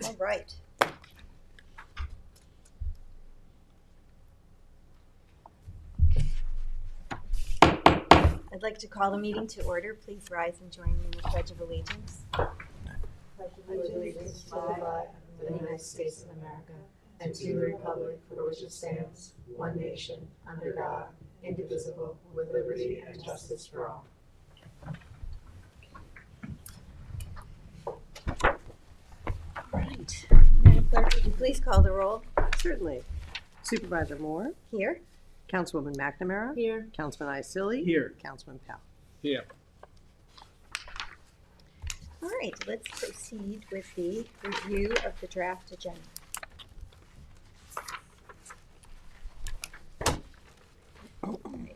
All right. I'd like to call the meeting to order. Please rise and join me in the Pledge of Allegiance. Pledge allegiance to the flag of the United States of America and to the republic for which it stands, one nation, under God, indivisible, with liberty and justice for all. All right. Madam Clerk, would you please call the roll? Certainly. Supervisor Moore, Here. Councilwoman McNamara, Here. Councilman Isili, Here. Councilman Powell. Here. All right, let's proceed with the review of the draft agenda. All right,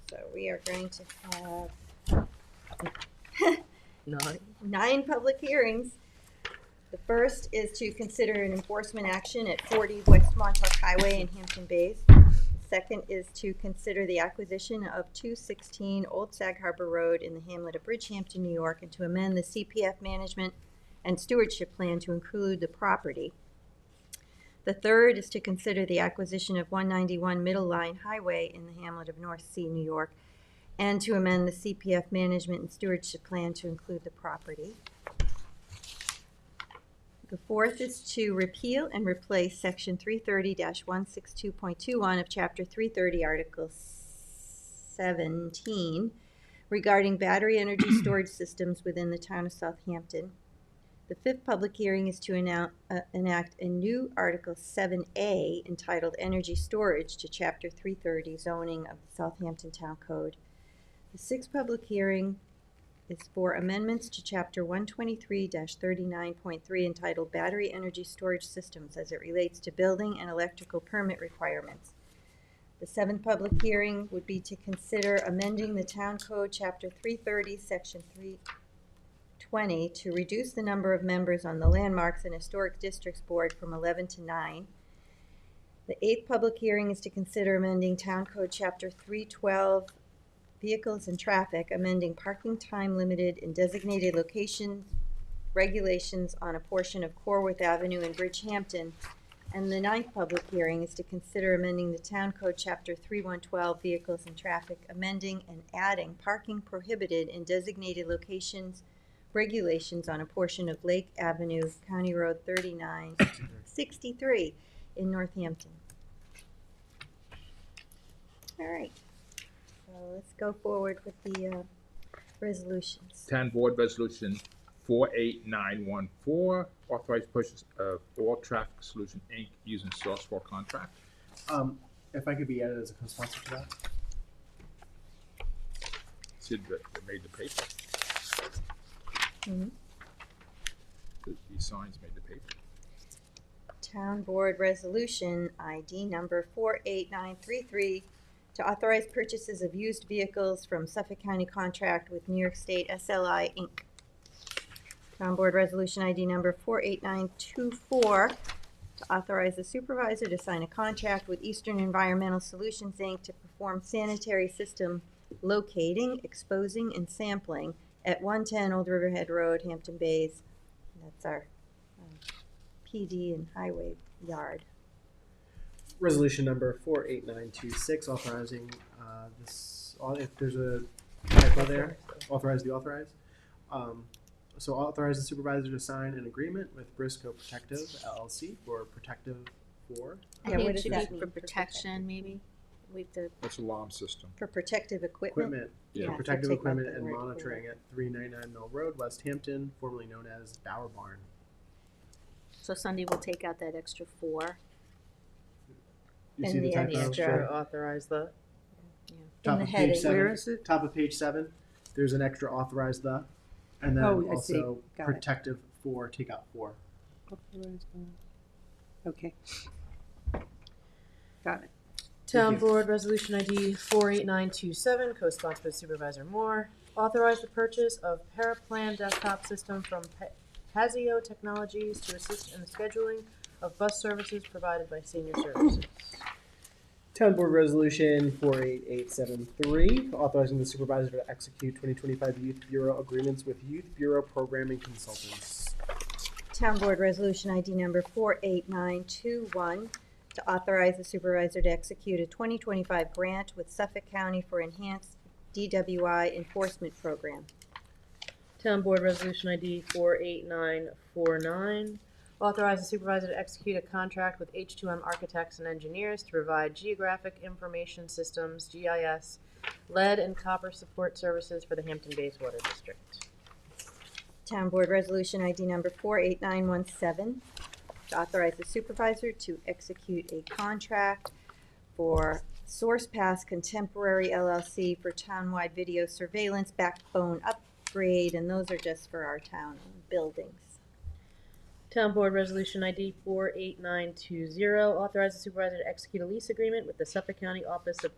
so we are going to have 9 public hearings. The first is to consider an enforcement action at 40 West Montauk Highway in Hampton Bays. Second is to consider the acquisition of 216 Old Sag Harbor Road in the hamlet of Bridgehampton, New York, and to amend the CPF management and stewardship plan to include the property. The third is to consider the acquisition of 191 Middle Line Highway in the hamlet of North Sea, New York, and to amend the CPF management and stewardship plan to include the property. The fourth is to repeal and replace Section 330-162.21 of Chapter 330, Article 17, regarding battery energy storage systems within the town of Southampton. The fifth public hearing is to enact a new Article 7A entitled Energy Storage to Chapter 330 zoning of the Southampton Town Code. The sixth public hearing is for amendments to Chapter 123-39.3 entitled Battery Energy Storage Systems as it relates to building and electrical permit requirements. The seventh public hearing would be to consider amending the Town Code Chapter 330, Section 320 to reduce the number of members on the Landmarks and Historic Districts Board from 11 to 9. The eighth public hearing is to consider amending Town Code Chapter 312, Vehicles and Traffic, amending parking time limited in designated locations regulations on a portion of Corwith Avenue in Bridgehampton. And the ninth public hearing is to consider amending the Town Code Chapter 3112, Vehicles and Traffic, amending and adding parking prohibited in designated locations regulations on a portion of Lake Avenue, County Road 3963 in Northampton. All right. So let's go forward with the resolutions. Town Board Resolution 48914, authorized purchase of All Traffic Solution, Inc. using source for contract. If I could be added as a co-sponsor for that. Sid that made the paper. Mm-hmm. These signs made the paper. Town Board Resolution ID number 48933 to authorize purchases of used vehicles from Suffolk County contract with New York State SLI Inc. Town Board Resolution ID number 48924 to authorize the supervisor to sign a contract with Eastern Environmental Solutions Inc. to perform sanitary system locating, exposing, and sampling at 110 Old Riverhead Road, Hampton Bays. That's our PD and highway yard. Resolution number 48926, authorizing if there's a typo there, authorize the authorized. So authorize the supervisor to sign an agreement with Briscoe Protective LLC for Protective 4. Yeah, I think what it does should that be mean for for protection, maybe. We have to, That's alarm system. For protective equipment. Yeah. Protective Take out equipment the and word monitoring at 399 Mill Road, West Hampton, formerly known as Bower Barn. so Sunday we'll take out that extra 4. You And see the the typo? extra- Sure. Authorize the, Top in the of page heading. 7. where is it? Top of page 7. There's an extra authorize the, and then Oh, I see. also Got it. Protective 4, take out 4. Okay. Got it. Town Thank you. Board Resolution ID 48927, co-sponsored by Supervisor Moore. Authorize the purchase of Paraplan desktop system from Pazio Technologies to assist in the scheduling of bus services provided by Senior Services. Town Board Resolution 48873, authorizing the supervisor to execute 2025 Youth Bureau agreements with Youth Bureau programming consultants. Town Board Resolution ID number 48921 to authorize the supervisor to execute a 2025 grant with Suffolk County for enhanced DWI enforcement program. Town Board Resolution ID 48949, authorize the supervisor to execute a contract with H2M Architects and Engineers to provide geographic information systems, GIS, lead and copper support services for the Hampton Bays Water District. Town Board Resolution ID number 48917 to authorize the supervisor to execute a contract for SourcePass Contemporary LLC for townwide video surveillance backbone upgrade, and those are just for our town buildings. Town Board Resolution ID 48920, authorize the supervisor to execute a lease agreement with the Suffolk County Office for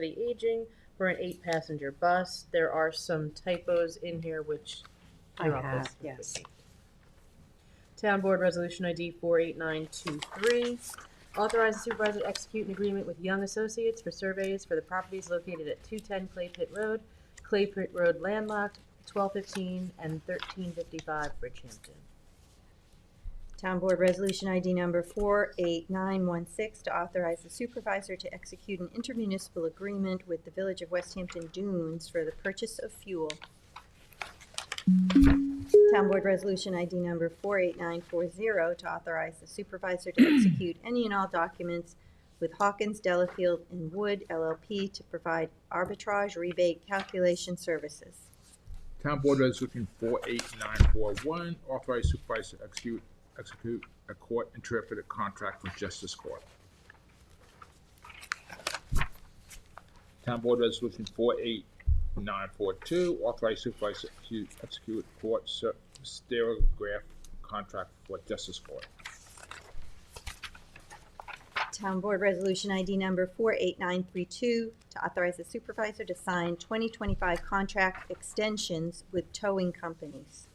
the Aging for an 8-passenger bus. There are some typos in here which your office has yes. received. Town Board Resolution ID 48923, authorize the supervisor to execute an agreement with Young Associates for surveys for the properties located at 210 Clay Pit Road landlocked, 1215 and 1355 Bridgehampton. Town Board Resolution ID number 48916 to authorize the supervisor to execute an intermunicipal agreement with the Village of West Hampton Dunes for the purchase of fuel. Town Board Resolution ID number 48940 to authorize the supervisor to execute any and all documents with Hawkins, Delafield, and Wood LLP to provide arbitrage rebate calculation services. Town Board Resolution 48941, authorize supervisor to execute a court-interpreted contract with Justice Court. Town Board Resolution 48942, authorize supervisor to execute court stereograph contract for Justice Court. Town Board Resolution ID number 48932 to authorize the supervisor to sign 2025 contract extensions with towing companies.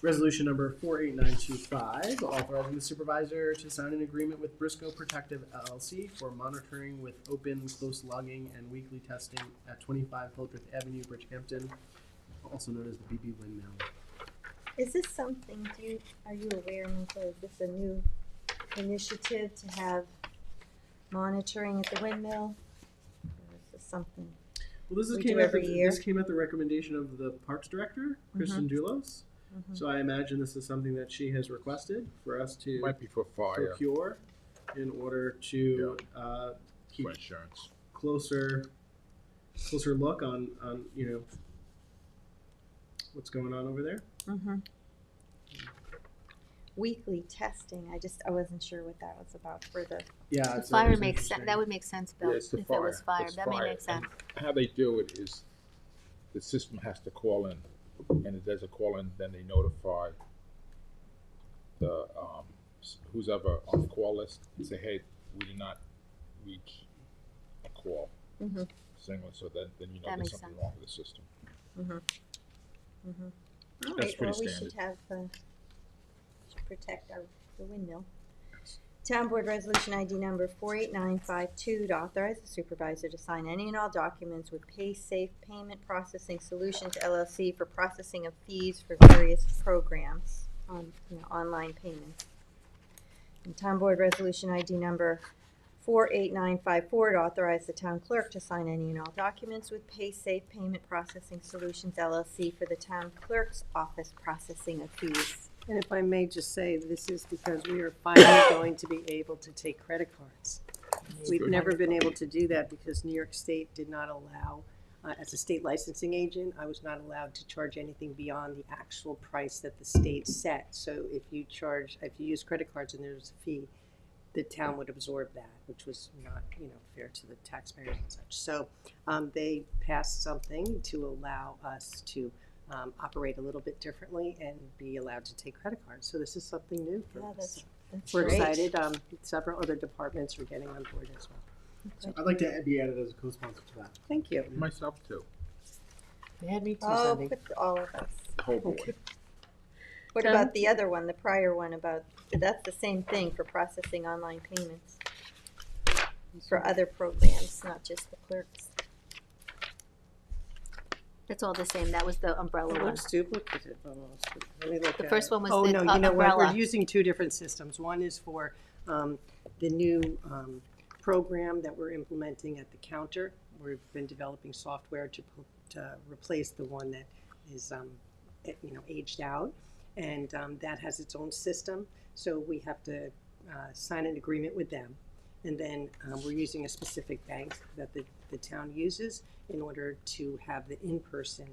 Resolution number 48925, authorizing the supervisor to sign an agreement with Briscoe Protective LLC for monitoring with open, close logging, and weekly testing at 25 Hildreth Avenue, Bridgehampton, also known as the BB Windmill. Is this something, are you aware, Michael, is this a new initiative to have monitoring at the windmill? Or is this something? Well, this We came do at every the, year. this came at the recommendation of the Parks Director, Kristen Doulos. So I imagine this is something that she has requested for us to Might be for fire, procure in order to keep for insurance. closer look on what's going on over there. Weekly testing, I wasn't sure what that was about for the, Yeah, The it's fire always makes sense, interesting. that would make sense, Bill, Yeah, if it's the it was fire, It's that may fire. make sense. And how they do it is the system has to call in, and it does a call in, then they notify the who's ever on the call list and say, hey, we did not reach a call signal, so then you know That there's makes something sense. wrong with the system. all That's right, pretty well, we standard. should have, should protect the windmill. Town Board Resolution ID number 48952 to authorize the supervisor to sign any and all documents with PaySafe Payment Processing Solutions LLC for processing of fees for various programs on, online payments. And Town Board Resolution ID number 48954 to authorize the town clerk to sign any and all documents with PaySafe Payment Processing Solutions LLC for the town clerk's office processing of fees. And if I may just say, this is because we are finally going to be able to take credit cards. We've good. never been able to do that because New York State did not allow, as a state licensing agent, I was not allowed to charge anything beyond the actual price that the state set. So if you use credit cards and there's a fee, the town would absorb that, which was not, fair to the taxpayers and such. So they passed something to allow us to operate a little bit differently and be allowed to take credit cards. So this is something new for Yeah, us. that's We're great. excited. Several other departments are getting on board as well. So I'd like to be added as a co-sponsor to that. Thank you. Myself too, They had me too, Oh, Sandy. put all of us. the whole board. What Town- about the other one, the prior one about, that's the same thing for processing online payments for other programs, not just the clerks. It's all the same. That was the umbrella It one. looks duplicative almost. Let me look The at first it. one was Oh, the no, you know what? umbrella. We're using two different systems. One is for the new program that we're implementing at the counter. We've been developing software to replace the one that is, aged out. And that has its own system. So we have to sign an agreement with them. And then we're using a specific bank that the town uses in order to have the in-person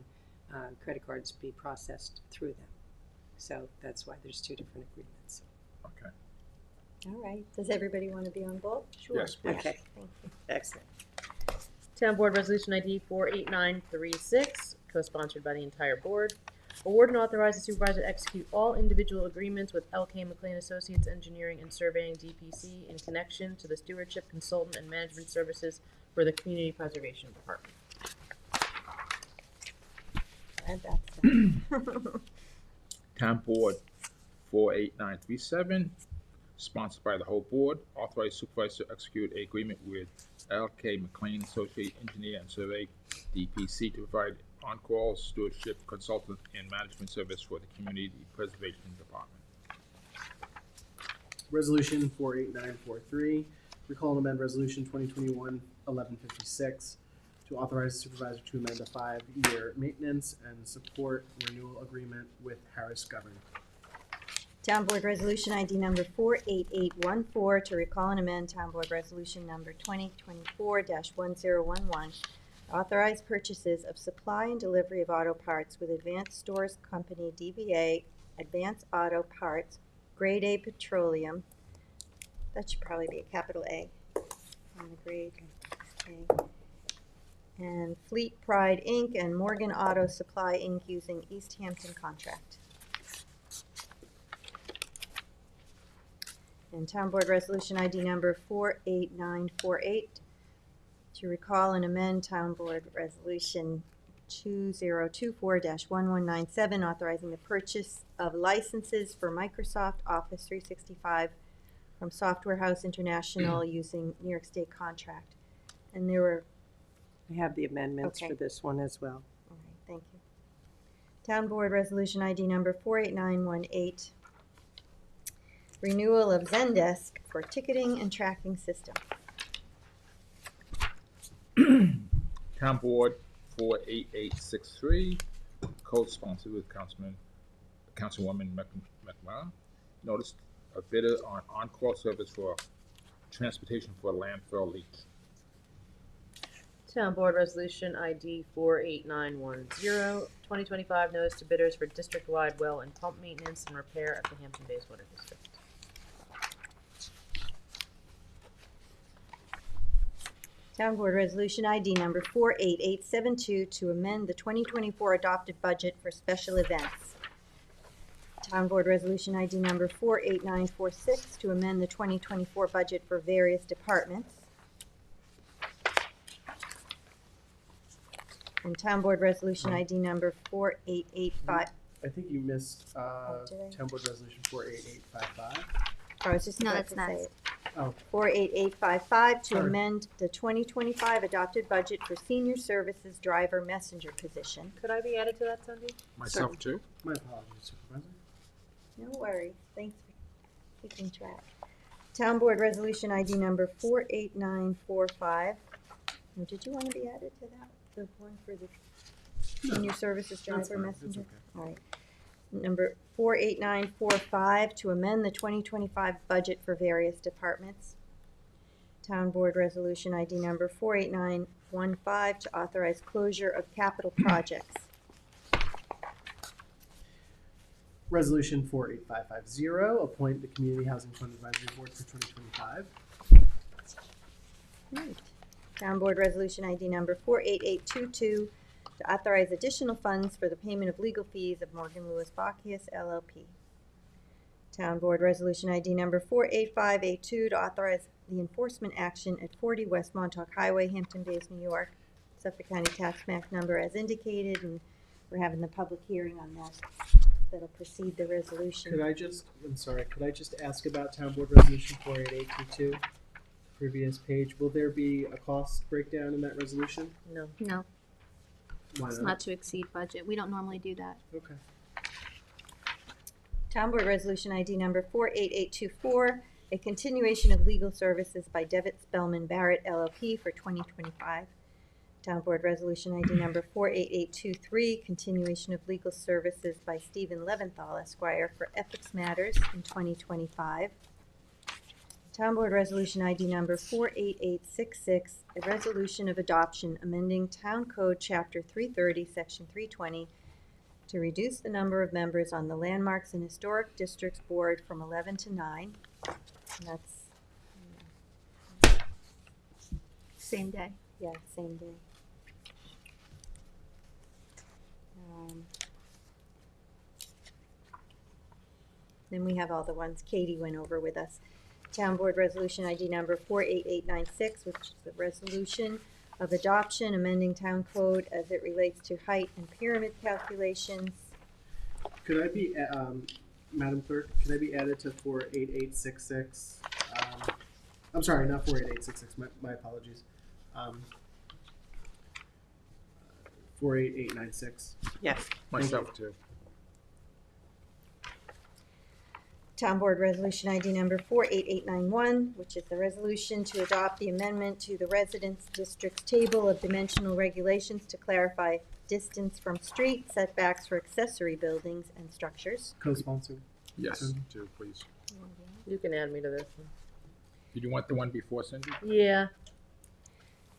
credit cards be processed through them. So that's why there's two different agreements. Okay. All right, does everybody want to be on board? Sure. Yes, please. Okay, Thank you. excellent. Town Board Resolution ID 48936, co-sponsored by the entire board. Award and authorize the supervisor to execute all individual agreements with LK McLean Associates Engineering and Surveying DPC in connection to the stewardship, consultant, and management services for the Community Preservation Department. Glad that's done. Town Board 48937, sponsored by the whole board, authorize supervisor to execute an agreement with LK McLean Associate Engineer and Survey, DPC, to provide on-call stewardship, consultant, and management service for the Community Preservation Department. Resolution 48943, recall and amend Resolution 2021-1156 to authorize the supervisor to amend a 5-year maintenance and support renewal agreement with Harris Government. Town Board Resolution ID number 48814 to recall and amend Town Board Resolution number 2024-1011. Authorize purchases of supply and delivery of auto parts with Advanced Stores Company DBA, Advanced Auto Parts, Grade A Petroleum. That should probably be a capital A on the grade A. And Fleet Pride Inc. and Morgan Auto Supply Inc. using East Hampton contract. And Town Board Resolution ID number 48948 to recall and amend Town Board Resolution 2024-1197, authorizing the purchase of licenses for Microsoft Office 365 from Software House International using New York State contract. And there were, I have the amendments Okay. for this one as well. all right, thank you. Town Board Resolution ID number 48918, renewal of Zendesk for ticketing and tracking system. Town Board 48863, co-sponsored with Councilwoman McMahon, noticed a bidder on on-call service for transportation for landfill leaks. Town Board Resolution ID 48910, 2025 notice to bidders for district-wide well and pump maintenance and repair at the Hampton Bays Water District. Town Board Resolution ID number 48872 to amend the 2024 adopted budget for special events. Town Board Resolution ID number 48946 to amend the 2024 budget for various departments. And Town Board Resolution ID number 4885. I think you missed did I? Town Board Resolution 48855. I was just No, about that's to not. say it. Oh. 48855 to Sorry. amend the 2025 adopted budget for senior services driver messenger position. Could I be added to that, Cindy? Myself too? My apologies, Supervisor. No worries, thanks for keeping track. Town Board Resolution ID number 48945. Now, did you want to be added to that, the one for the senior services That's driver fine, that's messenger? okay. All right. Number 48945 to amend the 2025 budget for various departments. Town Board Resolution ID number 48915 to authorize closure of capital projects. Resolution 48550, appoint the Community Housing Fund Advisory Board for 2025. Right. Town Board Resolution ID number 48822 to authorize additional funds for the payment of legal fees of Morgan Lewis Bacchius LLP. Town Board Resolution ID number 48582 to authorize the enforcement action at 40 West Montauk Highway, Hampton Bays, New York, Suffolk County Tax Map number as indicated, and we're having the public hearing on that. That'll precede the resolution. Could I just ask about Town Board Resolution 48822? Previous page, will there be a cost breakdown in that resolution? No. No. Why It's not? not to exceed budget. We don't normally do that. Okay. Town Board Resolution ID number 48824, a continuation of legal services by Devitt Spellman Barrett LLP for 2025. Town Board Resolution ID number 48823, continuation of legal services by Stephen Leventhal Esquire for ethics matters in 2025. Town Board Resolution ID number 48866, a resolution of adoption amending Town Code Chapter 330, Section 320, to reduce the number of members on the Landmarks and Historic Districts Board from 11 to 9. And that's, Same day. yeah, same day. Then we have all the ones Katie went over with us. Town Board Resolution ID number 48896, which is the resolution of adoption amending Town Code as it relates to height and pyramid calculations. Could I be, Madam Clerk, can I be added to 48866? I'm sorry, not 48866, my apologies. 48896. Yes. Myself too. Town Board Resolution ID number 48891, which is the resolution to adopt the amendment to the Residence Districts Table of Dimensional Regulations to clarify distance from street setbacks for accessory buildings and structures. Co-sponsored. Yes, too, please. You can add me to this one. Did you want the one before, Cindy? Yeah.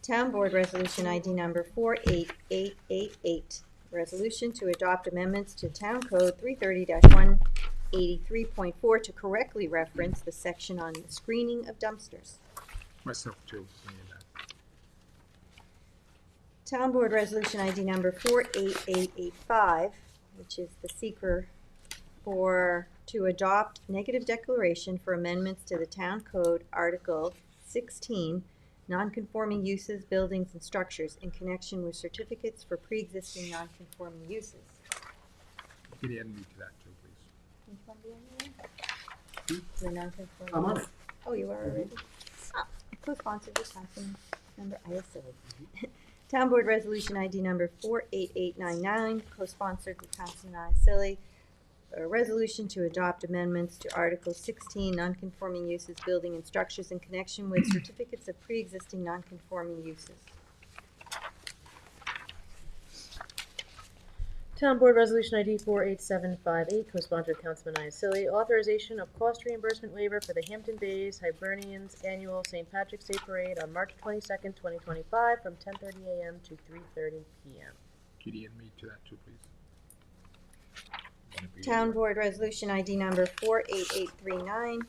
Town Board Resolution ID number 48888, resolution to adopt amendments to Town Code 330-183.4 to correctly reference the section on the screening of dumpsters. Myself too. Saying that. Town Board Resolution ID number 48885, which is the seeker to adopt negative declaration for amendments to the Town Code Article 16, nonconforming uses, buildings, and structures in connection with certificates for pre-existing nonconforming uses. Can you add me to that too, please? Which one do you want? The nonconforming. I'm on it. Oh, you are already? Ah, co-sponsored with Councilman Member Iacilli. Town Board Resolution ID number 48899, co-sponsored with Councilman Iacilli. A resolution to adopt amendments to Article 16, nonconforming uses, building, and structures in connection with certificates of pre-existing nonconforming uses. Town Board Resolution ID 48758, co-sponsored Councilman Iacilli, authorization of cost reimbursement waiver for the Hampton Bays Hibernians Annual St. Patrick's Day Parade on March 22nd, 2025, from 10:30 a.m. to 3:30 p.m. Can you add me to that too, please? Wanna be Town there? Board Resolution ID number 48839.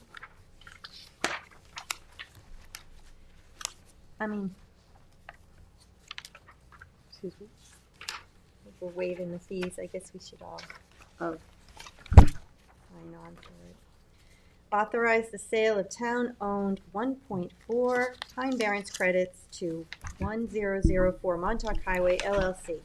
Excuse me? We're waiving the fees, I guess we should all Oh. sign on for it. Authorize the sale of town-owned 1.4 Pine Barrens credits to 1004 Montauk Highway LLC.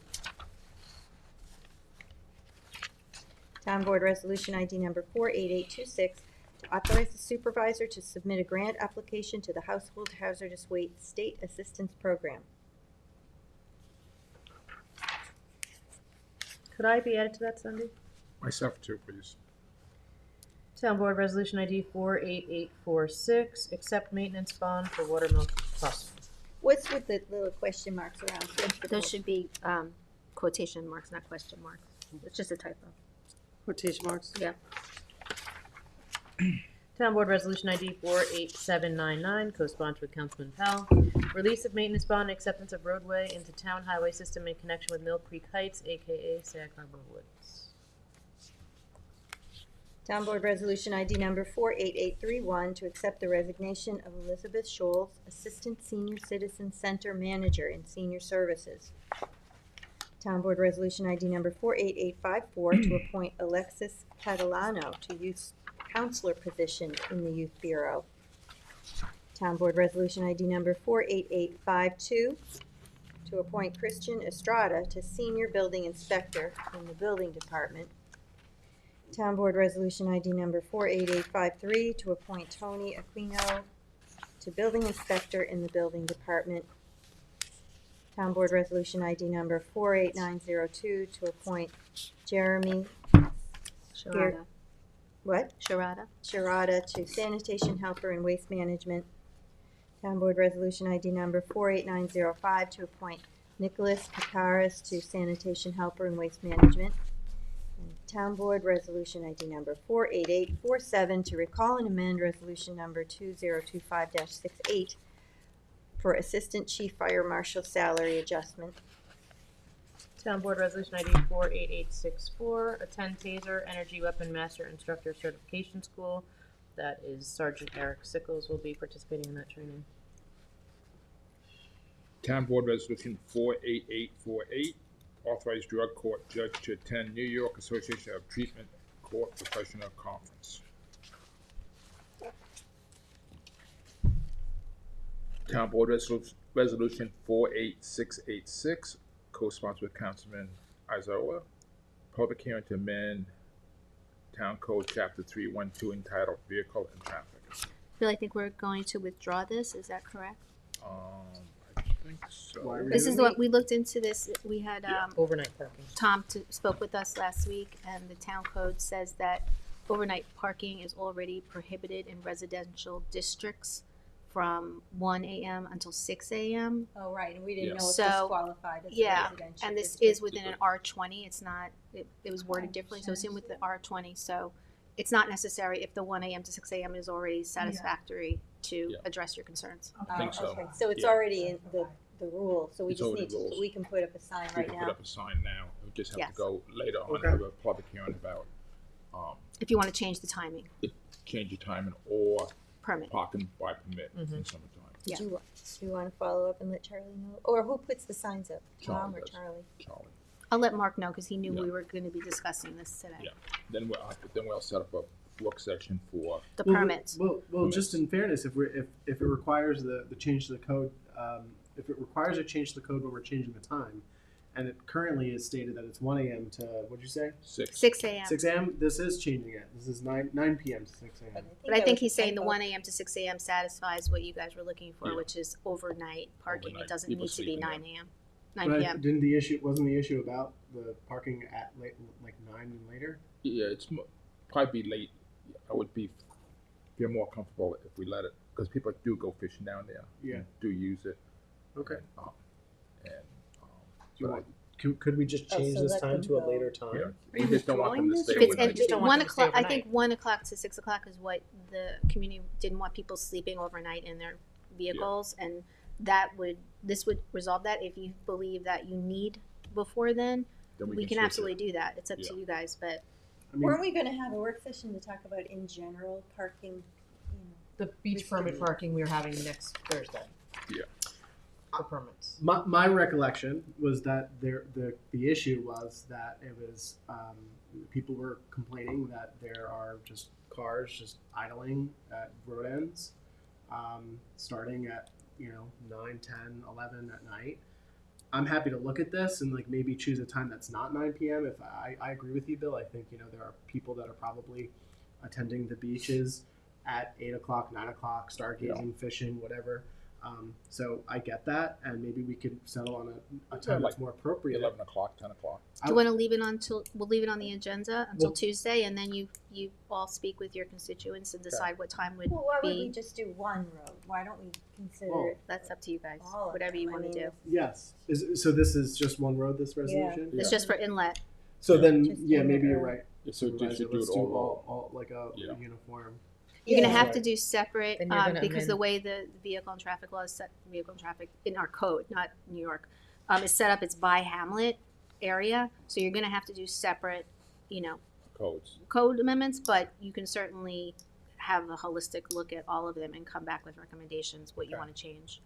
Town Board Resolution ID number 48826, to authorize the supervisor to submit a grant application to the Household Hazardous Waste State Assistance Program. Could I be added to that, Cindy? Myself too, please. Town Board Resolution ID 48846, accept maintenance bond for Watermill Plus. What's with the little question marks around? Those should be quotation marks, not question marks. It's just a typo. Quotation marks? Yeah. Town Board Resolution ID 48799, co-sponsored with Councilman Powell, release of maintenance bond, acceptance of roadway into town highway system in connection with Mill Creek Heights, aka Sag Harbor Woods. Town Board Resolution ID number 48831, to accept the resignation of Elizabeth Scholes, Assistant Senior Citizen Center Manager in Senior Services. Town Board Resolution ID number 48854, to appoint Alexis Catalano to Youth Counselor position in the Youth Bureau. Town Board Resolution ID number 48852, to appoint Christian Estrada to Senior Building Inspector in the Building Department. Town Board Resolution ID number 48853, to appoint Tony Aquino to Building Inspector in the Building Department. Town Board Resolution ID number 48902 to appoint Jeremy, Sharada. what? Sharada. Sharada to sanitation helper and waste management. Town Board Resolution ID number 48905 to appoint Nicholas Kakaris to sanitation helper and waste management. And Town Board Resolution ID number 48847 to recall and amend Resolution number 2025-68 for Assistant Chief Fire Marshal salary adjustment. Town Board Resolution ID 48864, attend TASER Energy Weapon Master Instructor Certification School. That is Sergeant Eric Sickles will be participating in that training. Town Board Resolution 48848, authorize drug court judge to attend New York Association of Treatment Court Professional Conference. Town Board Resolution 48686, co-sponsored with Councilman Isola, public hearing to amend Town Code Chapter 312 entitled Vehicle and Traffic. Bill, I think we're going to withdraw this, is that correct? I think so. Why are we This is what, we looked into this, we had, Overnight parking. Tom spoke with us last week, and the town code says that overnight parking is already prohibited in residential districts from 1 a.m. until 6 a.m. Oh, right, and we didn't Yeah. know if So, this qualified as a yeah, residential. and this district. is within an R20, it's not, it was worded differently, so it's in with the R20, so it's not necessary if the 1 a.m. to 6 a.m. is already satisfactory to Yeah. address your concerns. I think so. Okay, so it's Yeah. already in the rule, so we It's just already need to, rules. we can put up a sign We right can put now. up a sign now, we just have Yes. to go later on Okay. and have a public hearing about, If you want to change the timing, change of timing or permit. parking by permit in Mhm. summertime. Yeah. Do you want to follow up and let Charlie know? Or who puts the signs up? Tom Charlie or does. Charlie? Charlie. I'll let Mark know, because he knew we Yeah. were going to be discussing this today. Yeah. Then we'll set up a work session for, The Well, permits. Well, just in fairness, if it requires the change to the code, if it requires a change to the code when we're changing the time, and it currently is stated that it's 1 a.m. to, what'd you say? 6 a.m. 6 a.m. This is changing it. This is 9 p.m. to 6 a.m. But I that think was he's a saying the typo. 1 a.m. to 6 a.m. satisfies what you guys were looking for, Yeah. which is overnight parking. Overnight, It doesn't people need to be sleeping 9 in. a.m., 9 But p.m. wasn't the issue about the parking at late, like 9 and later? yeah, it's probably be late. I would feel more comfortable if we let it, because people do go fishing down there. Yeah. and do use it. Okay. And, Do you but want, could we just Oh, change so this let time them to a go. later yeah, time? we just don't want them to stay If it's, overnight. and just don't want 1 them to stay o'clock, I think overnight. 1 o'clock to 6 o'clock is what the community didn't want people sleeping overnight in their vehicles, and this would resolve that. If you believe that you need before then, Then we can switch it. absolutely do that. It's up to Yeah. you guys, but I mean, Weren't we gonna have a work session to talk about in general parking, The beach permit parking we're having next Thursday. Yeah. For permits. my recollection was that the issue was that it was people were complaining that there are just cars just idling at road ends, starting at 9, 10, 11 at night. I'm happy to look at this and like maybe choose a time that's not 9 p.m. If I agree with you, Bill. I think there are people that are probably attending the beaches at 8 o'clock, 9 o'clock, stargazing, fishing, whatever. So I get that, and maybe we could settle on a time like that's more appropriate. 11 o'clock, 10 o'clock. do you want to leave it on we'll leave it on the agenda until Well- Tuesday, and then you all speak with your constituents and decide what time would Well, why would we be. just do one road? Why don't we consider Well, it That's up to you guys, all of whatever them? you I want to mean, do. Yes. So this is just one road. This resolution. It's just for inlet. So Yeah. then, Just yeah, in maybe the you're road. right. So just Supervisor, to do let's it do all. all like a Yeah. uniform. You're gonna Yeah. have Right. to do separate, Then you're gonna because the amend- way the vehicle and traffic law is set, vehicle and traffic in our code, not New York, is set up, it's by hamlet area, so you're gonna have to do separate, Codes. code amendments, but you can certainly have a holistic look at all of them and come back with recommendations, what you Okay. wanna change.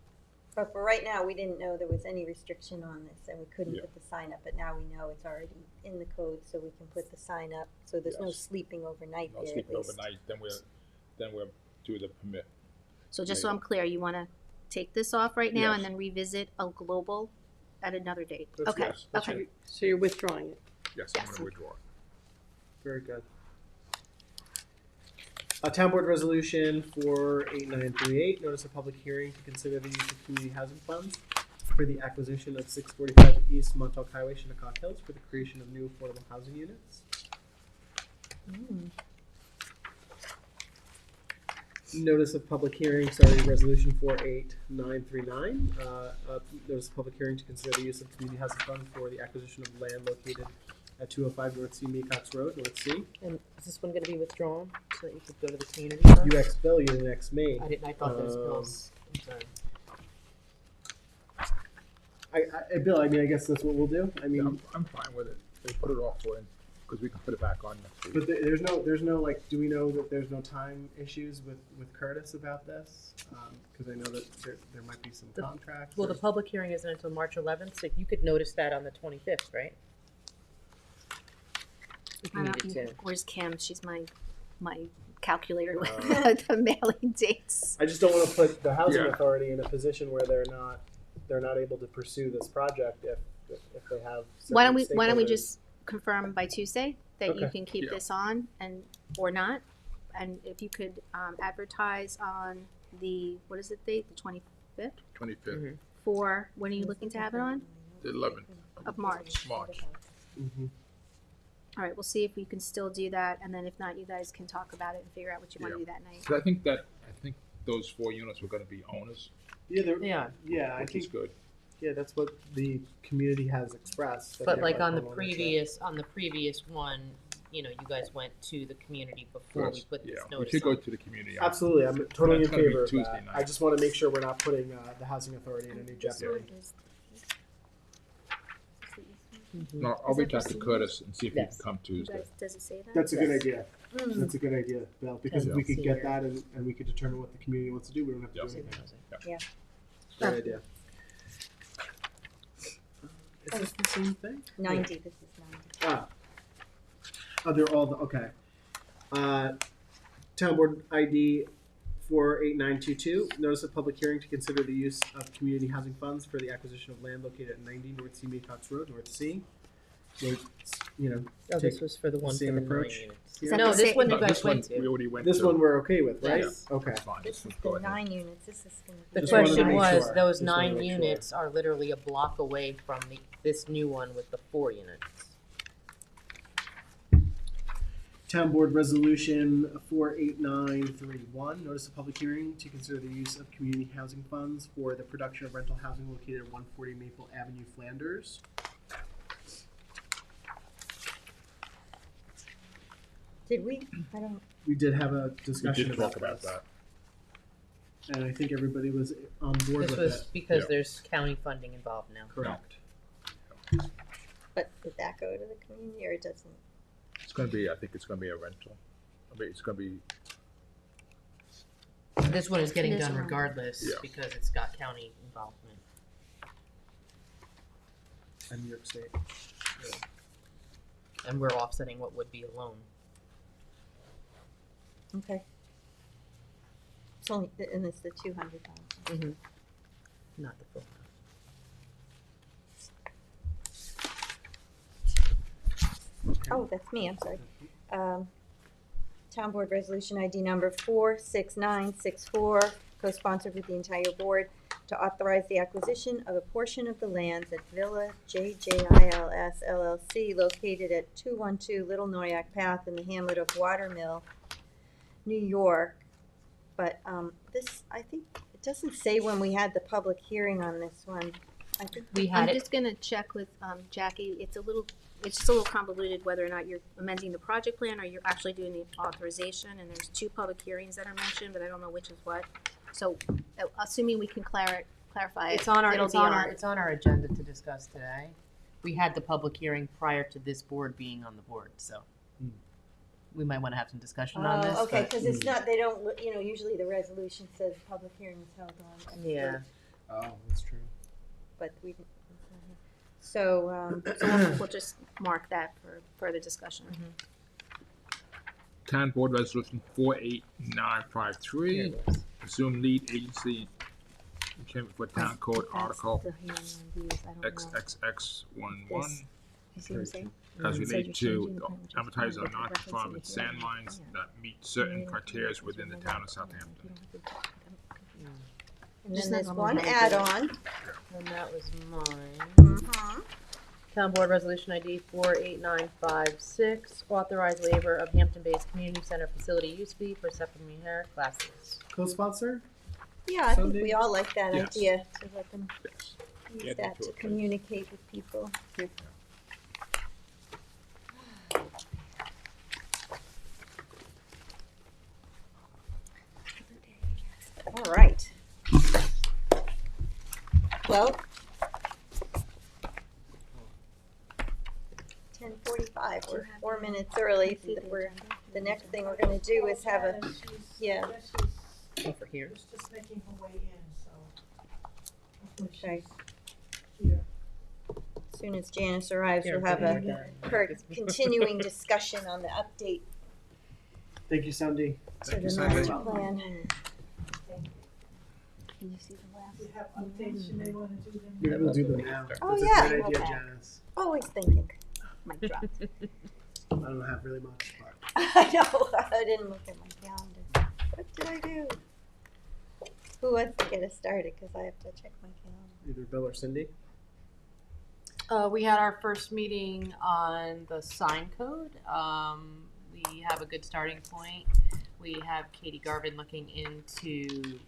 But for right now, we didn't know there was any restriction on this, and we couldn't Yeah. put the sign up, but now we know it's already in the code, so we can put the sign up, so there's no Yes. sleeping overnight No there at sleeping least. overnight, then we'll do the permit. So just so Yeah. I'm clear, you wanna take this off right now and Yes. then revisit a global at another date? That's Okay, yes, that's okay. So you're withdrawing it? Yes, I'm Yes. gonna withdraw it. Very good. Town Board Resolution 48938, notice of public hearing to consider the use of community housing funds. for the acquisition of 645 East Montauk Highway, Shinnecock Hills, for the creation of new affordable housing units. Notice of public hearing, resolution 48939. Notice of public hearing to consider the use of community housing fund for the acquisition of land located at 205 North C Mecox Road, North C. And is this one gonna be withdrawn so that you could go to the community fund? UX Bill, UX me. I thought those bills, I'm sorry. Bill, I mean, I guess that's what we'll do. I mean, I'm fine with it. They put it off for, because we can put it back on next week. but there's no like, do we know that there's no time issues with Curtis about this? Because I know that there might be some contracts. Well, the public hearing isn't until March 11th, so you could notice that on the 25th, right? If you needed to. Where's Kim? She's my calculator with the mailing dates. I just don't want to put the housing Yeah. authority in a position where they're not able to pursue this project if they have. Why don't we stakeholders. just confirm by Tuesday that you Okay. can keep Yeah. this on or not? And if you could advertise on the, what is it date, the 25th? 25th, For, when are you looking to have it on? the 11th, Of March. March. Mhm. All right, we'll see if we can still do that, and then if not, you guys can talk about it and figure out what you want to Yeah. do that night. 'Cause I think those 4 units were gonna be owners, Yeah, I which is think good. that's what the community has expressed. that But they like want on the homeownership. previous one, you know, you guys went to the community before we First, put this yeah, we notice should go on. to the community. Absolutely, I'm totally in That's gonna be favor of Tuesday that. night. I just want to make sure we're not putting the housing authority in any This jeopardy. one is- No, I'll Is reach that out to just Curtis and see if he can Yes. come you Tuesday. guys, does it say that? That's a good Yes. idea. Mm. That's a good idea, Bill, because if we could Senior. get that and we could determine what the community wants to do, we don't have to Yeah. do anything. Yeah. Great idea. Is this the same thing? 90, this is 90. Oh, they're all, okay. Town Board ID 48922, notice of public hearing to consider the use of community housing funds for the acquisition of land located at 90 North C Mecox Road, North C. Oh, this was for the one for same the 9 approach? units. Is that No, the this same- one you No, guys this one, went to. we already went This to. one we're okay with, right? Yes. Okay. That's fine. This is Go the ahead. 9 units, this is going to be. The Just wanted to question make was, sure. those Just wanted to 9 make sure. units are literally a block away from this new one with the 4 units. Town Board Resolution 48931, notice of public hearing to consider the use of community housing funds for the production of rental housing located at 140 Maple Avenue, Flanders. Did we? I don't, We did have a We discussion did about talk about this, that. and I think everybody was on board This with was it. because Yeah. there's county funding involved now. Correct. but did that go to the community or it doesn't? It's gonna be, I think it's gonna be a rental. I mean, it's gonna be, This one is getting This done one. regardless Yeah. because it's got county involvement. And New York State. And we're offsetting what would be a loan. Okay. It's only, and it's the 200,000. Not the full. Oh, that's me, I'm sorry. Town Board Resolution ID number 46964, co-sponsored with the entire board, to authorize the acquisition of a portion of the lands at Villa JJILS LLC located at 212 Little Noyak Path in the hamlet of Watermill, New York. But this, I think, it doesn't say when we had the public hearing on this one. I think We had I'm it, just gonna check with Jackie. It's just a little convoluted whether or not you're amending the project plan or you're actually doing the authorization. And there's 2 public hearings that are mentioned, but I don't know which is what. So, assuming we can clarify it, it's on our, it'll it's be on our, it's on our agenda to discuss today. We had the public hearing prior to this board being on the board, so. We might wanna have some discussion on this, Oh, okay, but- because it's not, they don't, usually the resolution says public hearing is held on. Yeah. Oh, that's true. But we didn't. So, So we'll just mark that for further discussion. Town Board Resolution 48953, Here it was. assume lead agency in Chairman for Town Code Article That's the hearing on these, I don't know. XXX11 You see what I'm saying? as So related you're changing to the plan, which is advertising fine, on but the non-conforming reference to the sand hearing, mines yeah. that meet certain criteria within the town of Southampton. And Just then there's not one gonna add-on. And that was mine. Mhm. Town Board Resolution ID 48956, authorize waiver of Hampton-Bays Community Center facility use fee for supplementary hair classes. Co-sponsor? Yeah, I think Sunday? we all like that Yes. idea to let them Yes. use Add that to to it, please. communicate with people. All right. Well, 10:45. We're 4 minutes early. The next thing we're going to do is have a Over here. She's just making her way in, so. Okay. Here. As soon as Janice arrives, Here, we'll have we're a done. her continuing discussion on the update Thank you, Sandy. to Thank the you, Sandy. master plan. Can you see the last? You have updates, you may wanna do them. Yeah, we'll do them now. Oh, That's yeah. a great idea, Okay. Janice. Always thinking. Mic drop. I don't have really much, but I know, I didn't look at my calendar. What did I do? Who wants to get us started, because I have to check my calendar. either Bill or Cindy. We had our first meeting on the sign code. We have a good starting point. We have Katie Garvin looking into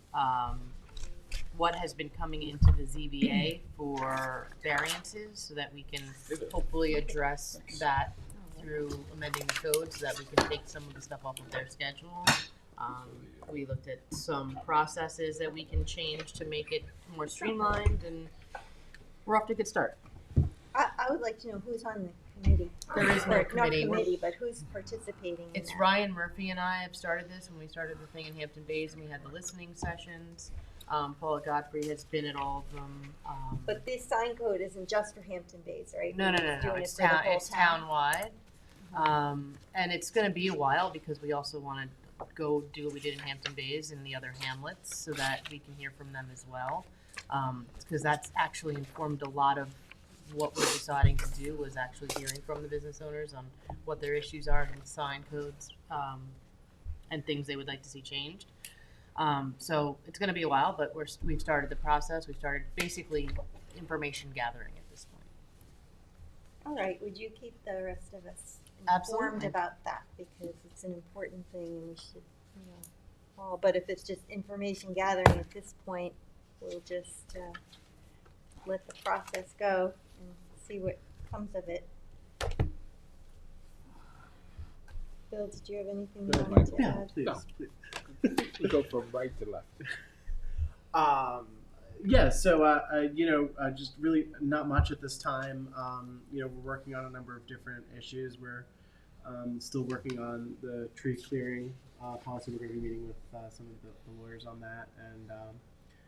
what has been coming into the ZBA for variances so that we can hopefully address that through amending the code so that we can take some of the stuff off of their schedule. We looked at some processes that we can change to make it more streamlined, and we're off to a good start. I would like to know who's on the committee. There is no Or, committee. Not committee, but who's participating in It's that? Ryan Murphy and I have started this when we started the thing in Hampton Bays and we had the listening sessions. Paula Godfrey has been at all of them. But this sign code isn't just for Hampton Bays, right? No, We're just doing it it's for the town, whole it's town-wide. And it's gonna be a while because we also wanna go do what we did in Hampton Bays and the other hamlets so that we can hear from them as well. Cause that's actually informed a lot of what we're deciding to do, was actually hearing from the business owners on what their issues are with sign codes, and things they would like to see changed. So it's gonna be a while, but we've started the process. We've started basically information gathering at this point. All right, would you keep the rest of us informed Absolutely. about that? Because it's an important thing and we should, all, but if it's just information gathering at this point, we'll just, let the process go and see what comes of it. Bill, did you have anything you wanted to Yeah, add? please, No. please. We go from right to left. Yeah, so just really not much at this time. We're working on a number of different issues. We're still working on the tree clearing policy. We're going to be meeting with some of the lawyers on that, and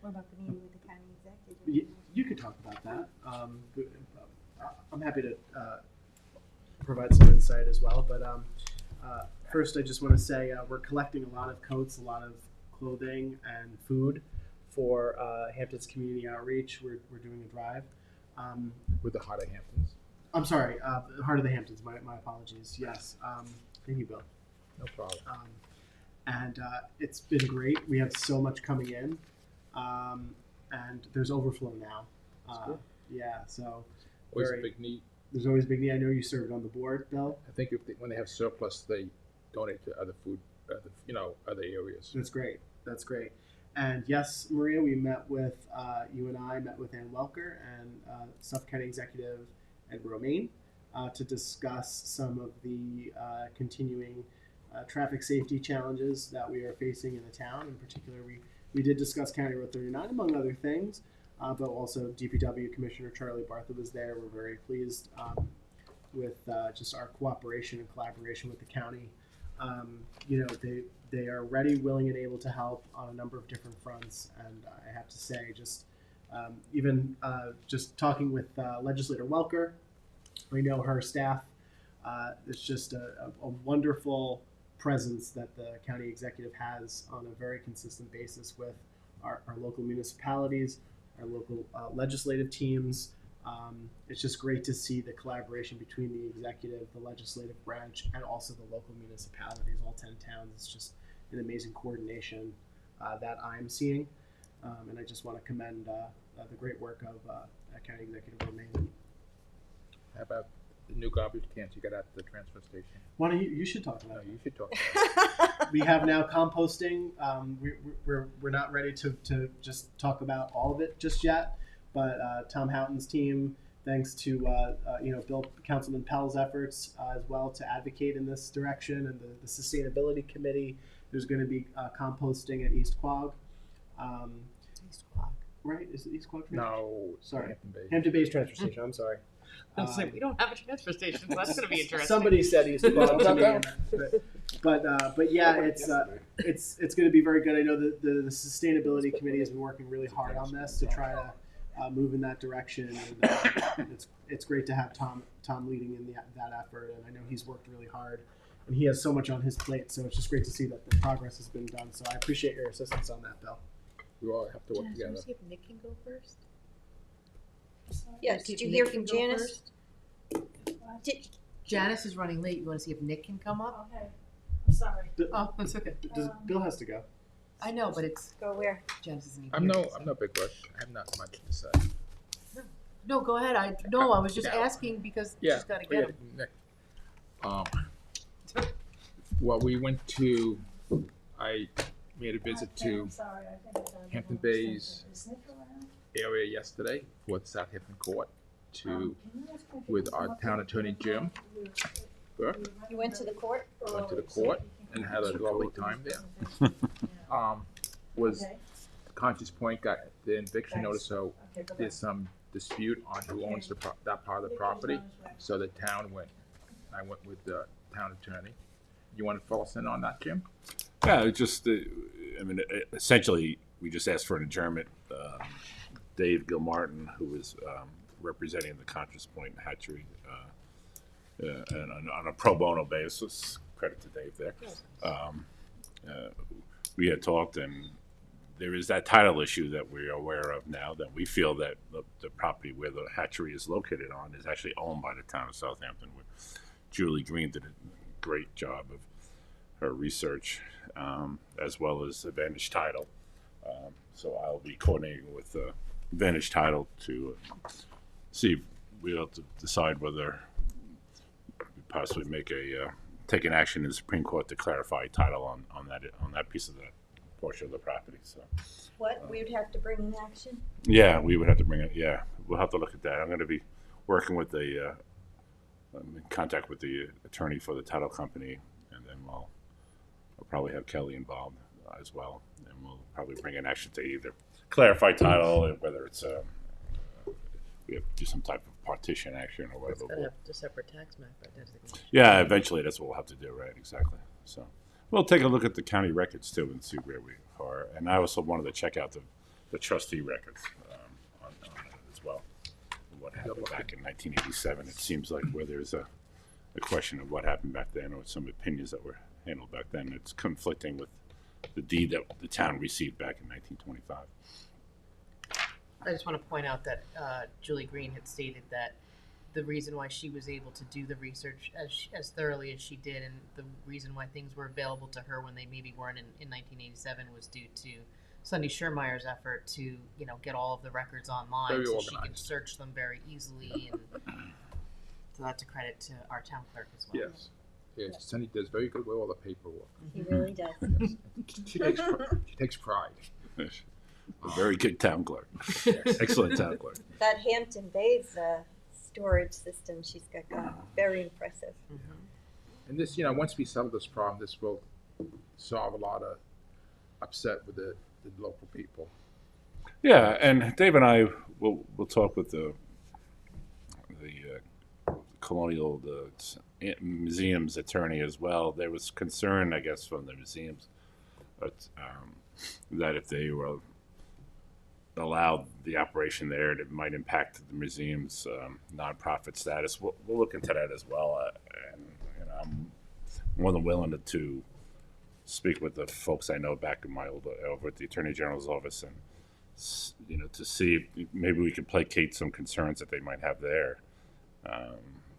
What about the meeting with the county executive? you could talk about that. I'm happy to provide some insight as well, but first I just want to say we're collecting a lot of coats, a lot of clothing and food for Hampton's community outreach. We're doing a drive. With the Heart of Hamptons. I'm sorry, Heart of the Hamptons. My apologies. Yes. Thank you, Bill. No problem. And it's been great. We have so much coming in, and there's overflow now. good. Yeah. So Always a very- big need. there's always big need. I know you served on the board, Bill. I think when they have surplus, they donate to other food, other areas. That's great. That's great. And yes, Maria, we met with you and I met with Ann Welker and Suffolk County Executive Ed Romaine to discuss some of the continuing traffic safety challenges that we are facing in the town. In particular, we did discuss County Road 39 among other things, but also DPW Commissioner Charlie Bartha was there. We're very pleased with just our cooperation and collaboration with the county. They are ready, willing, and able to help on a number of different fronts. And I have to say, just talking with Legislator Welker, we know her staff. It's just a wonderful presence that the county executive has on a very consistent basis with our local municipalities, our local legislative teams. It's just great to see the collaboration between the executive, the legislative branch, and also the local municipalities, all 10 towns. It's just an amazing coordination that I'm seeing. And I just want to commend the great work of County Executive Romaine. How about the new garbage cans you got at the transfer station? Why don't you should talk No, about it. you should talk about it. We have now composting. We're not ready to just talk about all of it just yet, but Tom Houghton's team, thanks to Bill Councilman Pell's efforts as well to advocate in this direction, and the sustainability committee. There's going to be composting at East Quogue. East Quogue. Right? Is it East Quogue? No, Sorry. Hampton Bays. Hampton Bays Transfer Station. I'm sorry. I was like, we don't have a transfer station, so that's gonna be interesting. Somebody said East Quogue to me, but yeah, it's going to be very good. I know that the sustainability committee has been working really hard on this to try to move in that direction, and it's great to have Tom leading in that effort, and I know he's worked really hard, and he has so much on his plate, so it's just great to see that the progress has been done. So I appreciate your assistance on that, Bill. We all have to work Janice, together. wanna see if Nick can go first? Yes, See if did you Nick hear can from go Janice? first? Did, Janice is running late. You wanna see if Nick can come up? Okay, I'm sorry. Oh, that's okay. Bill has to go. I know, but it's, go where? Janice isn't even I'm here, no so- big rush. I have not much to say. No, go ahead. I was just Yeah. asking because Yeah. she's gotta Oh, yeah, get him. Nick. Well, we went to. I made a visit to Hampton Bays area yesterday for the Southampton court with our town attorney Jim Burke. You went to the court? Went to the court and had a lovely time there. Was Conscious Point got the eviction notice, so there's some dispute on who owns that part of the property. So the town went. I went with the town attorney. You want to fill us in on that, Jim? Yeah, it just, essentially, we just asked for an adjournment. Dave Gilmartin, who was representing the Conscious Point Hatchery, and on a pro bono basis, credit to Dave there. We had talked, and there is that title issue that we're aware of now, that we feel that the property where the hatchery is located on is actually owned by the town of Southampton. Julie Green did a great job of her research, as well as Advantage Title. So I'll be coordinating with Advantage Title to see if we'll have to decide whether we possibly take an action in the Supreme Court to clarify title on that piece of that portion of the property. So What, we would have to bring an action? yeah, we would have to bring it. Yeah, we'll have to look at that. I'm going to be working with I'm in contact with the attorney for the title company, and then we'll probably have Kelly involved as well, and we'll probably bring an action to either clarify title, and whether it's we have to do some type of partition action or It's whatever. gotta have a separate tax map designation. Yeah, eventually that's what we'll have to do, right? Exactly. So we'll take a look at the county records too and see where we are. And I also wanted to check out the trustee records on it as well. What happened back in 1987? It seems like where there's a question of what happened back then, or some opinions that were handled back then. It's conflicting with the deed that the town received back in 1925. I just want to point out that Julie Green had stated that the reason why she was able to do the research as thoroughly as she did, and the reason why things were available to her when they maybe weren't in 1987, was due to Sunday Schermeyer's effort to get all of the records online, Very so she can organized. search them very easily, and so that's a credit to our town clerk as well. Yes. Yes, Sunny does very good with all the paperwork. He really does. She takes pride. A very good town clerk. Excellent town clerk. That Hampton Bays storage system she's got going, very impressive. And this, once we settle this problem, this will solve a lot of upset with the local people. Yeah, and Dave and I will talk with the colonial museum's attorney as well. There was concern, I guess, from the museums, that if they were allowed the operation there, it might impact the museum's nonprofit status. We'll look into that as well, and I'm more than willing to speak with the folks I know back in over at the Attorney General's office, and to see if maybe we can placate some concerns that they might have there,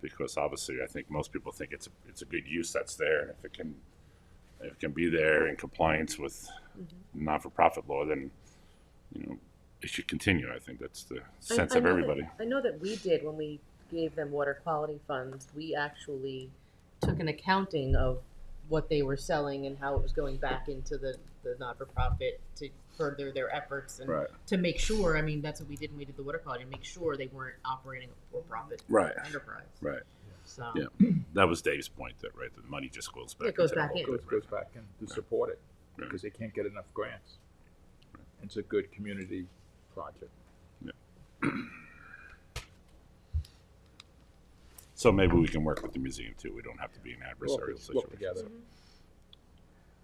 because obviously I think most people think it's a good use that's there, and if it can be there in compliance with non-for-profit law, then you know, it should continue. I think that's the I sense know of that- everybody. I know that we did when we gave them water quality funds. We actually took an accounting of what they were selling and how it was going back into the not-for-profit to further their efforts and Right. to make sure. I mean, that's what we did when we did the water quality, to make sure they weren't operating a for-profit Right. enterprise. Right. So Yeah. That was Dave's point. That right, the money just goes back. It goes into the back whole in. thing, Goes back in to support it, Right. because they can't get enough grants. It's a good community project. So maybe we can work with the museum too. We don't have to be an Well, adversarial let's work situation. together,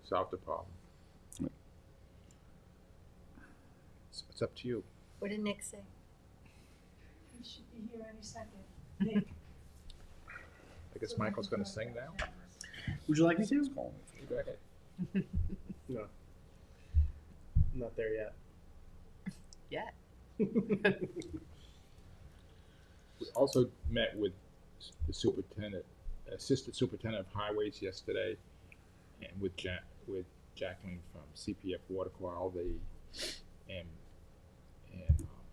solve the problem. Right. It's up to you. What did Nick say? He should be here any second. Nick. I guess Michael's gonna sing now? Would you like me to? Go ahead. No. I'm not there yet. yeah. We also met with the superintendent, assistant superintendent of highways yesterday, and with Jacqueline from CPF Water Quality, and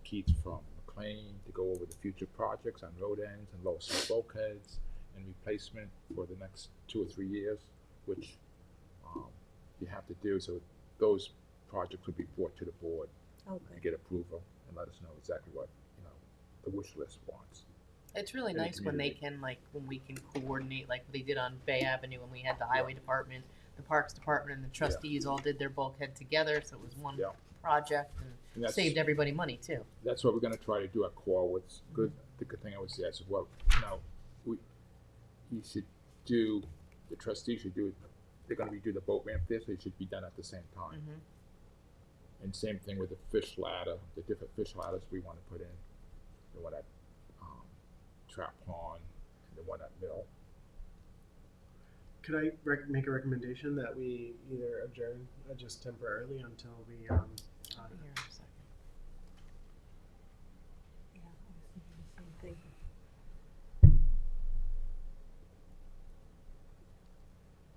Keith from McLean to go over the future projects on road ends and low slope bulkheads and replacement for the next 2 or 3 years, which you have to do. So those projects will be brought to the board Oh, to good. get approval and let us know exactly what the wish list wants. It's really In the nice when they can, like, when we can coordinate, like they did on Bay Avenue when we had the highway department, the parks department, and the trustees all did their bulkhead together, so it was one Yeah. project And and that's- saved everybody money too. That's what we're gonna try to do at Corwitz. Good, the good thing I would say, I said, well, you should do, the trustees should do, they're gonna redo the boat ramp there, so it should be done at the same time. Mhm. And same thing with the fish ladder, the different fish ladders we wanna put in, the one at, Trap Pond, and the one at Mill. Could I make a recommendation that we either adjourn just temporarily until we I'll be here in a second. Yeah, I was thinking the same thing.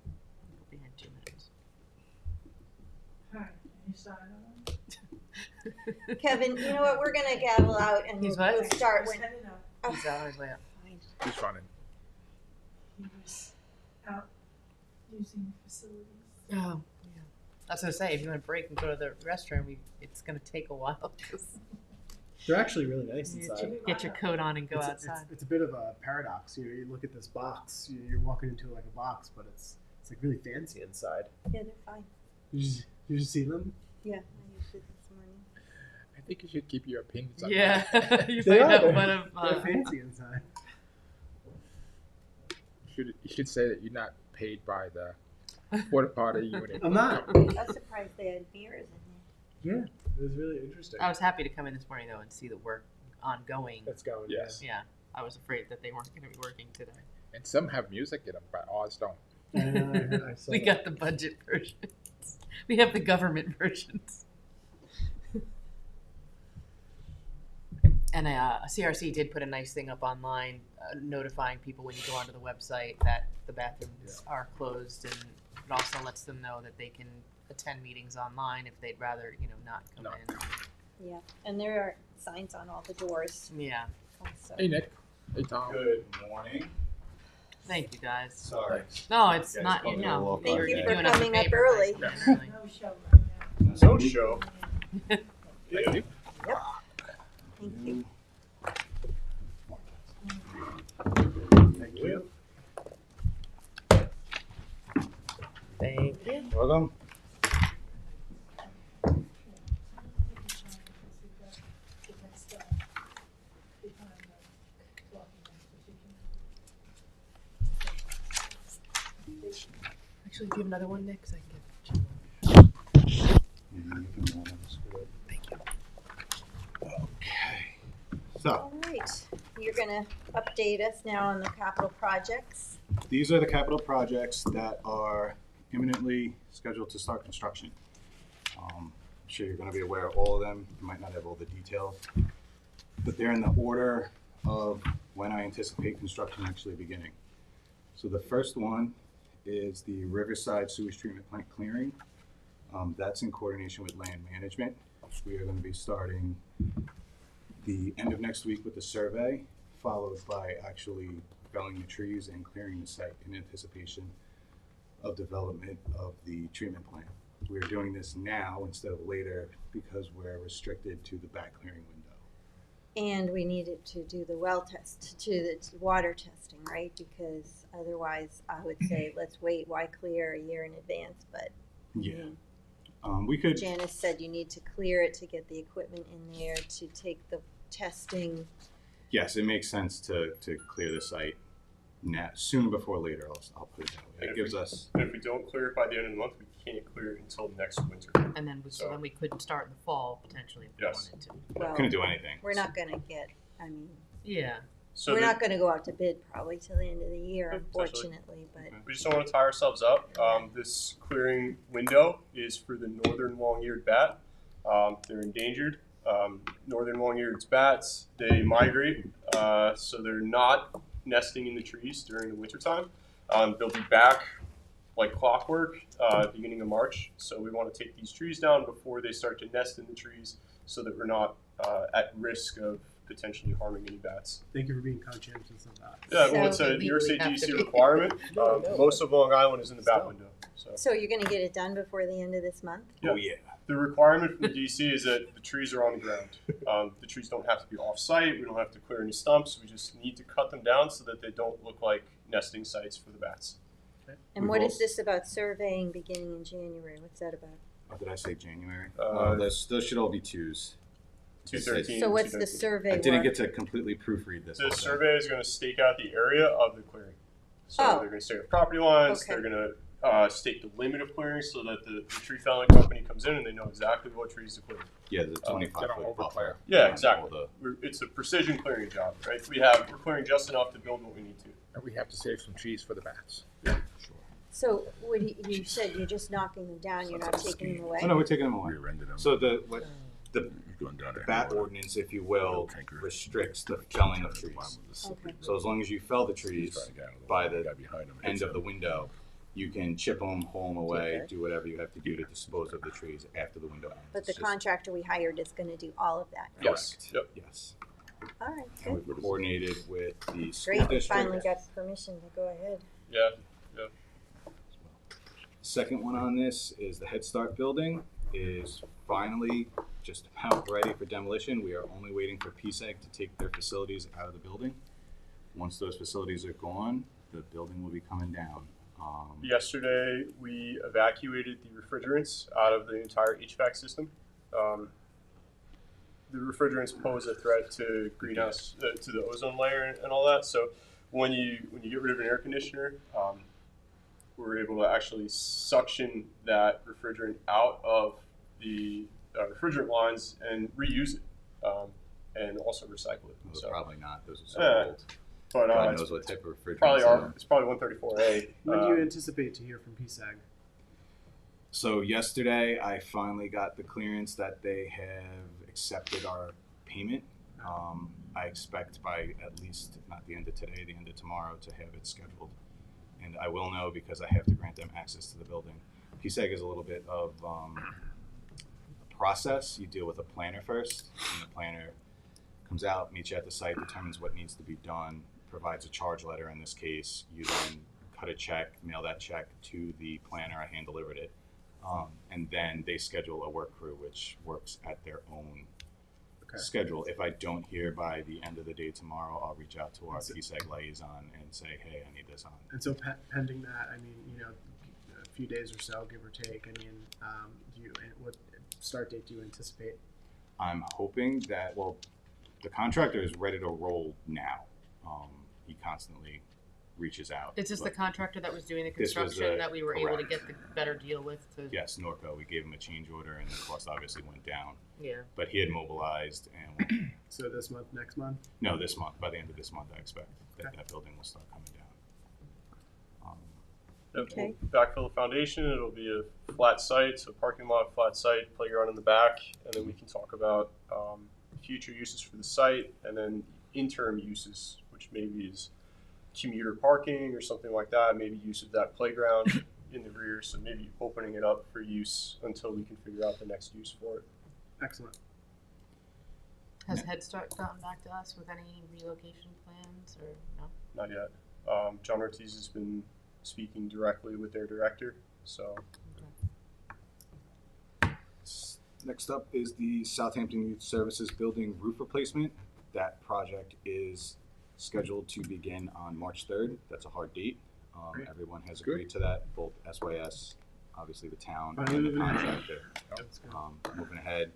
We'll be in 2 minutes. Hi, any sign on? Kevin, you know what, we're gonna gavel out and He's we'll what? start He's when, heading up. He's on his way up. He's running. He was out using facilities. Oh, yeah. I was gonna say, if you want to break and go to the restroom, it's gonna take a while. 'Cause They're actually really nice you inside. get your coat on and go it's, outside. It's a bit of a paradox. You look at this box. You're walking into like a box, but it's like really fancy inside. yeah, they're fine. Did you see them? Yeah, I used it this morning. I think you should keep your opinions on Yeah, that. you They might are. have one of. They're fancy inside. You should say that you're not paid by the porta potty unit. I'm not. I was surprised they had mirrors in Yeah, it was really interesting. I was happy to come in this morning though and see the work ongoing. That's going. Yes. Yeah, I was afraid that they weren't going to be working today. And some have music in them, but ours don't. Yeah. I saw We that. got the budget versions. We have the government versions. And CRC did put a nice thing up online notifying people when you go onto the website that the bathrooms are closed, and it also lets them know that they can attend meetings online if they'd rather, not come Not in. Yeah, and there are signs on all the doors Yeah. also. Hey, Nick. Hey, Tom. Good morning. Thank you guys. Sorry. No, it's Guys not. called me a No, walk-on Thank you're you day. for doing us a coming up favor early. by- Yeah. really. No show right now. No show. Thank you. Thank you. Thank you. Thank you. Welcome. Actually, do you have another one, Nick? 'Cause I can get Thank you. Okay. So, All right, you're gonna update us now on the capital projects. these are the capital projects that are imminently scheduled to start construction. I'm sure you're going to be aware of all of them. You might not have all the details, but they're in the order of when I anticipate construction actually beginning. So the first one is the Riverside Sewage Treatment Plant clearing. That's in coordination with land management. We are gonna be starting the end of next week with the survey, followed by actually felling the trees and clearing the site in anticipation of development of the treatment plant. We're doing this now instead of later because we're restricted to the back clearing window. And we needed to do the well test, to the water testing, right? Because otherwise, I would say, let's wait, why clear a year in advance? But Yeah. We could, Janice said you need to clear it to get the equipment in there, to take the testing. yes, it makes sense to clear the site now, sooner before later, I'll put it that way. It gives us, And if we don't clear it by the end of the month, we can't clear it until next winter. And then so So- then we couldn't start in the fall potentially if we Yes. wanted to. Well, couldn't do anything. we're not gonna get, I mean, Yeah. So we're the- not gonna go out to bid probably till the end of the year, Potentially. unfortunately, but. we just don't want to tie ourselves up. This clearing window is for the northern long-eared bat. They're endangered. Northern long-eared bats, they migrate, so they're not nesting in the trees during the wintertime. They'll be back like clockwork beginning of March. So we want to take these trees down before they start to nest in the trees so that we're not at risk of potentially harming any bats. Thank you for being conscientious of that. Yeah, well, So- it's a New York Legally State have DEC to be. requirement. No, no. Most of Long Island is in the bat Still. window. So So you're gonna get it done before the end of this month? Yeah. Oh, yeah. the requirement from the DEC is that the trees are on the ground. The trees don't have to be off-site. We don't have to clear any stumps. We just need to cut them down so that they don't look like nesting sites for the bats. And what is this about surveying beginning in January? What's that about? Oh, did I say January? Uh, Those should all be twos. 213. So what's the 213. survey I didn't work? get to completely proofread this. The whole thing. survey is going to stake out the area of the clearing. So Oh. they're going to stake out property lines. Okay. They're going to state the limit of clearing so that the tree felling company comes in and they know exactly what trees to clear. Yeah, the 25 They don't foot overclear. buffer. Yeah, on exactly. all It's a precision clearing job, right? We're clearing just enough to build what we need to. And we have to save some trees for the bats. Sure. So what you said you're just knocking them down, you're not taking them away? Oh, no, we're taking them away. Rear-ended them. So the Going down there. bat ordinance, if you will, Tanker. restricts the felling of trees. Okay. So as long as you fell the trees by the end of the window, you can chip them, haul them away, Okay. do whatever you have to do to dispose of the trees after the window ends. But the It's just- contractor we hired is gonna do all of that. Yes. Correct. Yep. Yes. All right, And good. we've coordinated with the school Great, we district. finally got permission to go ahead. Yeah. Second one on this is the Head Start building is finally just about ready for demolition. We are only waiting for PSEG to take their facilities out of the building. Once those facilities are gone, the building will be coming down. Yesterday, we evacuated the refrigerants out of the entire HVAC system. The refrigerants pose a threat to greenhouse, to the ozone layer and all that. So when you get rid of an air conditioner, we're able to actually suction that refrigerant out of the refrigerant lines and reuse it, and also recycle it. Those So, are probably not. Those are so Yeah. old. but God it's knows what type of refrigerant. it's probably 134A. When do you anticipate to hear from PSAG? So yesterday, I finally got the clearance that they have accepted our payment. I expect by at least, if not the end of today, the end of tomorrow, to have it scheduled. And I will know because I have to grant them access to the building. PSEG is a little bit of a process. You deal with a planner first, and the planner comes out, meets you at the site, determines what needs to be done, provides a charge letter in this case. You then cut a check, mail that check to the planner, I hand delivered it. And then they schedule a work crew, which works at their own schedule. If I don't hear by the end of the day tomorrow, I'll reach out to our PSEG liaison and say, hey, I need this on. And so pending that, I mean, a few days or so, give or take. I mean, what start date do you anticipate? I'm hoping that, well, the contractor is ready to roll now. He constantly reaches out. Is this the but contractor that was doing the This was construction the- that we were able to correct. get the better deal with? Yes, Norco, we gave him a change order and the cost obviously went down. Yeah. But he had mobilized and, So this month, next month? no, this month, by the end of this month, I expect that that building will start coming down. Yep, Okay. we'll backfill the foundation. It'll be a flat site, so parking lot, flat site, playground in the back, and then we can talk about future uses for the site and then interim uses, which maybe is commuter parking or something like that. Maybe use of that playground in the rear, so maybe opening it up for use until we can figure out the next use for it. Excellent. Has Head Start gotten back to us with any relocation plans or no? Not yet. John Ortiz has been speaking directly with their director, so Next up is the Southampton Youth Services Building roof replacement. That project is scheduled to begin on March 3rd. That's a hard date. Great. Everyone has Good. agreed to that, both SYS, obviously the town, Finally and the moving ahead. contractor. Moving ahead.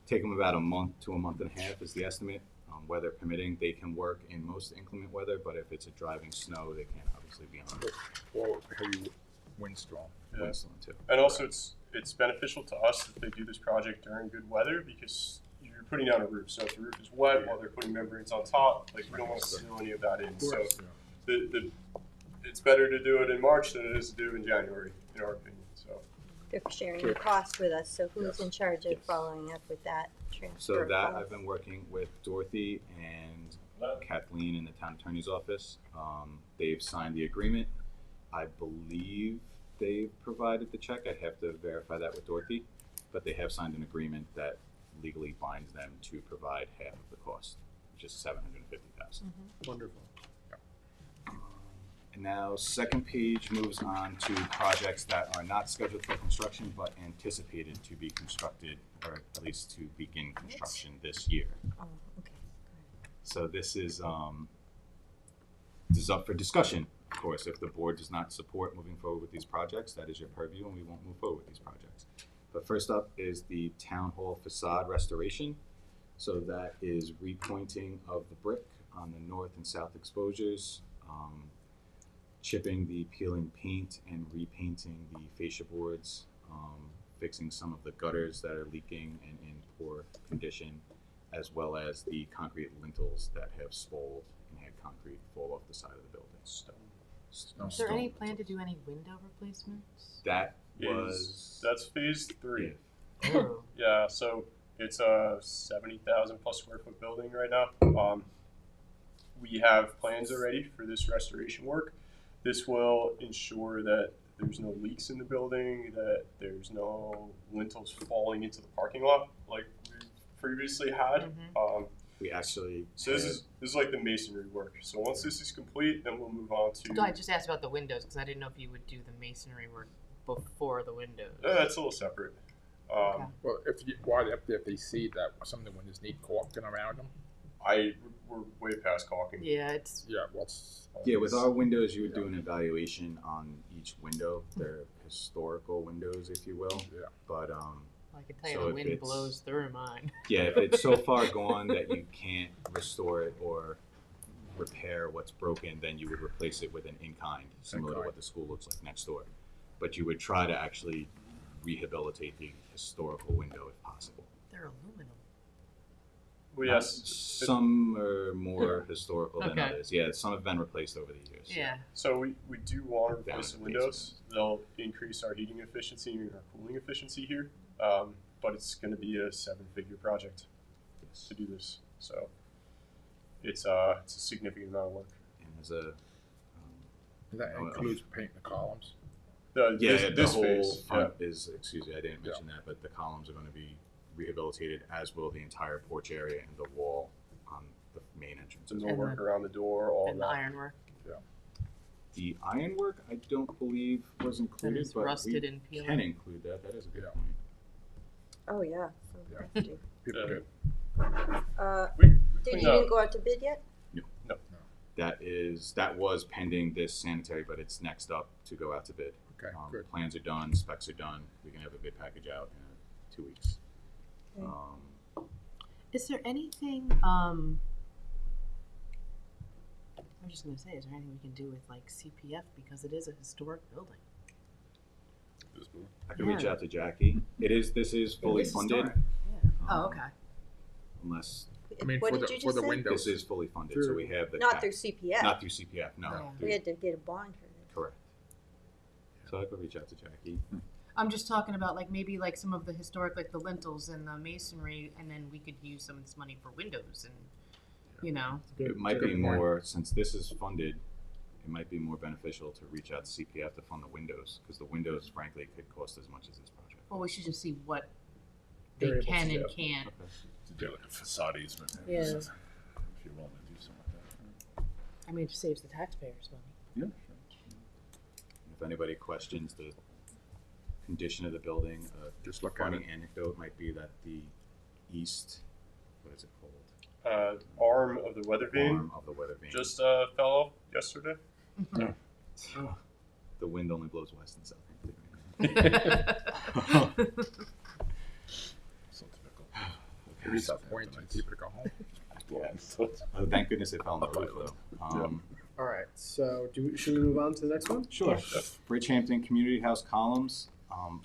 Take them about a month to a month and a half is the estimate. Weather permitting, they can work in most inclement weather, but if it's a driving snow, they can't obviously be on Or heavy windstorm. yeah. windstorm too. And also, it's beneficial to us that they do this project during good weather because you're putting down a roof. So if the roof is wet while they're putting membranes on top, like we don't want to seal any of that in. So it's better to do it in March than it is to do it in January, in our opinion. So They're sharing the cost with us, so who's in charge of following up with that transfer? So of that cost? I've been working with Dorothy and Kathleen in the town attorney's office. They've signed the agreement. I believe they've provided the check. I'd have to verify that with Dorothy, but they have signed an agreement that legally binds them to provide half of the cost, which is $750,000. Wonderful. And now, second page moves on to projects that are not scheduled for construction but anticipated to be constructed, or at least to begin construction this year. Oh, okay. So this is up for discussion, of course. If the board does not support moving forward with these projects, that is your purview, and we won't move forward with these projects. But first up is the town hall facade restoration. So that is repointing of the brick on the north and south exposures, chipping the peeling paint and repainting the fascia boards, fixing some of the gutters that are leaking and in poor condition, as well as the concrete lintels that have spoiled and had concrete fall off the side of the building. Is there any plan to do any window replacements? That was that's phase 3. yeah. Oh. Yeah, so it's a 70,000 plus square foot building right now. We have plans already for this restoration work. This will ensure that there's no leaks in the building, that there's no lintels falling into the parking lot like we previously had. We actually So this is like the masonry work. So once this is complete, then we'll move on to. No, I just asked about the windows because I didn't know if you would do the masonry work before the windows. That's a little separate. Okay. Well, if they see that some of the windows need caulking around them, We're way past caulking. Yeah, it's yeah, well, Yeah, with our windows, you would do an evaluation on each window. They're historical windows, if you will. yeah. But I can tell you So the if wind it's- blows through mine. yeah, if it's so far gone that you can't restore it or repair what's broken, then you would replace it with an in-kind, similar to In-kind. what the school looks like next door. But you would try to actually rehabilitate the historical window if possible. They're aluminum. Well, Not- yes. Some are more historical than Okay. others. Yeah, some have been replaced over the years. Yeah. So we do want to replace the Down in the windows. They'll increase our heating efficiency and our cooling efficiency here. But it's going to be a 7-figure project to do this. So it's a significant amount of work. And as a That includes painting the columns. the This whole phase, front is, excuse me, I didn't mention that, but the columns are going to be rehabilitated, as will the entire porch area and the wall on the main entrance. So as no And well. work around the door, all of And the that. ironwork. The ironwork, I don't believe was included, it's but rusted we and peeling. can include that. That is a good Yeah. point. Oh, yeah. So Yeah. rusty. People Yeah. get We Did cleaned you up. even go out to bid yet? That was pending this sanitary, but it's next up to go out to bid. okay, good. Plans are done, specs are done. We can have a bid package out in 2 weeks. Okay. Is there anything, I'm just gonna say, is there anything we can do with like CPF because it is a historic building? I can reach Yeah. out to Jackie. This is fully It is funded. historic. Yeah. Oh, um, okay. Unless I mean, What for did the you for just the say? windows. this is fully funded, so we have the Not cap- through CPF. not through CPF, no. Yeah. through- We had to get a bond for this. correct. So I could reach out to Jackie. I'm just talking about like maybe like some of the historic, like the lintels and the masonry, and then we could use some of this money for windows and, you know. It might Good be point. more, since this is funded, it might be more beneficial to reach out to CPF to fund the windows, because the windows frankly could cost as much as this project. Well, we should just see what they They're able can to and do. can't. To do like a facade easement. Yeah. If you're willing to do something like I mean, it just saves the taxpayers money. that. Yeah. If anybody questions the condition of the building, Just look at funny it. anecdote might be that the east, what is it called? Arm of the weather vane Arm of the weather vane. just fell off yesterday. The wind only blows west and south. So typical. Maybe Southampton, people to go home. Oh, thank goodness it fell on the roof though. All right. So should we move on to the next one? Sure. Bridgehampton Community House columns,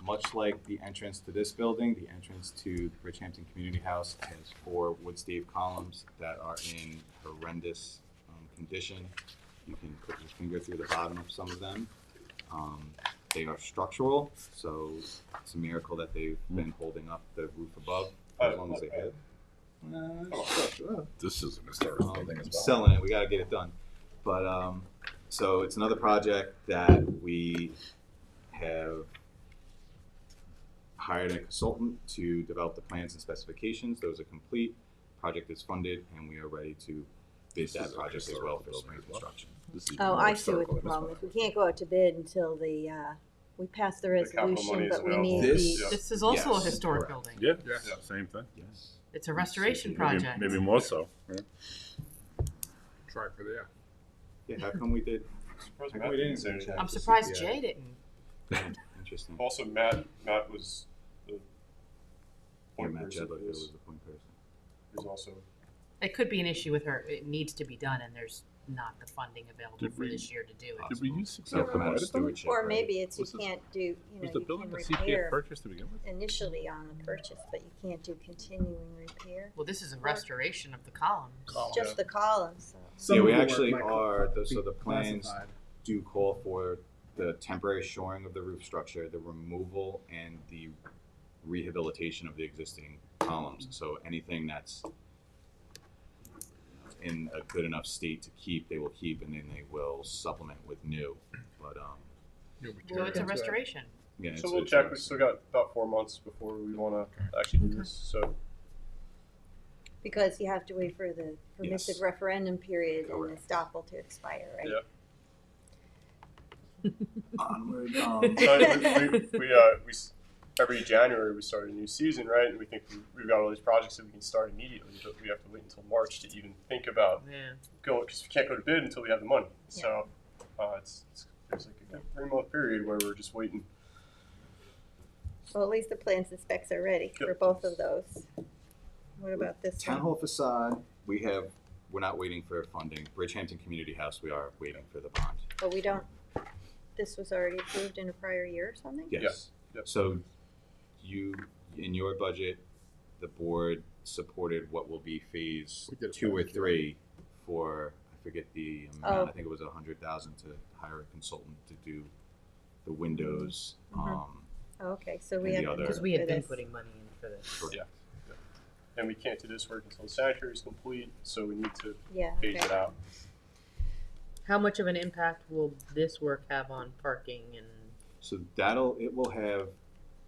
much like the entrance to this building, the entrance to Bridgehampton Community House has 4 wood stave columns that are in horrendous condition. You can put your finger through the bottom of some of them. They are structural, so it's a miracle that they've been holding up the roof above for as long as they have. This is an historic building as well. Selling it, we gotta get it done. But, so it's another project that we have hired a consultant to develop the plans and specifications. Those are complete. Project is funded, and we are ready to bid that project as well for spring construction. This is even Oh, more I see what historical the than this problem one. is. We can't go out to bid until we pass the capital money resolution, is but we available. need This- the, This is also a Yes, historic correct. building. Yeah, Yes. same thing. Yes. It's a restoration Maybe- project. Maybe more so. Try for there. Yeah, how come we did? Surprised How Matt come we didn't didn't say anything. check I'm the surprised CPI? Jay didn't. Interesting. Also, Matt was the Yeah, point Matt person for Jedlick this. was the point person. There's also It could be an issue with her. It needs to be done, and there's not the funding available Did for we- this year to do it. Did we use So come out of provided them? stewardship. or right? maybe it's you Was this- can't do, you Was know, the you building can a CPF repair purchase to begin with? initially on the purchase, but you can't do continuing repair. Well, this is a restoration of the columns. It's just the columns, so. Some Yeah, of we the work actually might are, be so the plans classified. do call for the temporary shoring of the roof structure, the removal and the rehabilitation of the existing columns. So anything that's in a good enough state to keep, they will keep, and then they will supplement with new. But, Well, it's a restoration. yeah. So we'll check. We still got about 4 months before we want to actually do this. So Because you have to wait for the permissive Yes. referendum period and Correct. the estoppel to expire, right? Yeah. Onward, so we every January we start a new season, right? And we think we've got all these projects that we can start immediately, but we have to wait until March to even think about Yeah. going because we can't go to bid until we have the money. So there's like a 3-month period where we're just waiting. Well, at least the plans and specs are ready for Yep. both of those. What about this Town one? hall facade, we're not waiting for funding. Bridgehampton Community House, we are waiting for the bond. Oh, we don't, this was already approved in a prior year or something? Yes. Yep. So in your budget, the board supported what will be phase We did a 2 or public 3 for, I forget the amount, Oh. I think it was 100,000 to hire a consultant to do the windows. Mhm. Oh, okay, so we And the have other- Because to we for had been this. putting money in for this. Correct. Yeah. And we can't do this work until the sanitary is complete, so we need to Yeah, phase okay. it out. How much of an impact will this work have on parking and? So it will have,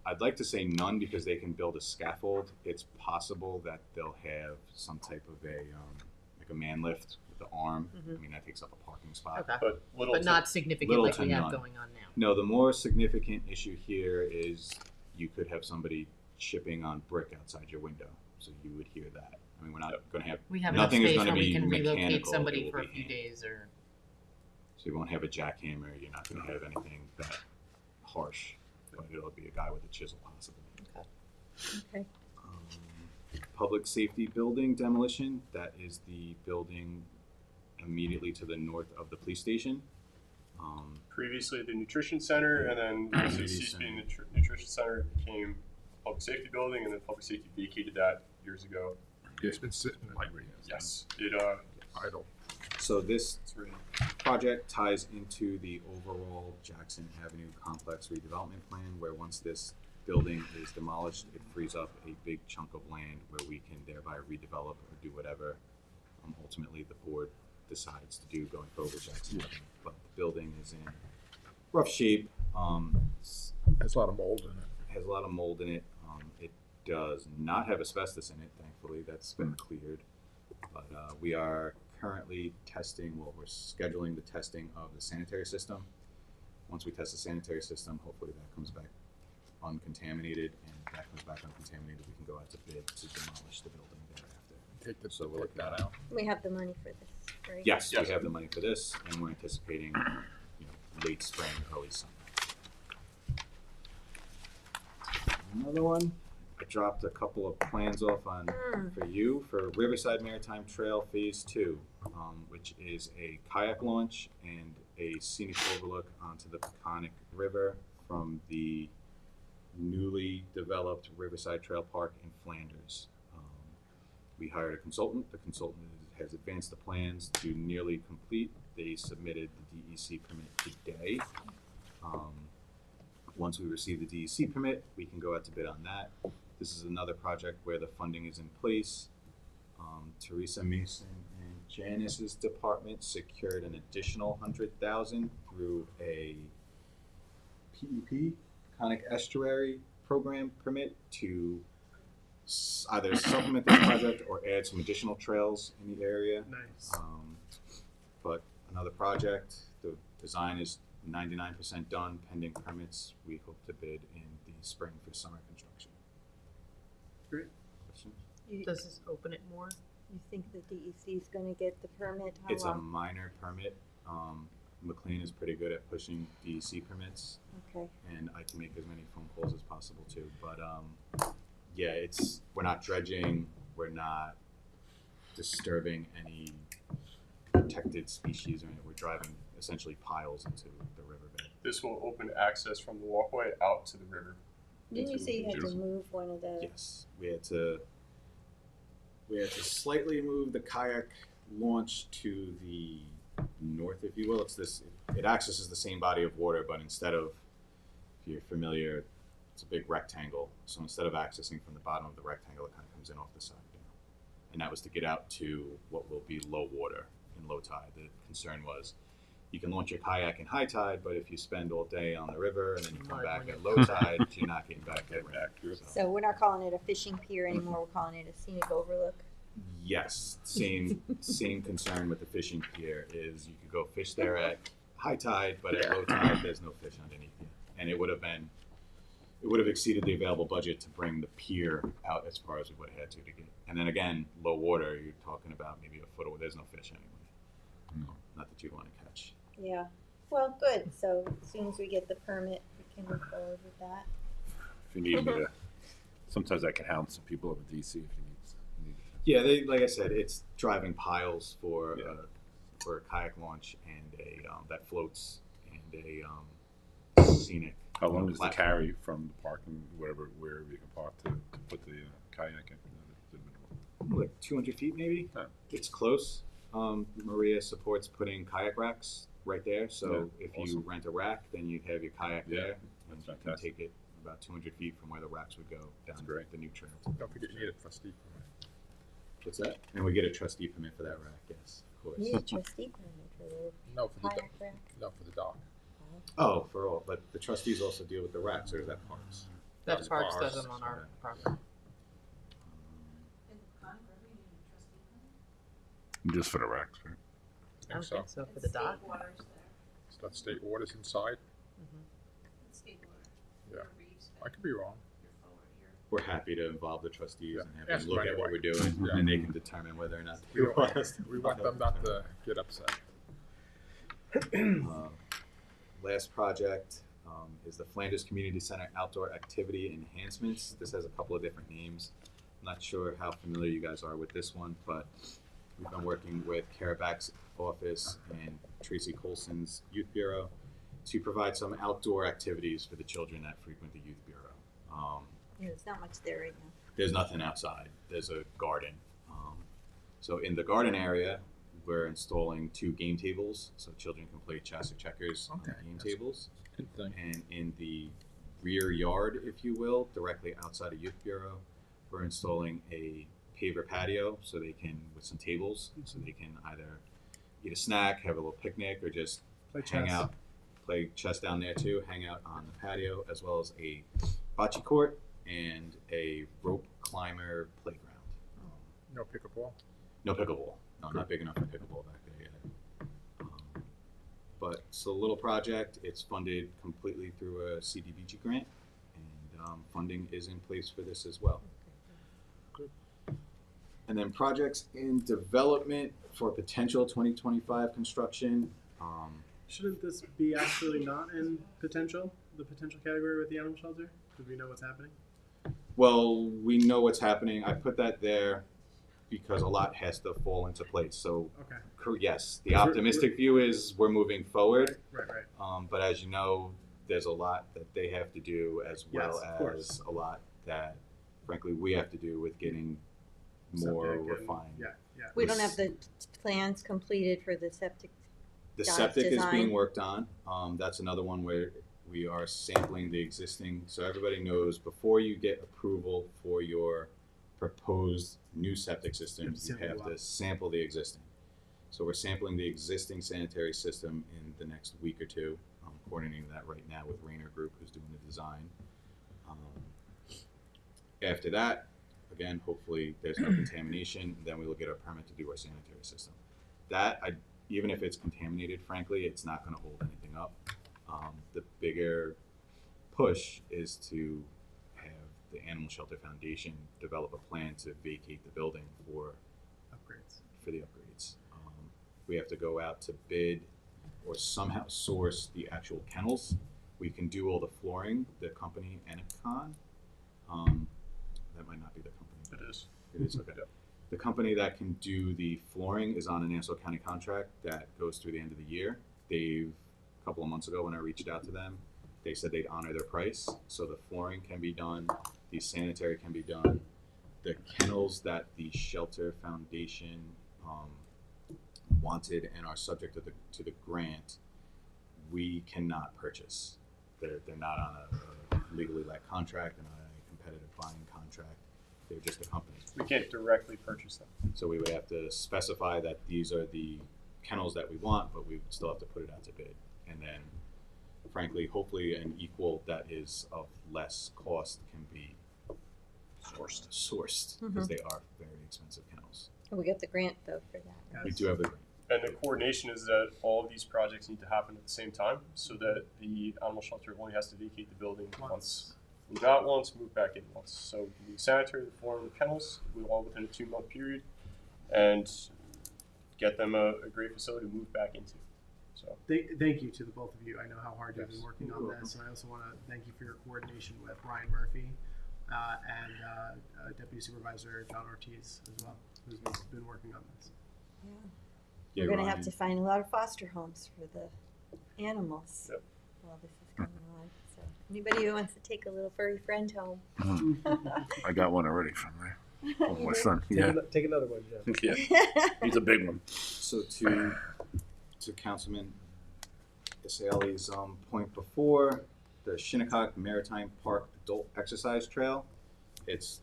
I'd like to say none because they can build a scaffold. It's possible that they'll have some type of like a man lift with the arm. Mhm. I mean, that takes up a parking spot. Okay. But little But to- not significant little like to we have none. going on now. No, the more significant issue here is you could have somebody chipping on brick outside your window, so you would hear that. I mean, we're not going to have, We have enough Nothing is space gonna where we be can relocate mechanical, it somebody will for a be few hand. days or. so you won't have a jackhammer. You're not going to have anything that harsh, but it'll be a guy with a chisel, possibly. Okay. Public safety building demolition. That is the building immediately to the north of the police station. previously the nutrition center, and then once it ceased being the nutrition center, it became a public safety building, and then public safety vacated that years ago. Yeah, it's been sitting like Yes, it idle. So this it's really project ties into the overall Jackson Avenue complex redevelopment plan, where once this building is demolished, it frees up a big chunk of land where we can thereby redevelop or do whatever ultimately the board decides to do going forward with Jackson Avenue. But the building is in rough shape, Has a lot of mold in it. has a lot of mold in it. It does not have asbestos in it, thankfully, that's been cleared. But we are currently testing, well, we're scheduling the testing of the sanitary system. Once we test the sanitary system, hopefully that comes back uncontaminated, and if that comes back uncontaminated, we can go out to bid to demolish the building thereafter. So we'll look take that at out. We have the money for this, right? Yes, Yes. we have the money for this, and we're anticipating, late spring, early summer. Another one, I dropped a couple of plans off on for you for Riverside Maritime Trail Phase 2, which is a kayak launch and a scenic overlook onto the Peconic River from the newly developed Riverside Trail Park in Flanders. We hired a consultant. The consultant has advanced the plans to nearly complete. They submitted the DEC permit today. Once we receive the DEC permit, we can go out to bid on that. This is another project where the funding is in place. Teresa Mason and Janice's department secured an additional $100,000 through a PEP, Peconic Estuary Program permit, to either supplement this project or add some additional trails in the area. Nice. But another project, the design is 99% done, pending permits. We hope to bid in the spring for summer construction. Great. Questions? Does this open it more? You think the DEC is gonna get the permit? How It's a long? minor permit. McLean is pretty good at pushing DEC permits, Okay, and I can make as many phone calls as possible too. But yeah, we're not dredging, we're not disturbing any protected species or anything. We're driving essentially piles into the riverbed. This will open access from the walkway out to the river. didn't you say you had to Beautiful. move one of the? Yes, we had to slightly move the kayak launch to the north, if you will. It accesses the same body of water, but instead of, if you're familiar, it's a big rectangle. So instead of accessing from the bottom of the rectangle, it kind of comes in off the side down. And that was to get out to what will be low water and low tide. The concern was you can launch your kayak in high tide, but if you spend all day on the river and then you come Mud back when at you- low tide, you're not getting back Get at back to it. So we're not calling it a fishing pier anymore, we're calling it a scenic overlook. Yes, same concern with the fishing pier is you could go fish there at high tide, but at low tide there's no fish underneath you. And it would have exceeded the available budget to bring the pier out as far as we would have had to get. And then again, low water, you're talking about maybe a foot away. There's no fish anyway. No. Not that you'd want to catch. Yeah, well, good, so as soon as we get the permit, we can move forward with that. If you need me to, sometimes I can hound some people over DC if you need. Yeah, like I said, it's driving piles for a kayak launch and a that floats and a scenic. How long is the platform. carry from the parking, wherever you can park to put the kayak in? Like 200 feet maybe. Oh. It's close. Maria supports putting kayak racks right there. So Yeah, if you awesome. rent a rack, then you have your kayak Yeah, there, and that's you can fantastic. take it about 200 feet from where the racks would go down That's great. the new trail. Don't forget you need a trustee permit. What's that? And we get a trustee permit for that rack. Yes, of course. You need a trustee permit for the No, for the kayak rack. no, for the dock. Oh, for all, but the trustees also deal with the racks, or is that parks? That That's Parks ours. does them on our property. Just for the racks, right? I don't think so, for the dock. It's got state waters inside. Yeah, I could be wrong. We're happy to involve the trustees Yeah. and have Ask them look them at what we're anyway. doing, Yeah. and they can determine whether or not they We don't want us to We want them not to get upset. Last project is the Flanders Community Center Outdoor Activity Enhancements. This has a couple of different names. I'm not sure how familiar you guys are with this one, but we've been working with Karabak's office and Tracy Colson's Youth Bureau to provide some outdoor activities for the children that frequent the Youth Bureau. Yeah, there's not much there right now. There's nothing outside. There's a garden. So in the garden area, we're installing 2 game tables so children can play chess or checkers on the Okay, game that's- tables. Good thing. And in the rear yard, if you will, directly outside of Youth Bureau, we're installing a paver patio so they can, with some tables, so they can either eat a snack, have a little picnic, or just Play hang chess. out, play chess down there too, hang out on the patio, as well as a bocce court and a rope climber playground. No pickleball? No pickleball. No, not big enough for pickleball back there yet. But it's a little project. It's funded completely through a CDBG grant, and funding is in place for this as well. Good. And then projects in development for potential 2025 construction. Shouldn't this be actually not in the potential category with the animal shelter? Because we know what's happening. Well, we know what's happening. I put that there because a lot has to fall into place. So, Okay. yes, the optimistic view is we're moving forward. Right, right. But as you know, there's a lot that they have to do as well Yes, of course. as a lot that, frankly, we have to do with getting more Septic and- refined. Yeah, yeah. We don't have the plans completed for the septic. The Dot septic is design. being worked on. That's another one where we are sampling the existing, so everybody knows before you get approval for your proposed new septic systems, you have to sample the existing. So we're sampling the existing sanitary system in the next week or two. I'm coordinating that right now with Rayner Group, who's doing the design. After that, again, hopefully there's no contamination, then we will get a permit to do our sanitary system. Even if it's contaminated, frankly, it's not going to hold anything up. The bigger push is to have the Animal Shelter Foundation develop a plan to vacate the building for the upgrades. We have to go out to bid or somehow source the actual kennels. We can do all the flooring, the company Anacon. That might not be the company. It is. It is, okay. The company that can do the flooring is on a Nassau County contract that goes through the end of the year. A couple of months ago when I reached out to them, they said they'd honor their price. So the flooring can be done, the sanitary can be done. The kennels that the Shelter Foundation wanted and are subject to the grant, we cannot purchase. They're not on a legally let contract, they're not on a competitive buying contract. They're just a company. We can't directly purchase them. So we would have to specify that these are the kennels that we want, but we would still have to put it out to bid. And then, frankly, hopefully an equal that is of less cost can be sourced because they are very expensive kennels. We got the grant though for that. We do have the grant. And the coordination is that all of these projects need to happen at the same time so that the animal shelter only has to vacate the building once. Move out once, move back in once. So the sanitary, the flooring, the kennels, we all within a 2-month period, and get them a great facility to move back into. So Thank you to the both of you. I know how hard you've been working on this, and I also want to thank you for your coordination with Ryan Murphy and Deputy Supervisor John Ortiz as well, who's been working on this. Yeah, We're gonna Ryan. have to find a lot of foster homes for the animals Yep. while this is going on. So anybody who wants to take a little furry friend home. I got one already from there. Oh, my son. Take, Yeah. take another one, Jeff. Yeah. He's a big one. So to Councilman Isali's point before, the Shinnecock Maritime Park Adult Exercise Trail, it's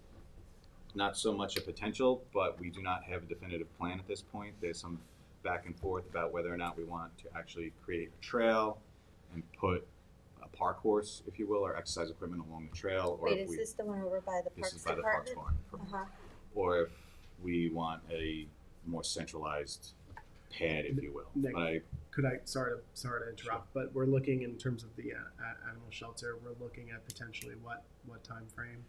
not so much a potential, but we do not have a definitive plan at this point. There's some back and forth about whether or not we want to actually create a trail and put a park horse, if you will, or exercise equipment along the trail, or Wait, if is we, this the one over by the this Parks is by the Parks Department? Barn, Uh-huh. or if we want a more centralized pad, if you will. Nick, But I, sorry to interrupt, but we're looking in terms of the animal shelter. We're looking at potentially what time frame.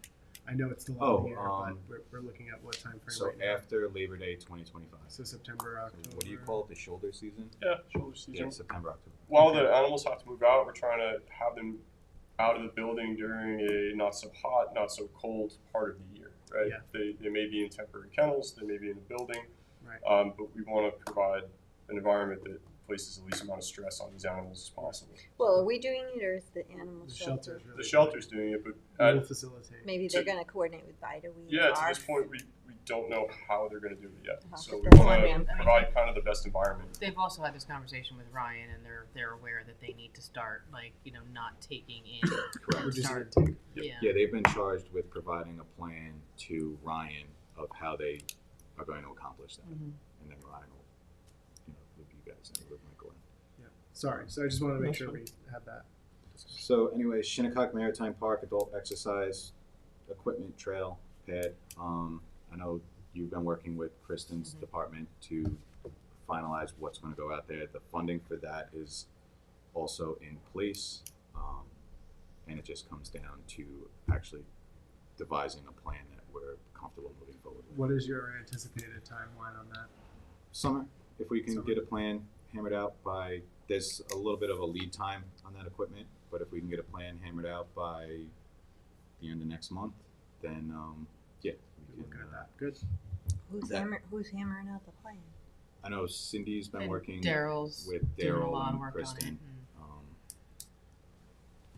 I know it's still up in the air, but we're looking at what time frame so right now. after Labor Day 2025. So September, October. What do you call it? The shoulder season? yeah, shoulder season. Yeah, September, October. While the animals have to move out, we're trying to have them out of the building during a not so hot, not so cold part of the year, right? Yeah. They may be in temporary kennels, they may be in a building, Right. but we want to provide an environment that places the least amount of stress on these animals as possible. Well, are we doing it or is the animal The shelter? shelter's really The shelter's doing it, but we'll at, facilitate. Maybe they're gonna coordinate with Vida. yeah, to this point, we don't know how they're going to do it yet. Uh-huh. So But we that's want fine. to provide kind of the best environment. They've also had this conversation with Ryan, and they're aware that they need to start, like, not taking in. Correct. Reducing start- intake. Yeah. Yeah, they've been charged with providing a plan to Ryan of how they are going to accomplish that. Mhm. And then Ryan will, loop you guys in, loop Michael in. Sorry, so I just want to make sure we have that. So anyway, Shinnecock Maritime Park Adult Exercise equipment trail pad. I know you've been working with Kristen's department to finalize what's gonna go out there. The funding for that is also in place. And it just comes down to actually devising a plan that we're comfortable moving forward with. What is your anticipated timeline on that? Summer, if we can Summer. get a plan hammered out by, there's a little bit of a lead time on that equipment, but if we can get a plan hammered out by the end of next month, then, yeah. we Looking can, at that. Good. Who's That- who's hammering out the plan? I know Cindy's been And working Daryl's with doing a Daryl lot of and work Kristen. on it.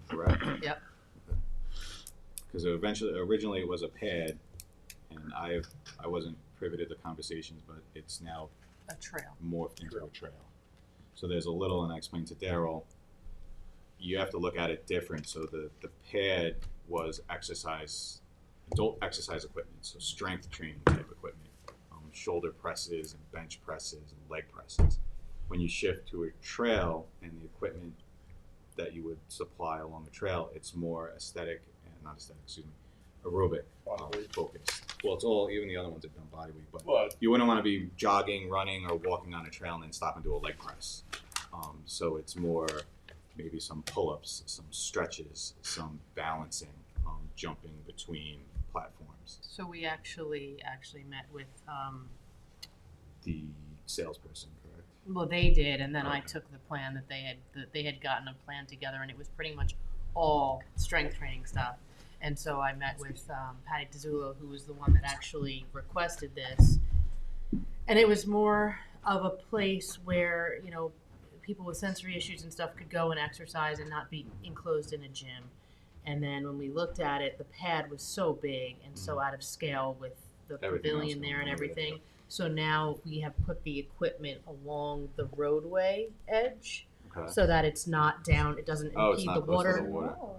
Correct? Yep. Because originally it was a pad, and I wasn't privy to the conversations, but it's now A trail. morphed into a trail. So there's a little, and I explained to Daryl, you have to look at it different. So the pad was adult exercise equipment, so strength training type equipment, shoulder presses and bench presses and leg presses. When you shift to a trail and the equipment that you would supply along the trail, it's more aerobic focused. Well, it's all, even the other ones have done body weight, but Well, you wouldn't want to be jogging, running, or walking on a trail and then stop and do a leg press. So it's more maybe some pull-ups, some stretches, some balancing, jumping between platforms. So we actually met with, The salesperson, correct? well, they did, and then I Okay. took the plan that they had gotten a plan together, and it was pretty much all strength training stuff. And so I met with Patty DeZullo, who was the one that actually requested this. And it was more of a place where, you know, people with sensory issues and stuff could go and exercise and not be enclosed in a gym. And then when we looked at it, the pad was so big and so out of scale with the Everything else pavilion there going and on with it, everything. So now we have put the equipment along the roadway edge Okay. so that it's not down, it doesn't Oh, it's impede not the close to water. the water.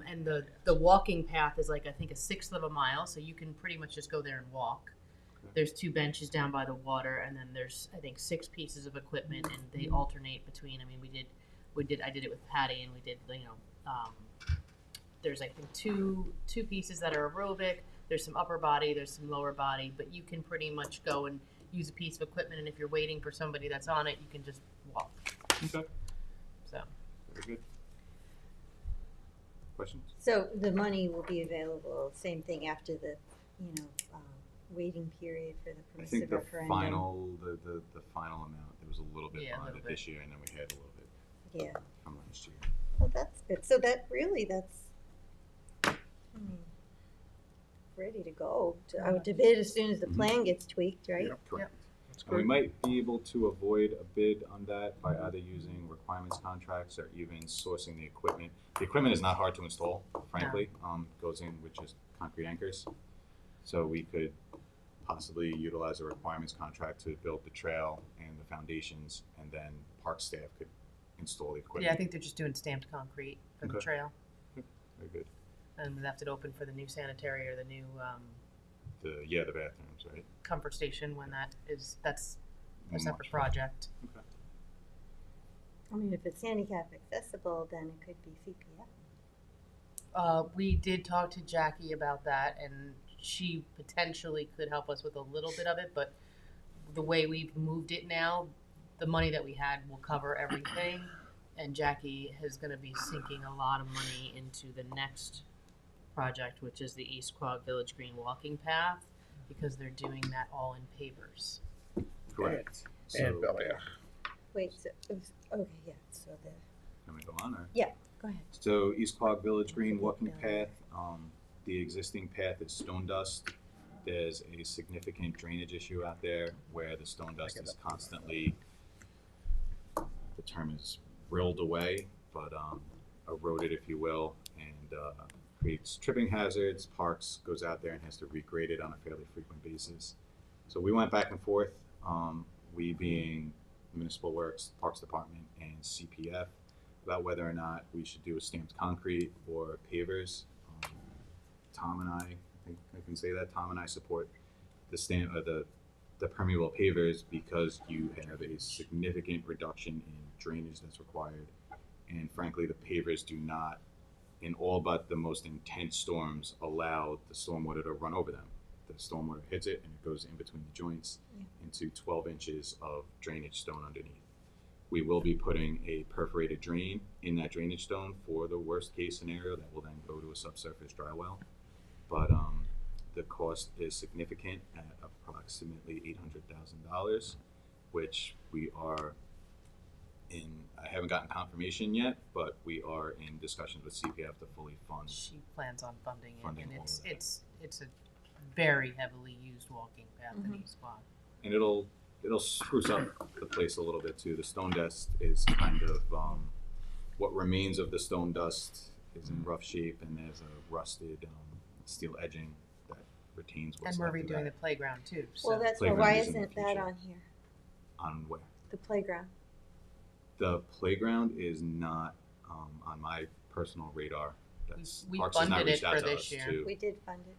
And the walking path is like, I think, a sixth of a mile, so you can pretty much just go there and walk. Okay. There's 2 benches down by the water, and then there's, I think, 6 pieces of equipment, and they alternate between, I mean, I did it with Patty, and we did, you know, there's, I think, two pieces that are aerobic, there's some upper body, there's some lower body, but you can pretty much go and use a piece of equipment, and if you're waiting for somebody that's on it, you can just walk. Okay. So. Very good. Questions? So the money will be available, same thing after the, waiting period for the I think permissive the referendum? the final amount, there was a little bit Yeah, a behind little it bit. this year, and then we had a little bit Yeah, from last year. well, that's good, so that's, ready to go, out to bid as soon as the plan gets tweaked, right? Correct. And we might be able to avoid a bid on that by either using requirements contracts or even sourcing the equipment. The equipment is not hard to install, frankly. Goes in with just concrete anchors. So we could possibly utilize a requirements contract to build the trail and the foundations, and then park staff could install the equipment. Yeah, I think they're just doing stamped concrete for the Okay. trail, Very good. and we left it open for the new sanitary or the new The bathrooms, right? comfort station when that's a Much. separate project. Okay. I mean, if it's handicap accessible, then it could be CPF. We did talk to Jackie about that, and she potentially could help us with a little bit of it, but the way we've moved it now, the money that we had will cover everything, and Jackie is gonna be sinking a lot of money into the next project, which is the East Quogue Village Green Walking Path, because they're doing that all in pavers. Correct. And Bel Air. Wait, so, okay, yeah, so Can we go on, or? go ahead. So East Quogue Village Green Walking Yeah. Path, the existing path is stone dust. There's a significant drainage issue out there where the stone dust is constantly, the term is rilled away, but eroded, if you will, and creates tripping hazards. Parks goes out there and has to regrade it on a fairly frequent basis. So we went back and forth, we being Municipal Works, Parks Department, and CPF, about whether or not we should do a stamped concrete or pavers. Tom and I think I can say that, Tom and I support the permeable pavers because you have a significant reduction in drainage that's required. And frankly, the pavers do not in all but the most intense storms, allow the stormwater to run over them. The stormwater hits it and it goes in between the joints into 12 inches of drainage stone underneath. We will be putting a perforated drain in that drainage stone for the worst case scenario that will then go to a subsurface dry well. But the cost is significant at approximately $800,000, which we are in, I haven't gotten confirmation yet, but we are in discussions with CPF to fully fund. She plans on funding it, Funding and all of that. it's a very heavily used walking path in East Quad. And it'll spruce up the place a little bit too. The stone dust is kind of, what remains of the stone dust is in rough shape, and there's a rusted steel edging that retains what's And we're left of redoing that. the playground too, so. Well, that's, Playground why is in the isn't that future. on here? On where? The playground. The playground is not on my personal radar. That's, We Parks has not funded it reached out for to this us year. to- We did fund it.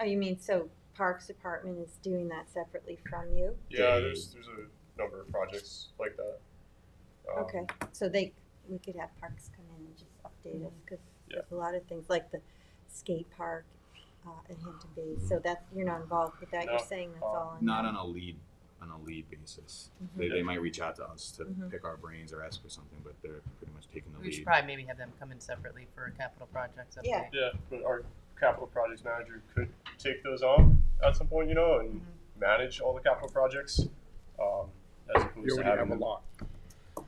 Oh, you mean, so Parks Department is doing that separately from you? Yeah, They- there's a number of projects like that. Okay, so we could have Parks come in and just update us, because Yeah. there's a lot of things, like the skate park at Hampton Bays, so that, you're not involved with that, you're No, saying that's all on Not you? on a lead basis. Mhm. They might reach out to us to Mhm. pick our brains or ask for something, but they're pretty much taking the We should lead. probably maybe have them come in separately for a capital projects update. Yeah. Yeah, but our capital projects manager could take those on at some point, and manage all the capital projects, as opposed You to already having have a them. lot.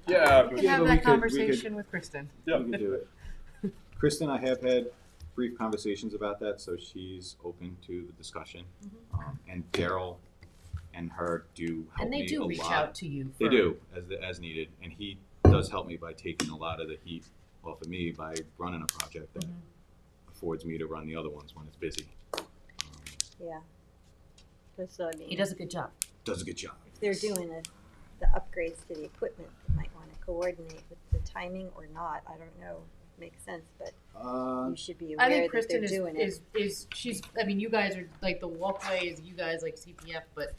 Yeah, We but can have but we that could- conversation with Kristen. yeah, We could do it. Kristen, I have had brief conversations about that, so she's open to the discussion. And Daryl and her do help And they me do a reach lot. out to you. They for- do as needed, and he does help me by taking a lot of the heat off of me by running a project that affords me to run the other ones when it's busy. Yeah. But so, I mean, He does a good job. Does a good job. if they're doing the upgrades to the equipment, they might want to coordinate with the timing or not, I don't know, makes sense, but you should be I aware think that they're Kristen doing it. is she's, I mean, you guys are, like, the walkway is you guys like CPF, but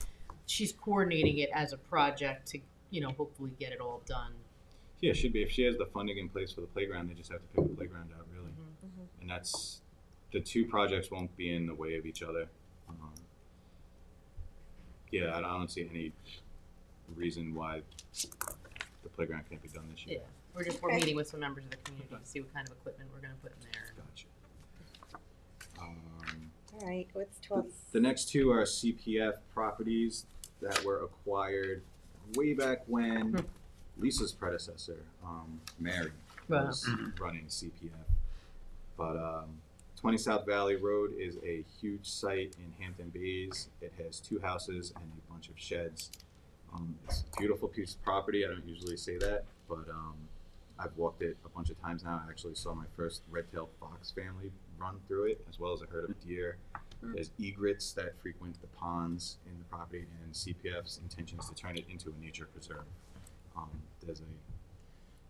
she's coordinating it as a project to, hopefully get it all done. Yeah, should be. If she has the funding in place for the playground, they just have to pick the playground out, really. And that's, the two projects won't be in the way of each other. Yeah, I don't see any reason why the playground can't be done this year. Yeah, we're Okay. meeting with some members of the community to see what kind of equipment we're gonna put in there. Gotcha. All right, what's 12? The next two are CPF properties that were acquired way back when Lisa's predecessor, Mary, was running CPF. But 20 South Valley Road is a huge site in Hampton Bays. It has 2 houses and a bunch of sheds. It's a beautiful piece of property. I don't usually say that, but I've walked it a bunch of times now. I actually saw my first red-tailed fox family run through it, as well as a herd of deer. There's egrets that frequent the ponds in the property, and CPF's intention is to turn it into a nature preserve. There's a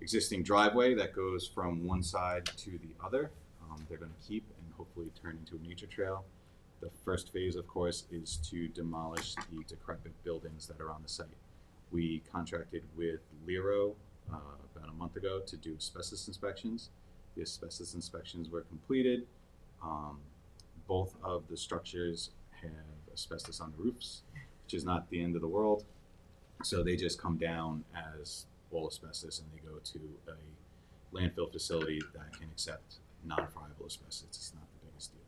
existing driveway that goes from one side to the other. They're going to keep and hopefully turn into a nature trail. The first phase, of course, is to demolish the decrepit buildings that are on the site. We contracted with Lero about a month ago to do asbestos inspections. The asbestos inspections were completed. Both of the structures have asbestos on the roofs, which is not the end of the world. So they just come down as all asbestos and they go to a landfill facility that can accept non-friable asbestos. It's not the biggest deal.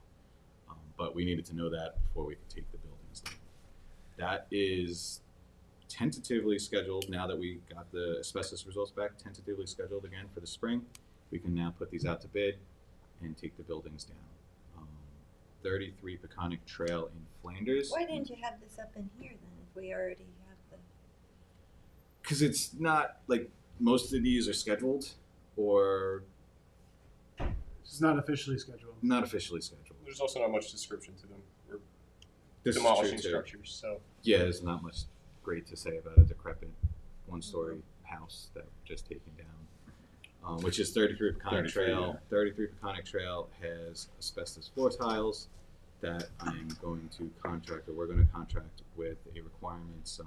But we needed to know that before we could take the buildings down. That is tentatively scheduled, now that we got the asbestos results back, tentatively scheduled again for the spring. We can now put these out to bid and take the buildings down. 33 Peconic Trail in Flanders. Why didn't you have this up in here then, if we already have the? Because it's not, like, most of these are scheduled or It's not officially scheduled. not officially scheduled. there's also not much description to them. We're This is demolishing true, too. structures, so Yeah, there's not much great to say about a decrepit one-story house that we're just taken down, which is 33 Peconic 33, Trail. yeah. 33 Peconic Trail has asbestos floor tiles that I'm going to contract, or we're going to contract with a requirements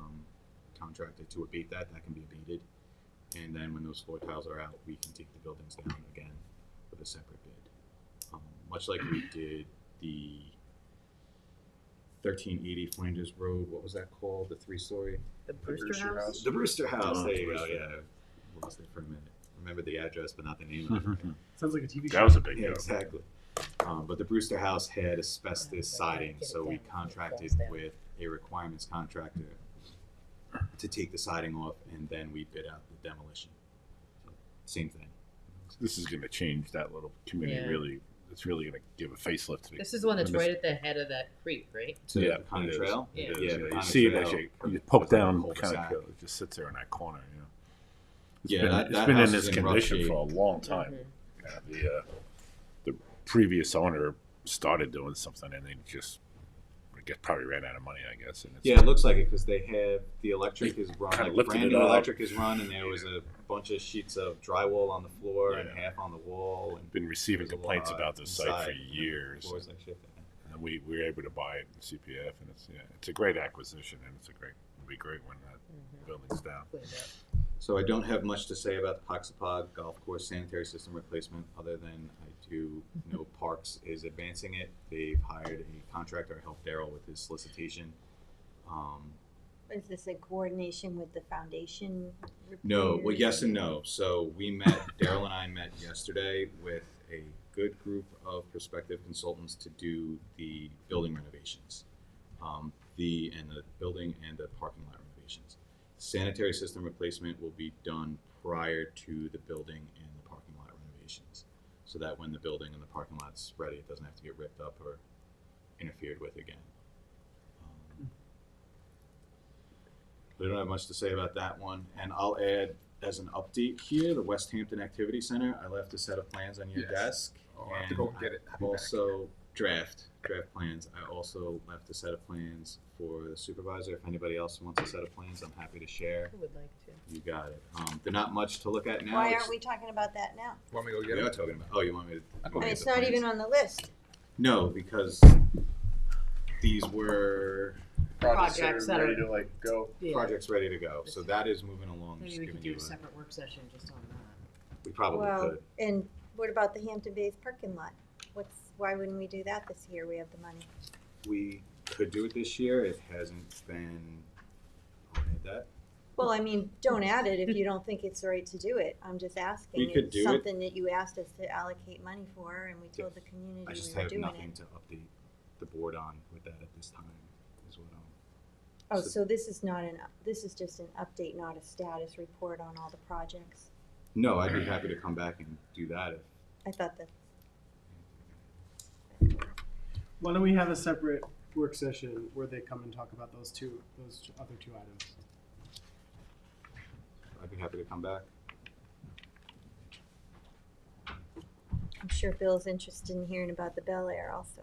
contractor to abate that. That can be abated. And then when those floor tiles are out, we can take the buildings down again with a separate bid. Much like we did the 1380 Flanders Road, what was that called? The 3-story? The Brewster House? The Brewster House, there you go, Brewster. yeah. Lost it for a minute. Remember the address, but not the name of it. Sounds like a TV show. That was a big Yeah, deal. exactly. But the Brewster House had asbestos siding, so we contracted with a requirements contractor to take the siding off, and then we bid out the demolition. So, same thing. This is going to change that little community. Yeah. Really, it's really going to give a facelift to it. This is the one that's And this- right at the head of that creek, right? To Yeah, the Pine it is. Trail. Yeah. It is, Yeah, yeah. the You Pine see it Trail as you was poke like a down, cul-de-sac. it just sits there in that corner. You know, it's Yeah, been, that it's been house in is this in rough condition shape. for a long time. The previous owner started doing something, and they just, I guess, probably ran out of money. I guess. And it's, Yeah, it looks like it because they have the electric is run. kinda Like lifted brand it new up. electric is run, and there was a bunch of sheets of drywall on the floor and Yeah. half on the wall. And been receiving there's a complaints lot about this site for inside. years. Floors like shit. And we were able to buy it in CPF, and it's a great acquisition, and it'll be great when that building's down. So I don't have much to say about the Poxapog Golf Course sanitary system replacement, other than I do know Parks is advancing it. They've hired a contractor to help Daryl with his solicitation. Is this in coordination with the foundation? No, well, repairs? yes and no. So we met, Daryl and I met yesterday with a good group of prospective consultants to do the building renovations. The building and the parking lot renovations. Sanitary system replacement will be done prior to the building and the parking lot renovations. So that when the building and the parking lot's ready, it doesn't have to get ripped up or interfered with again. We don't have much to say about that one. And I'll add as an update here, the West Hampton Activity Center. I left a set of plans on your Yes. desk. Oh, I have to go and get it. I'll be back. Also, draft plans. I also left a set of plans for the supervisor. If anybody else wants a set of plans, I'm happy to share. I would like to. You got it. They're not much to look at now. Why aren't we talking about that now? Want me to go We get are it? talking about. Oh, you want me to? I I mean, mean, get it's the not plans? even on the list. No, because these were Projects that ready are- to like go. Yeah. projects ready to go. So that is moving along. Maybe Just we could giving do you a separate work session just on that. We probably Well, could. and what about the Hampton Bays parking lot? Why wouldn't we do that this year? We have the money. We could do it this year. It hasn't been. I'll add that. Well, I mean, don't add it if you don't think it's right to do it. I'm just asking. We could It's do it. something that you asked us to allocate money for, and we told the community I just we were have doing nothing it. to update the board on with that at this time. Is what I'm. Oh, so- so this is not this is just an update, not a status report on all the projects. No, I'd be happy to come back and do that if. I thought that, Why don't we have a separate work session where they come and talk about those other two items? I'd be happy to come back. I'm sure Bill's interested in hearing about the Bel Air also.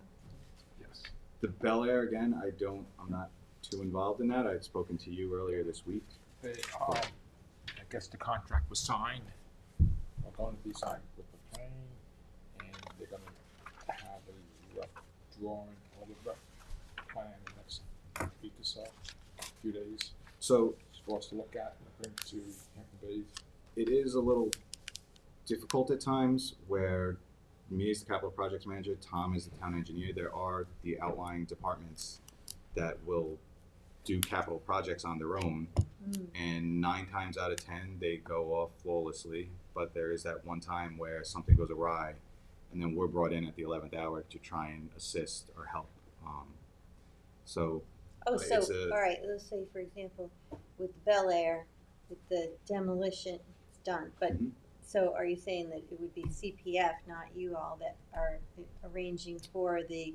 Yes. The Bel Air again. I'm not too involved in that. I'd spoken to you earlier this week. I guess the contract was signed, or going to be signed with the plane, and they're gonna have a rough drawing or the rough plan in the next week or so, a few days, So for us to look at and bring to Hampton Bays. it is a little difficult at times where me as the capital projects manager, Tom is the town engineer. There are the outlying departments that will do capital projects on their own, and 9 times out of 10 they go off flawlessly. But there is that one time where something goes awry, and then we're brought in at the 11th hour to try and assist or help. So Oh, It's so, a- all right, let's say, for example, with Bel Air, with the demolition, it's done, but, Mhm. so are you saying that it would be CPF, not you all, that are arranging for the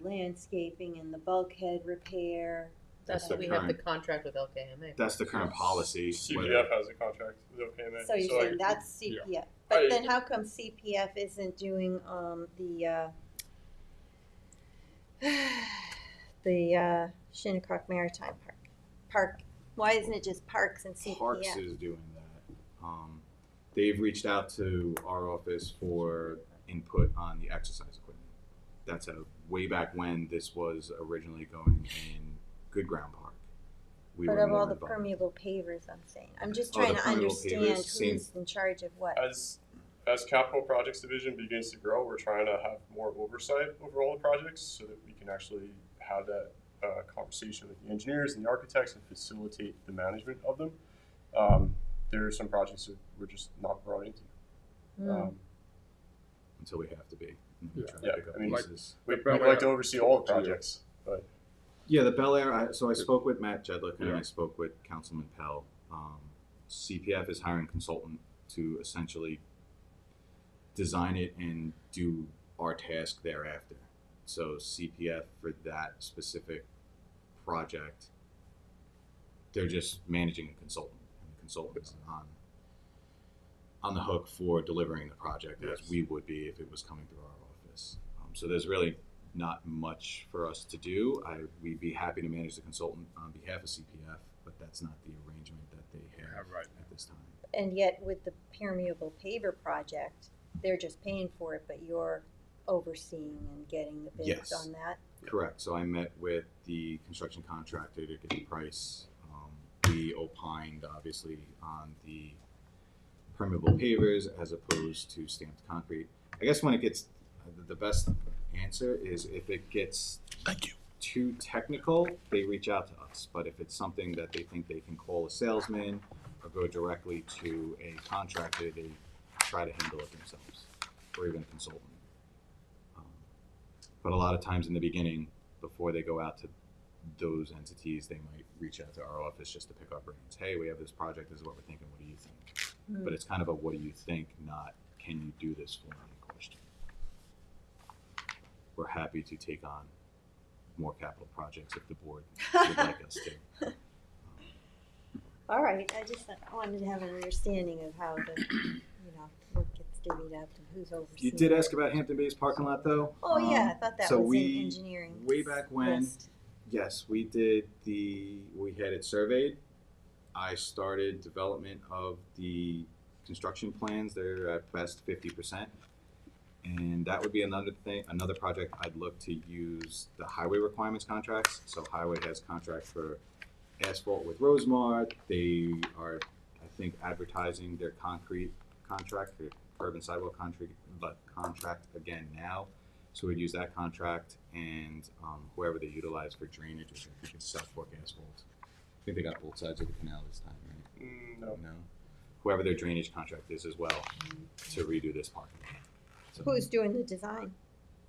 landscaping and the bulkhead repair? That's the We have the current- contract with LKMA. that's the current policy. CPF has a contract with OKMA. So you're saying that's CPF, but then how come CPF isn't doing, the Shinnecock Maritime Park, why isn't it just Parks and CPF? Parks is doing that. They've reached out to our office for input on the exercise equipment. That's way back when this was originally going in Good Ground Park. We But were of more all the involved. permeable pavers, I'm saying, I'm just Oh, the trying to permeable understand pavers, same- who's in charge of what. As as capital projects division begins to grow, we're trying to have more oversight over all the projects so that we can actually have that conversation with the engineers and the architects and facilitate the management of them. There are some projects that we're just not brought into. Until we have to be. Yeah. Try to Yeah, pick up I mean, pieces. We'd like to oversee all the projects, but Yeah, the Bel Air, so I spoke with Matt Jedlick and Yeah. I spoke with Councilman Pell. CPF is hiring a consultant to essentially design it and do our task thereafter. So CPF for that specific project, they're just managing a consultant. And the consultant's on the hook for delivering the project Yes. as we would be if it was coming through our office. So there's really not much for us to do. We'd be happy to manage the consultant on behalf of CPF, but that's not the arrangement that they have Yeah, right. at this time. And yet with the permeable paver project, they're just paying for it, but you're overseeing and getting the bids Yes. on that? Correct. So I met with the construction contractor to get a price. We opined, obviously, on the permeable pavers as opposed to stamped concrete. I guess when it gets, the best answer is if it gets too technical, they reach out to us. But if it's something that they think they can call a salesman or go directly to a contractor, they try to handle it themselves, or even a consultant. But a lot of times in the beginning, before they go out to those entities, they might reach out to our office just to pick our brains. Hey, we have this project, this is what we're thinking, what do you think? But it's kind of a what do you think, not can you do this for me question. We're happy to take on more capital projects if the board would like us to. All right, I just wanted to have an understanding of how the, work gets divvied up and who's overseeing. You did it. ask about Hampton Bay's parking lot though. Oh, yeah, I thought that so was we, in engineering. way back when, list. yes, we had it surveyed. I started development of the construction plans. They're at best 50%. And that would be another project I'd look to use the highway requirements contracts. So highway has contracts for asphalt with Rosemart. They are, I think, advertising their concrete contract, their curb and sidewalk contract again now. So we'd use that contract and whoever they utilize for drainage, which I think is South Fork Asphalt. I think they got both sides of the canal this time, right? no. No. Whoever their drainage contract is as well to redo this parking lot. So Who's doing the design?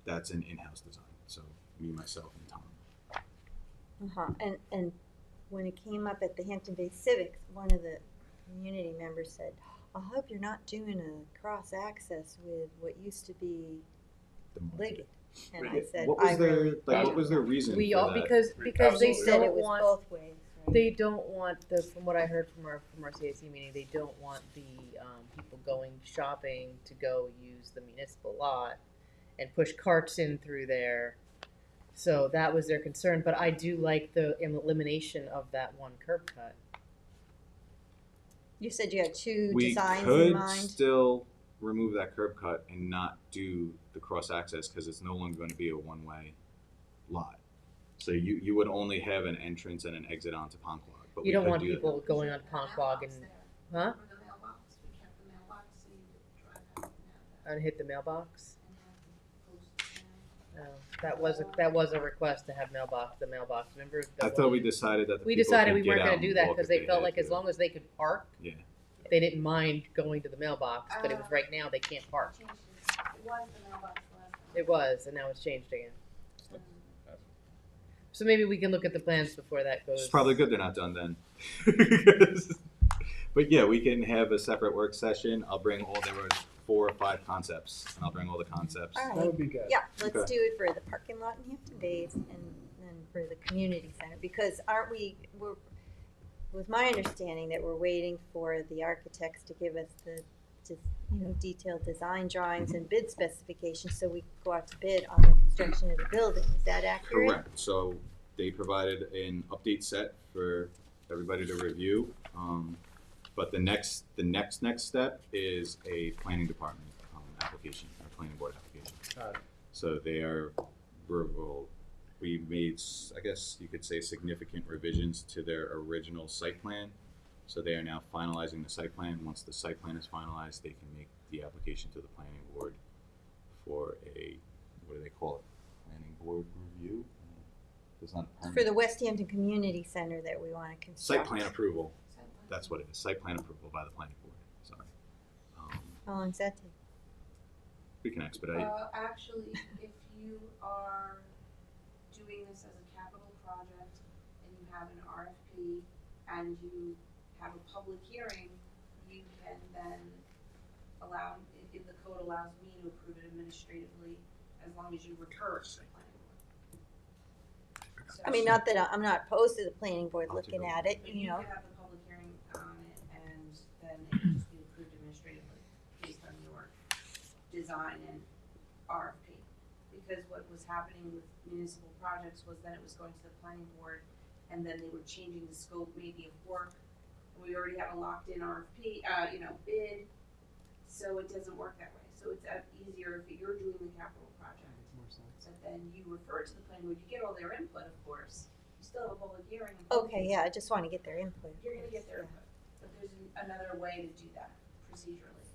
that's an in-house design. So me, myself, and Tom. Uh-huh. And when it came up at the Hampton Bay Civic, one of the community members said, I hope you're not doing a cross-access with what used to be The market. Liggett. And I Liggett. said, What was I their really what was their reason We for all, that? because they Absolutely. said it don't was want, both ways, right? they don't want from what I heard from our CAC meeting, they don't want the people going shopping to go use the municipal lot and push carts in through there. So that was their concern, but I do like the elimination of that one curb cut. You said you had two We designs in could mind? still remove that curb cut and not do the cross access because it's no longer going to be a one-way lot. So you would only have an entrance and an exit onto Ponquag. But You we don't could want do that. people going on Ponquag and, huh? For the mailbox, we kept the mailbox, so you could drive out and have that, And hit the mailbox. and have them post the That was a request to have the mailbox. Remember? I thought we decided that the We people decided could we weren't get gonna out do and that walk because if they felt had like as to. long as they could park, Yeah. they didn't mind going to the mailbox, but it was right now they can't park. Changed it. It was the mailbox last time. It was, and now it's changed again. So maybe we can look at the plans before that goes. It's probably good they're not done then. But yeah, we can have a separate work session. I'll bring there were 4 or 5 concepts, and I'll bring all the concepts. All That right. would be good. Yeah, let's Okay. do it for the parking lot in Hampton Bays and then for the community center, because was my understanding that we're waiting for the architects to give us the detailed design drawings and bid specifications so we can go out to bid on the construction of the building. Is that accurate? Correct. So they provided an update set for everybody to review. But the next step is a planning department application, a planning board application. So we made, I guess you could say, significant revisions to their original site plan. So they are now finalizing the site plan. Once the site plan is finalized, they can make the application to the planning board for a, what do they call it? Planning board review? It's not a For permit. the West Hampton Community Center that we want to construct. Site plan approval. That's what it is. Site plan approval by the planning board. Sorry. How long does that take? We can expedite. Actually, if you are doing this as a capital project and you have an RFP and you have a public hearing, you can then allow, if the code allows me to approve it administratively, as long as you refer it to the planning board. So- I mean, not that I'm not opposed to the planning board I'll looking take a at it, But you know. could have the public hearing on it and then it can just be approved administratively based on your design and RFP. Because what was happening with municipal projects was then it was going to the planning board and then they were changing the scope maybe of work. And we already have a locked in RFP, bid, so it doesn't work that way. So it's easier if you're doing the capital project. But then you refer to the planning board, you get all their input, of course. You still have a public hearing. and public Okay, yeah, I just want to get their input. You're gonna get their Yeah. input, but there's another way to do that procedurally.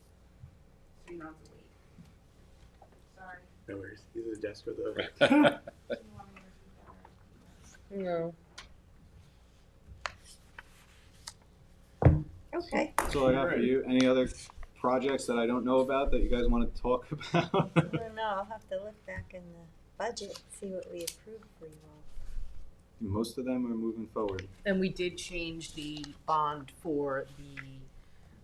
So you don't have to wait. Sorry. No worries. These are the desk or the. Do you want me to repeat that? No. Okay. That's all I got for you. Any other projects that I don't know about that you guys want to talk about? I don't know, I'll have to look back in the budget, see what we approved for you all. Most of them are moving forward. And we did change the bond for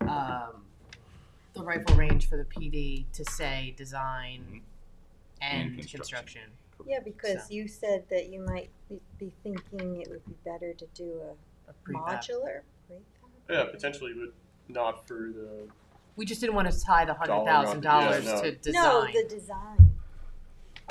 the rifle range for the PD to say design and And construction. construction. Yeah, because So. you said that you might be thinking it would be better to do A a prefab. modular prefab? Yeah, potentially, but not for the, We just didn't want to tie the Dollar $100,000 amount, yeah, to design. No, the design.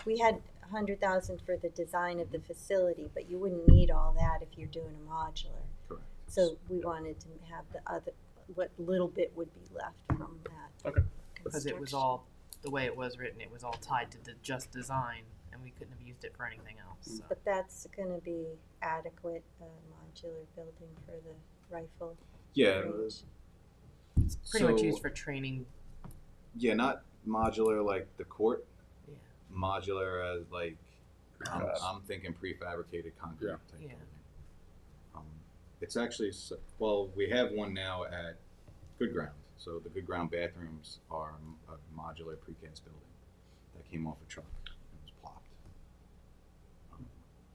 We had $100,000 for the design of the facility, but you wouldn't need all that if you're doing a modular. Correct. So we wanted to have the other, what little bit would be left from that. Okay. Because it was all, the way it was written, it was all tied to the just design, and we couldn't have used it for anything else, so. But that's gonna be adequate, modular building for the rifle Yeah. range. It's pretty much so- used for training. Yeah, not modular like the court. Yeah. Modular as like, Yes. I'm thinking prefabricated concrete Yeah. type Yeah. building. It's actually, well, we have one now at Good Ground. So the Good Ground bathrooms are a modular precast building that came off a truck and was plopped.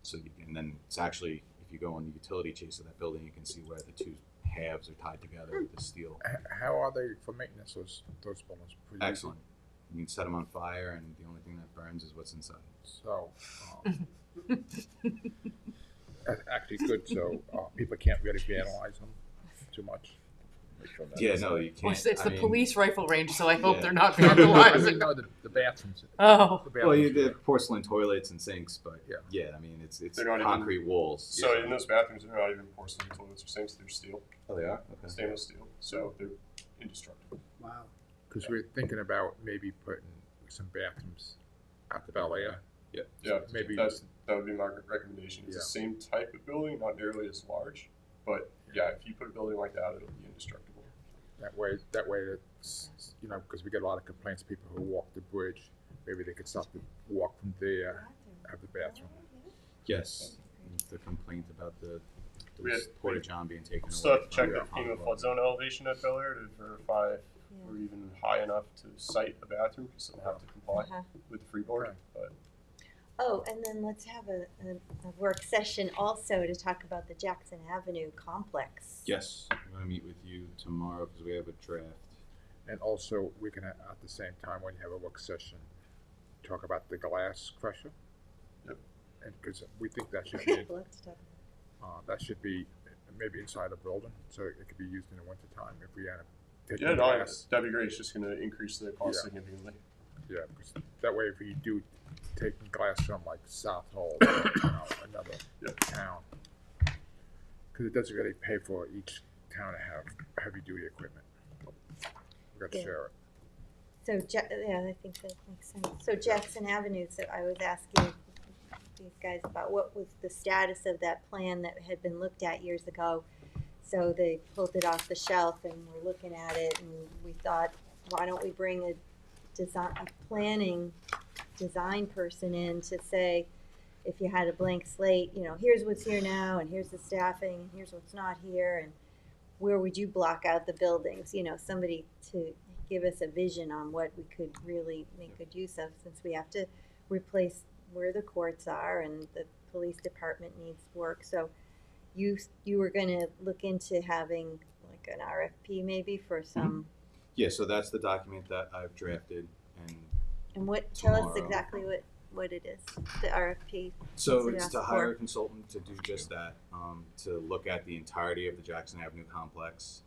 So you can, and then it's actually, if you go on the utility chase of that building, you can see where the two halves are tied together with the steel. How are they for maintenance, those buildings? Pretty easy? Excellent. You can set them on fire, and the only thing that burns is what's inside. So, that's actually good, so people can't really vandalize them too much. Make sure that- Yeah, no, you Well, can't. it's I the mean, police rifle range, so I hope Yeah. they're not I vandalizing. know the bathrooms. Oh. The Well, bathrooms, the porcelain toilets and sinks, but Yeah. I mean, it's They're not even- concrete walls. so in those bathrooms, they're not even porcelain toilets or sinks, they're steel, Oh, they are. Okay. stainless steel, so they're indestructible. Wow. Because we're thinking about maybe putting some bathrooms at the Bel Air. Yeah, Maybe- that would be my recommendation. It's the same type of building, not nearly as large, but yeah, if you put a building like that, it'll be indestructible. That way, it's, because we get a lot of complaints, people who walk the bridge, maybe they could stop to walk from there, have the bathroom. Yes. The complaint about the We had- porta john being taken away. Still have to check from the FEMA flood zone elevation at Bel Air to verify if we're even high enough to site a bathroom, because they'll have to comply Uh-huh. with the freeboard, Okay. but Oh, and then let's have a work session also to talk about the Jackson Avenue complex. Yes, I'm going to meet with you tomorrow because we have a draft. And also, we can, at the same time, when you have a work session, talk about the glass crusher. Yep. And, because we think that should be, Let's talk maybe inside a building, so it could be used in the wintertime if we had to take yeah, the no, glass. that'd be great. It's just going to increase the cost Yeah. significantly. Yeah, because that way, if you do taking glass from like South Hall, another Yep. town, because it doesn't really pay for each town to have heavy duty equipment. We got to Yeah. share it. So, yeah, I think that makes sense. So Jackson Avenue, so I was asking these guys about what was the status of that plan that had been looked at years ago. So they pulled it off the shelf and we're looking at it and we thought, why don't we bring a planning design person in to say, if you had a blank slate, you know, here's what's here now and here's the staffing and here's what's not here and where would you block out the buildings, you know, somebody to give us a vision on what we could really make good use of, since we have to replace where the courts are and the police department needs work. So you were gonna look into having like an RFP maybe for some, Yeah, so that's the document that I've drafted, and what, tell us tomorrow. exactly what it is, the RFP. so What's it it's ask to hire for? a consultant to do just that, to look at the entirety of the Jackson Avenue complex,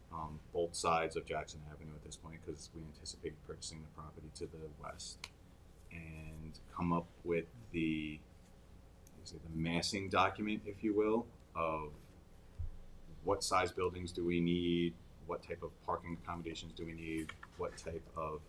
both sides of Jackson Avenue at this point, because we anticipate purchasing the property to the west, and come up with the massing document, if you will, of what size buildings do we need, what type of parking accommodations do we need, what type of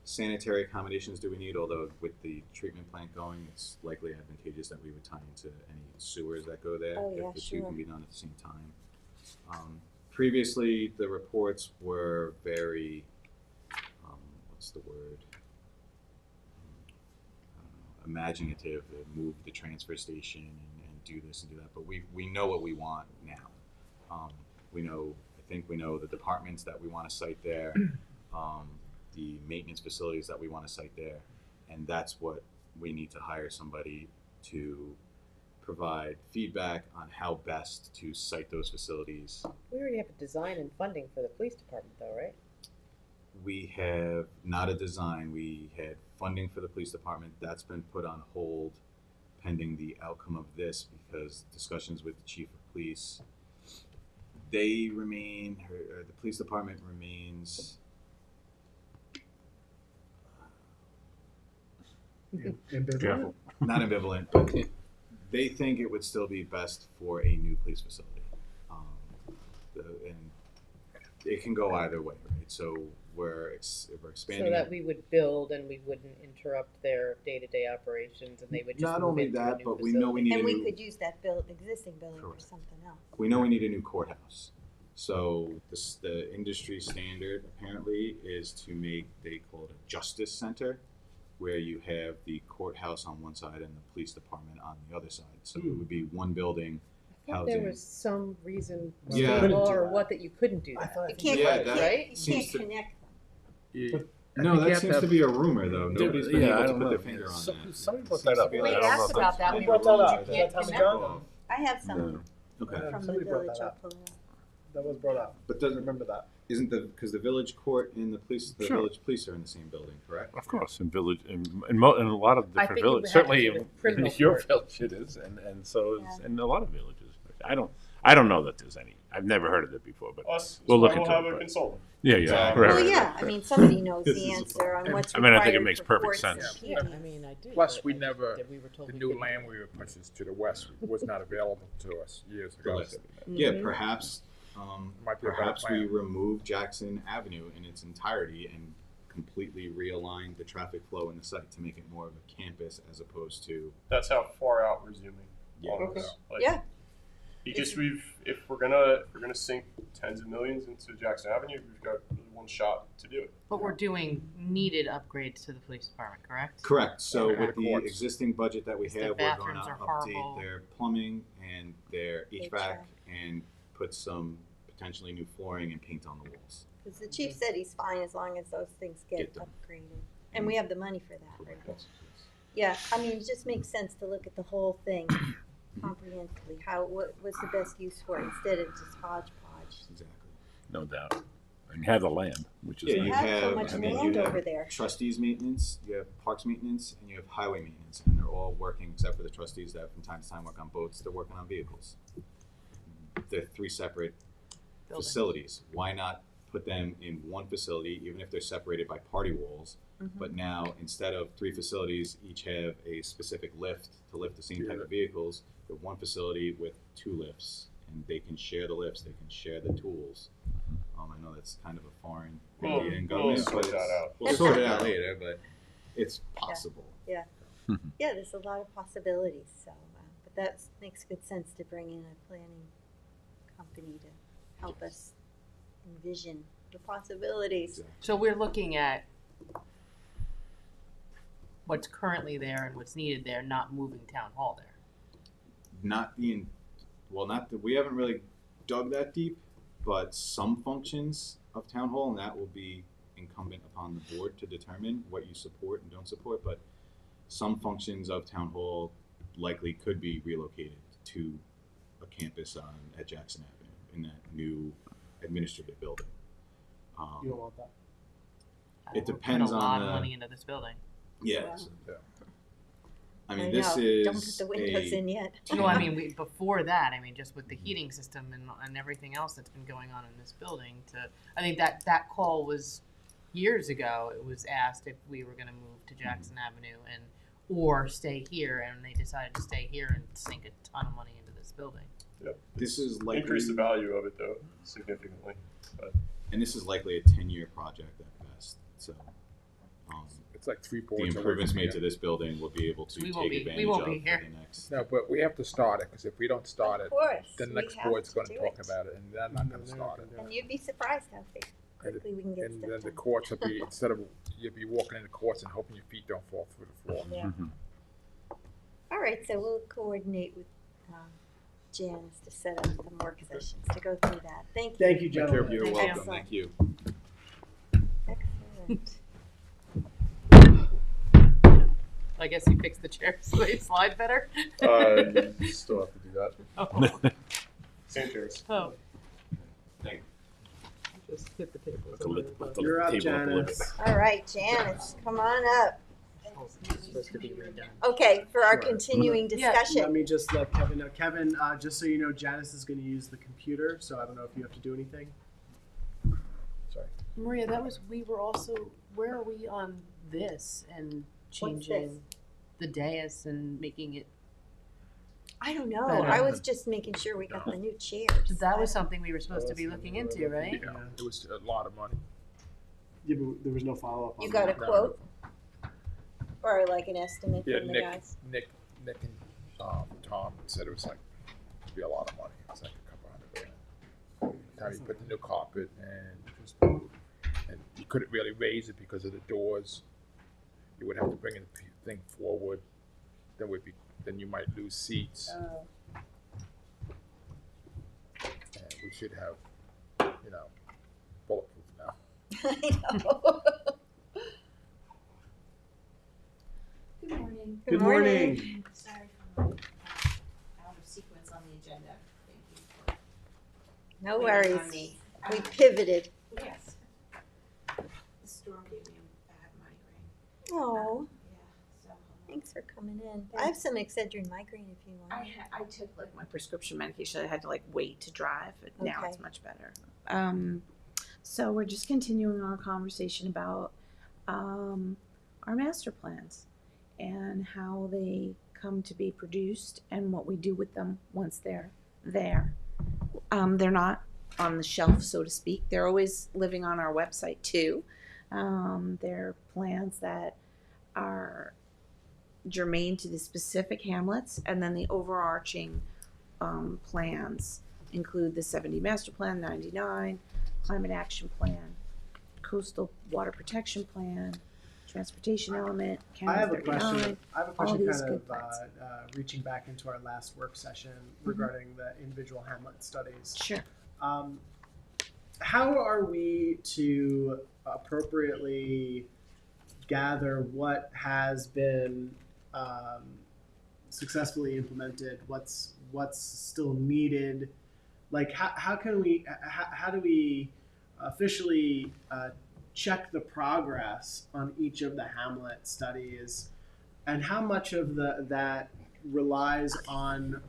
sanitary accommodations do we need, although with the treatment plant going, it's likely advantageous that we would tie into any sewers that go there, Oh, yeah, if the two sure. can be done at the same time. Previously, the reports were very, what's the word? Imaginative, to move the transfer station and do this and do that, but we know what we want now. I think we know the departments that we want to site there, the maintenance facilities that we want to site there, and that's what we need to hire somebody to provide feedback on how best to site those facilities. We already have a design and funding for the police department though, right? We have not a design, we had funding for the police department, that's been put on hold pending the outcome of this, because discussions with the chief of police, they remain, or the police department remains, Ambivalent. not ambivalent, but they think it would still be best for a new police facility. And it can go either way, right? So we're expanding. So that we would build and we wouldn't interrupt their day-to-day operations and they would just Not move only into a that, new but we know we facility. need a And we new. could use that existing building for Correct. something else. We know we need a new courthouse. So the industry standard apparently is to make, they call it a justice center, where you have the courthouse on one side and the police department on the other side. So it would be one building I thought there housing. was some reason, Yeah. state law or what, that you couldn't do that. You can't, Yeah, you that can't, you seems can't to- connect them. No, that seems to be a rumor though. Nobody's been Yeah, I able to don't put know. their finger on that. Somebody brought Seems that to up. be We I don't like- know asked if about that's- that, we brought were that told up. you Is can't that Tommy connect John? them. I have some Okay. Yeah. from the Somebody brought village, that I'll up. pull it up. That was brought up. But I doesn't, remember that. isn't because the village court and the police, the Sure. village police are in the same building, correct? Of course, in village, in a lot of I different think it villages, had to certainly do with in criminal your court. village it is, and so is Yeah. in a lot of villages. I don't know that there's any. I've never heard of it before, but Us, We'll look we'll into have it, a but- consultant. yeah, yeah. Um, right, Well, right, yeah, right. I mean, somebody knows This the is a answer on what's I mean, I think it required makes for perfect courts and sense. PDs. I mean, I do. Plus, but we I never, think that we were told the we new couldn't. land we were purchased to the west was not available to us years ago. Correct. Yeah, Mhm. perhaps, Might be a better perhaps we plan. remove Jackson Avenue in its entirety and completely realign the traffic flow in the site to make it more of a campus as opposed to. That's how far out we're zooming Yeah. on this. Like, Yeah. Because if we're gonna sink tens of millions into Jackson Avenue, we've got really one shot to do it. But we're doing needed upgrades to the police department, correct? Correct, so Okay. with the Courts. existing budget that we Because their have, we're going to bathrooms are update horrible. their plumbing and their HVAC HVAC. and put some potentially new flooring and paint on the walls. Because the chief said he's fine as long as those things get Get done. upgraded. And we have the money for that, right? Correct. Yeah, I mean, it just makes sense to look at the whole thing comprehensively. What was the best use for it instead of just hodgepodge? Exactly. No doubt. And you have the land, which is Yeah, You nice. you have so have- much I mean, land you have over there. Trustees maintenance, you have parks maintenance, and you have highway maintenance, and they're all working, except for the trustees that from time to time work on boats, they're working on vehicles. They're three separate Buildings. facilities. Why not put them in one facility, even if they're separated by party walls? Mhm. But now, instead of three facilities, each have a specific lift to lift the same type of vehicles, but one facility with two lifts, and they can share the lifts, they can share the tools. I know that's kind of a foreign idea in government, sort but that it's- out. we'll sort it out later, but it's possible. Yeah, there's a lot of possibilities, so, but that makes good sense to bring in a planning company to help us envision the possibilities. So we're looking at what's currently there and what's needed there, not moving town hall there. Not being, well, not that, we haven't really dug that deep, but some functions of town hall, and that will be incumbent upon the board to determine what you support and don't support, but some functions of town hall likely could be relocated to a campus at Jackson Avenue in that new administrative building. You don't want that. It We're depends putting a lot on of the- money into this building. Yeah. Wow. Yeah. I mean, I this know. is Don't put the windows in yet. No, I mean, before that, I mean, just with the heating system and everything else that's been going on in this building I think that call was years ago. It was asked if we were gonna move to Jackson Avenue or stay here, and they decided to stay here and sink a ton of money into this building. This is likely, Increase the value of it though, significantly. and this is likely a 10-year project at best. So It's like 3 the boards. away improvements from made here. to this building will be able to We take won't be- we advantage won't of be for here. the next. No, but we have to start it, because if we don't start Of it, course. the we next have board's to gonna do talk it. about it, and they're not No, gonna they're start not it. gonna do And you'd be surprised how quickly we can get And stuff then the done. courts will be, instead of, you'll be walking in the courts and hoping your feet don't fall through the floor. Yeah. All right, so we'll coordinate with Janice to set up some work sessions to go through that. Thank you. Thank you, You're gentlemen. Thank you. welcome. Thank you. Excellent. I guess you fixed the chair so they slide better. Still have to do that. Oh. Same chairs. Oh. Thank you. Just hit the table. You're up, Janice. All right, Janice, come on up. It's supposed to be redone. Okay, for our Sure. continuing Yeah. Let discussion. me just let Kevin know. Kevin, just so you know, Janice is going to use the computer, so I don't know if you have to do anything. Sorry. Maria, we were also, where are we on this and changing the dais and making it, I don't know. Better. I was just making sure we got the new chairs. that was something we were supposed to be looking into, right? Yeah, it was a lot of money. Yeah, but there was no follow-up on You got a that. quote? Or like an estimate Yeah, from the Nick, guys? Nick and Tom said it was like, it'd be a lot of money. It's like a couple $100,000. Time you put the new carpet and you couldn't really raise it because of the doors. You would have to bring the thing forward. Then you might lose seats. And we should have, bulletproof now. I know. Good morning. Good morning. Sorry for my out of sequence on the agenda. Thank you for No waiting on worries. me. We pivoted. Yes. The storm gave me a bad migraine. Oh, Yeah, so. thanks for coming in. I have some Excedrin migraine if you want. I took like my prescription medication. I had to like wait to drive, but now Okay. it's much better. So we're just continuing our conversation about our master plans and how they come to be produced and what we do with them once they're there. They're not on the shelf, so to speak. They're always living on our website too. They're plans that are germane to the specific hamlets, and then the overarching plans include the 70 master plan, 99 climate action plan, coastal water protection plan, transportation element, I county have a 39. question. I have a question these kind good of plans. reaching back into our last work session regarding the individual hamlet studies. Sure. How are we to appropriately gather what has been successfully implemented, what's still needed? Like how do we officially check the progress on each of the hamlet studies, and how much of that relies on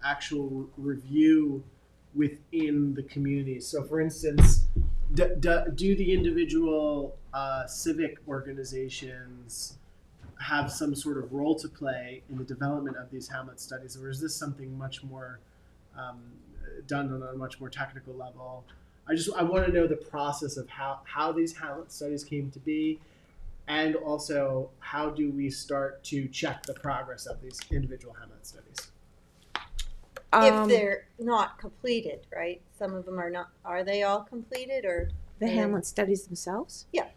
actual review within the community? So for instance, do the individual civic organizations have some sort of role to play in the development of these hamlet studies, or is this something much more done on a much more technical level? I want to know the process of how these hamlet studies came to be, and also how do we start to check the progress of these individual hamlet studies? if they're not completed, right? Some of them are not, are they all completed or? The are they- Hamlet studies themselves? Yeah.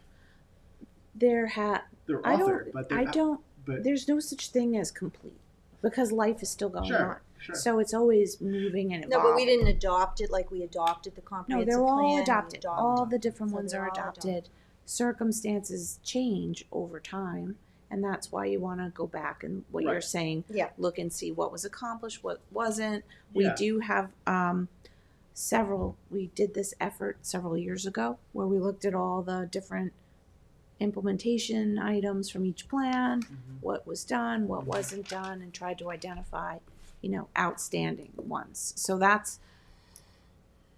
They're I authored, but they're but there's no such thing as complete because life is still going on. Sure. So it's always moving and No, evolving. but we didn't adopt it like we adopted the No, comprehensive they're plan. all we adopted. All the different So ones they're are all adopted. Circumstances change over time, and that's why you want to go back and what you're Right. saying. Yeah. Look and see what was accomplished, what wasn't. We Yeah. do have several. We did this effort several years ago where we looked at all the different implementation items from each plan, what was done, what wasn't done, and tried to identify, outstanding ones. So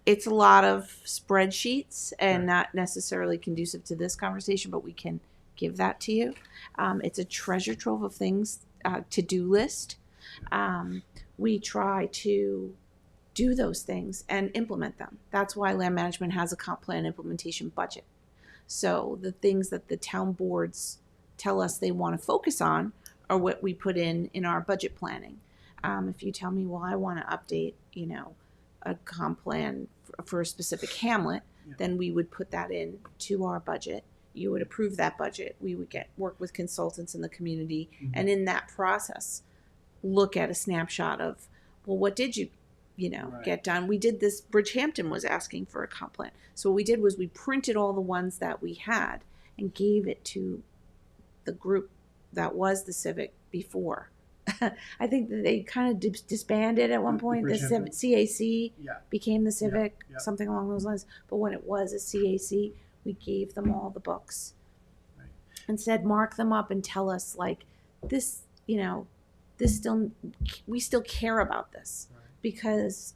it's a lot of spreadsheets and not necessarily conducive to this conversation, but we can give that to you. It's a treasure trove of things, to-do list. We try to do those things and implement them. That's why land management has a comp plan implementation budget. So the things that the town boards tell us they want to focus on are what we put in our budget planning. If you tell me, well, I want to update, a comp plan for a specific hamlet, then we would put that in to our budget. You would approve that budget. We would work with consultants in the community, and in that process, look at a snapshot of, well, what did you get done? We did this. Bridgehampton was asking for a comp plan. So what we did was we printed all the ones that we had and gave it to the group that was the Civic before. I think that they kind of disbanded at one point. The CAC became the Civic, something along those lines. But when it was a CAC, we gave them all the books and said, mark them up and tell us like this, we still care about this. Because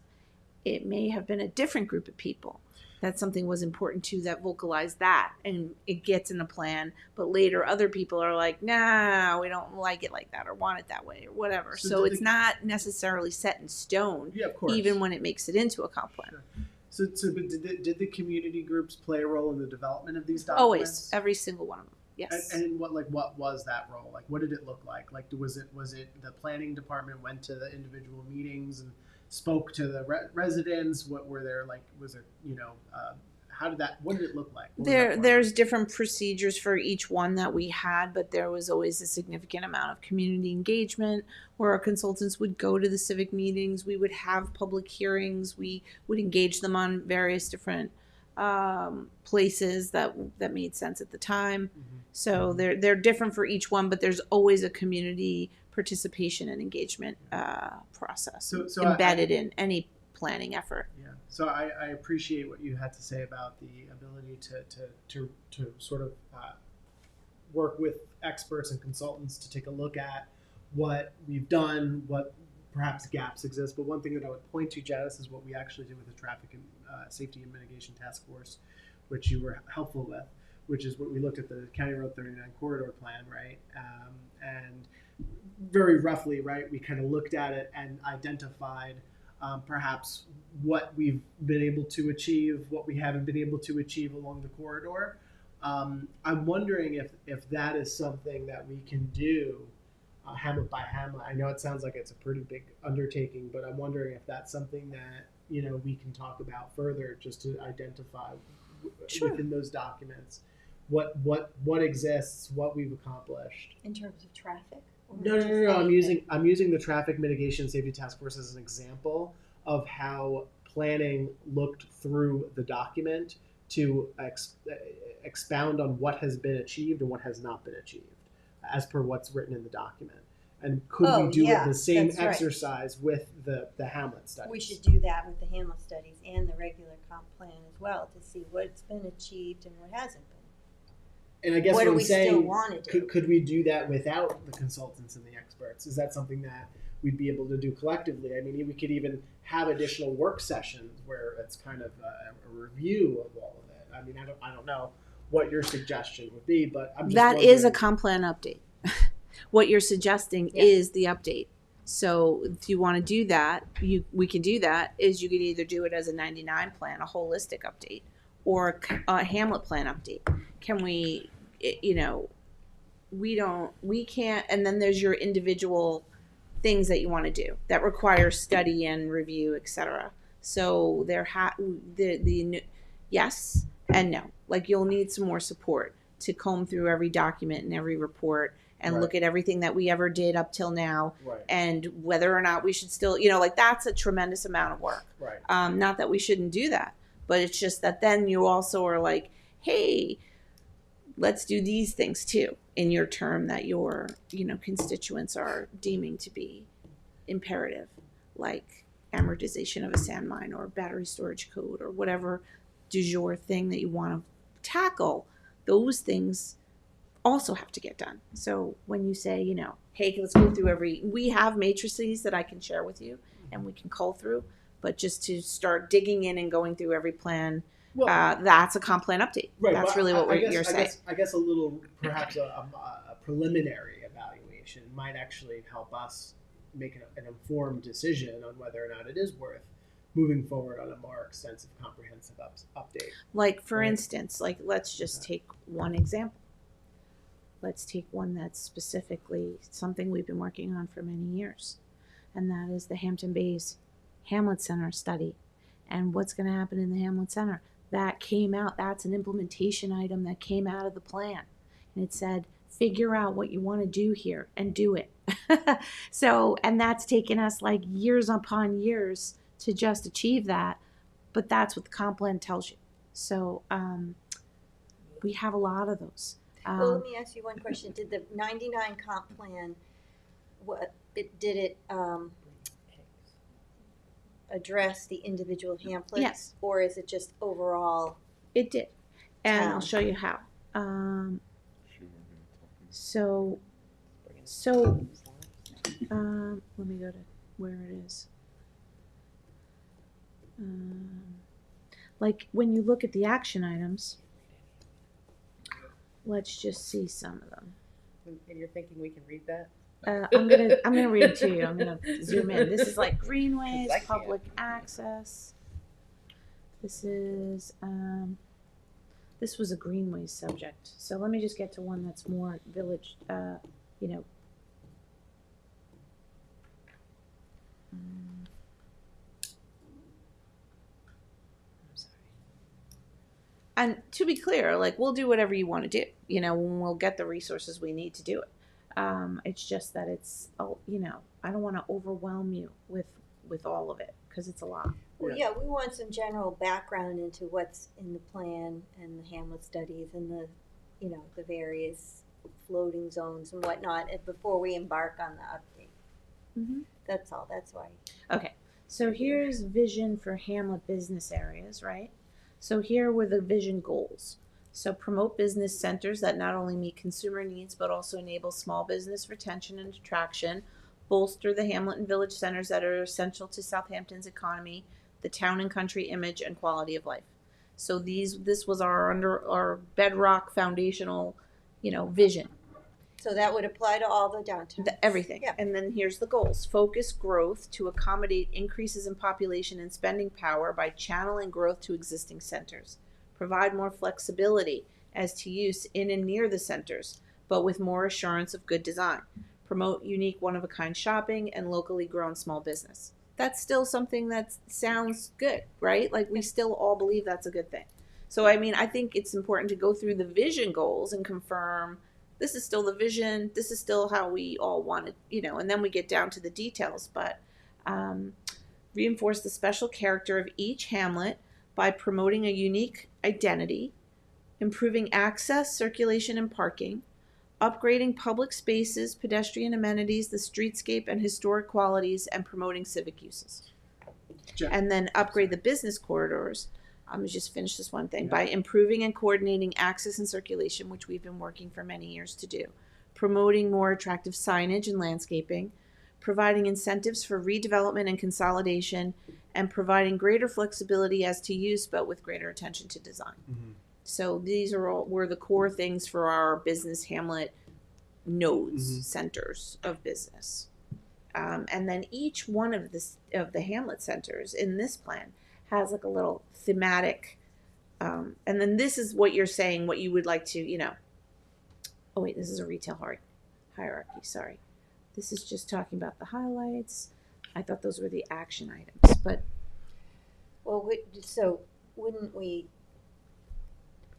it may have been a different group of people that something was important to that vocalized that, and it gets in the plan, but later other people are like, nah, we don't like it like that or want it that way or whatever. So it's not necessarily set in stone, of course. even when it makes it into a comp plan. Sure. So but did the community groups play a role in the development of these documents? Always, every single one of them. Yes. And what was that role? Like, what did it look like? Like, was it the planning department went to the individual meetings and spoke to the residents? What were there like? Was there what did it look like? There's different procedures for each one that we had, but there was always a significant amount of community engagement where our consultants would go to the civic meetings. We would have public hearings. We would engage them on various different places that made sense at the time. So they're different for each one, but there's always a community participation and engagement process so embedded in any planning effort. Yeah. So I appreciate what you had to say about the ability to sort of work with experts and consultants to take a look at what we've done, what perhaps gaps exist. But one thing that I would point to, Janice, is what we actually did with the Traffic and Safety and Mitigation Task Force, which you were helpful with, which is what we looked at the County Road 39 corridor plan, right? And very roughly, right, we kind of looked at it and identified perhaps what we've been able to achieve, what we haven't been able to achieve along the corridor. I'm wondering if that is something that we can do hamlet by hamlet. I know it sounds like it's a pretty big undertaking, but I'm wondering if that's something that we can talk about further, just to identify within those documents what exists, what we've accomplished. In terms of traffic? No. I'm using the Traffic Mitigation Safety Task Force as an example of how planning looked through the document to expound on what has been achieved and what has not been achieved, as per what's written in the document. And could we do the same exercise with the Hamlet studies? We should do that with the Hamlet studies and the regular comp plan as well, to see what's been achieved and what hasn't been. And I guess what do I'm we saying, still want to do? Could we do that without the consultants and the experts? Is that something that we'd be able to do collectively? I mean, we could even have additional work sessions where it's kind of a review of all of it. I mean, I don't know what your suggestion would be, but I'm just that wondering. is a comp plan update. What you're suggesting is the update. So if you want to do that, we can do that. Is you could either do it as a 99 plan, a holistic update, or a Hamlet plan update. Can we? We can't. And then there's your individual things that you want to do that require study and review, etc. So yes and no. Like you'll need some more support to comb through every document and every report and Right. look at everything that we ever did up till now Right. and whether or not we should still, like that's a tremendous amount of work. Right. Not that we shouldn't do that, but it's just that then you also are like, hey, let's do these things too in your term that your, constituents are deeming to be imperative, like amortization of a sand mine or battery storage code or whatever du jour thing that you want to tackle. Those things also have to get done. So when you say, hey, let's go through we have matrices that I can share with you and we can cull through, but just to start digging in and going through every plan, Well, that's a comp plan update. right, That's but really what you're saying. I guess a little, perhaps a preliminary evaluation might actually help us make an informed decision on whether or not it is worth moving forward on a more extensive, comprehensive update. Like, for Right. instance, let's just take one example. Let's take one that's specifically something we've been working on for many years, and that is the Hampton Bays Hamlet Center study. And what's going to happen in the Hamlet Center? That came out, that's an implementation item that came out of the plan. And it said, figure out what you want to do here and do it. So, and that's taken us like years upon years to just achieve that. But that's what the comp plan tells you. So we have a lot of those. Well, let me ask you one question. Did the 99 comp plan, did it address the individual pamphlets? Yes. Or is it just overall? It did. And I'll Town. show you how. Let me go to where it is. Like when you look at the action items, let's just see some of them. And you're thinking we can read that? I'm gonna read it to you. I'm gonna zoom in. This is like greenways, I can't. public access. This is this was a greenways subject. So let me just get to one that's more village. I'm sorry. And to be clear, like we'll do whatever you want to do. When we'll get the resources we need to do it. It's just that it's, I don't want to overwhelm you with all of it because it's a lot. Well, yeah, we want some general background into what's in the plan and the Hamlet studies and the various floating zones and whatnot before we embark on the update. Mm-hmm. That's all. That's why. Okay, so here's vision for Hamlet business areas, right? So here were the vision goals. So promote business centers that not only meet consumer needs but also enable small business retention and attraction, bolster the hamlet and village centers that are essential to Southampton's economy, the town and country image, and quality of life. So this was our bedrock foundational, vision. So that would apply to all the downtowns. Everything. Yeah. And then here's the goals. Focus growth to accommodate increases in population and spending power by channeling growth to existing centers. Provide more flexibility as to use in and near the centers, but with more assurance of good design. Promote unique one-of-a-kind shopping and locally grown small business. That's still something that sounds good, right? Like we still all believe that's a good thing. So, I think it's important to go through the vision goals and confirm this is still the vision, this is still how we all want it, and then we get down to the details. But reinforce the special character of each hamlet by promoting a unique identity, improving access, circulation, and parking, upgrading public spaces, pedestrian amenities, the streetscape, and historic qualities, and promoting civic uses. Sure. And then upgrade the business corridors. I'm going to just finish this one thing. By improving and coordinating access and circulation, which we've been working for many years to do. Promoting more attractive signage and landscaping. Providing incentives for redevelopment and consolidation, and providing greater flexibility as to use, but with greater attention to design. Mm-hmm. So these were the core things for our business hamlet nodes, centers of business. And then each one of the hamlet centers in this plan has like a little thematic, and then this is what you're saying, what you would like to, oh wait, this is a retail hierarchy, sorry. This is just talking about the highlights. I thought those were the action items, but Well, so wouldn't we,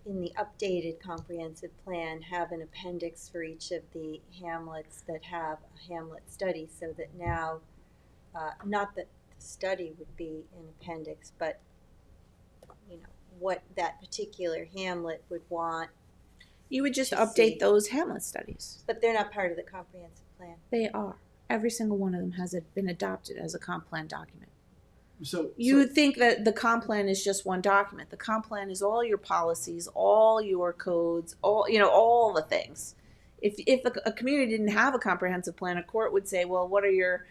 in the updated comprehensive plan, have an appendix for each of the hamlets that have a hamlet study, so that now, not that the study would be an appendix, but, you know, what that particular hamlet would want, you would just To update see. those hamlet studies. but they're not part of the comprehensive plan. They are. Every single one of them has been adopted as a comp plan document. So You would think that the comp plan is just one document. The comp plan is all your policies, all your codes, all the things. If a community didn't have a comprehensive plan, a court would say, well, what are your,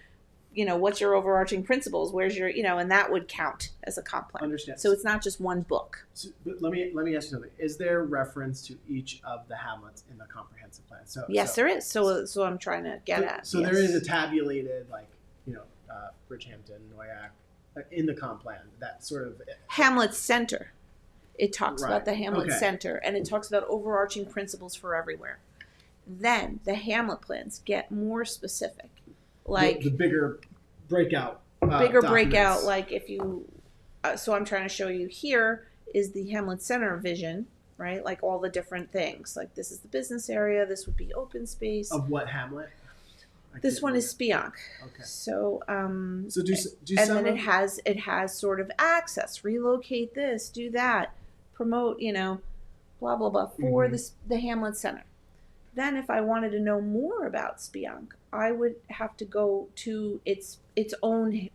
what's your overarching principles? Where's your, and that would count as a comp plan. understand. So it's not just one book. So, but let me ask you something. Is there reference to each of the hamlets in the comprehensive plan? So Yes, there is. So I'm trying to get at. So yes. there is a tabulated Bridgehampton, Noyak in the comp plan. That sort of Hamlet Center. It talks Right. about the Hamlet Okay. Center, and it talks about overarching principles for everywhere. Then the Hamlet plans get more specific, like the bigger breakout. bigger documents. breakout. Like if you, so I'm trying to show you here is the Hamlet Center vision, right? Like all the different things. Like this is the business area. This would be open space. Of what hamlet? I This can't one remember. is Spionk. Okay. So So do and some then of, it has sort of access, relocate this, do that, promote, blah blah blah for Mhm. the Hamlet Center. Then if I wanted to know more about Spionk, I would have to go to its own,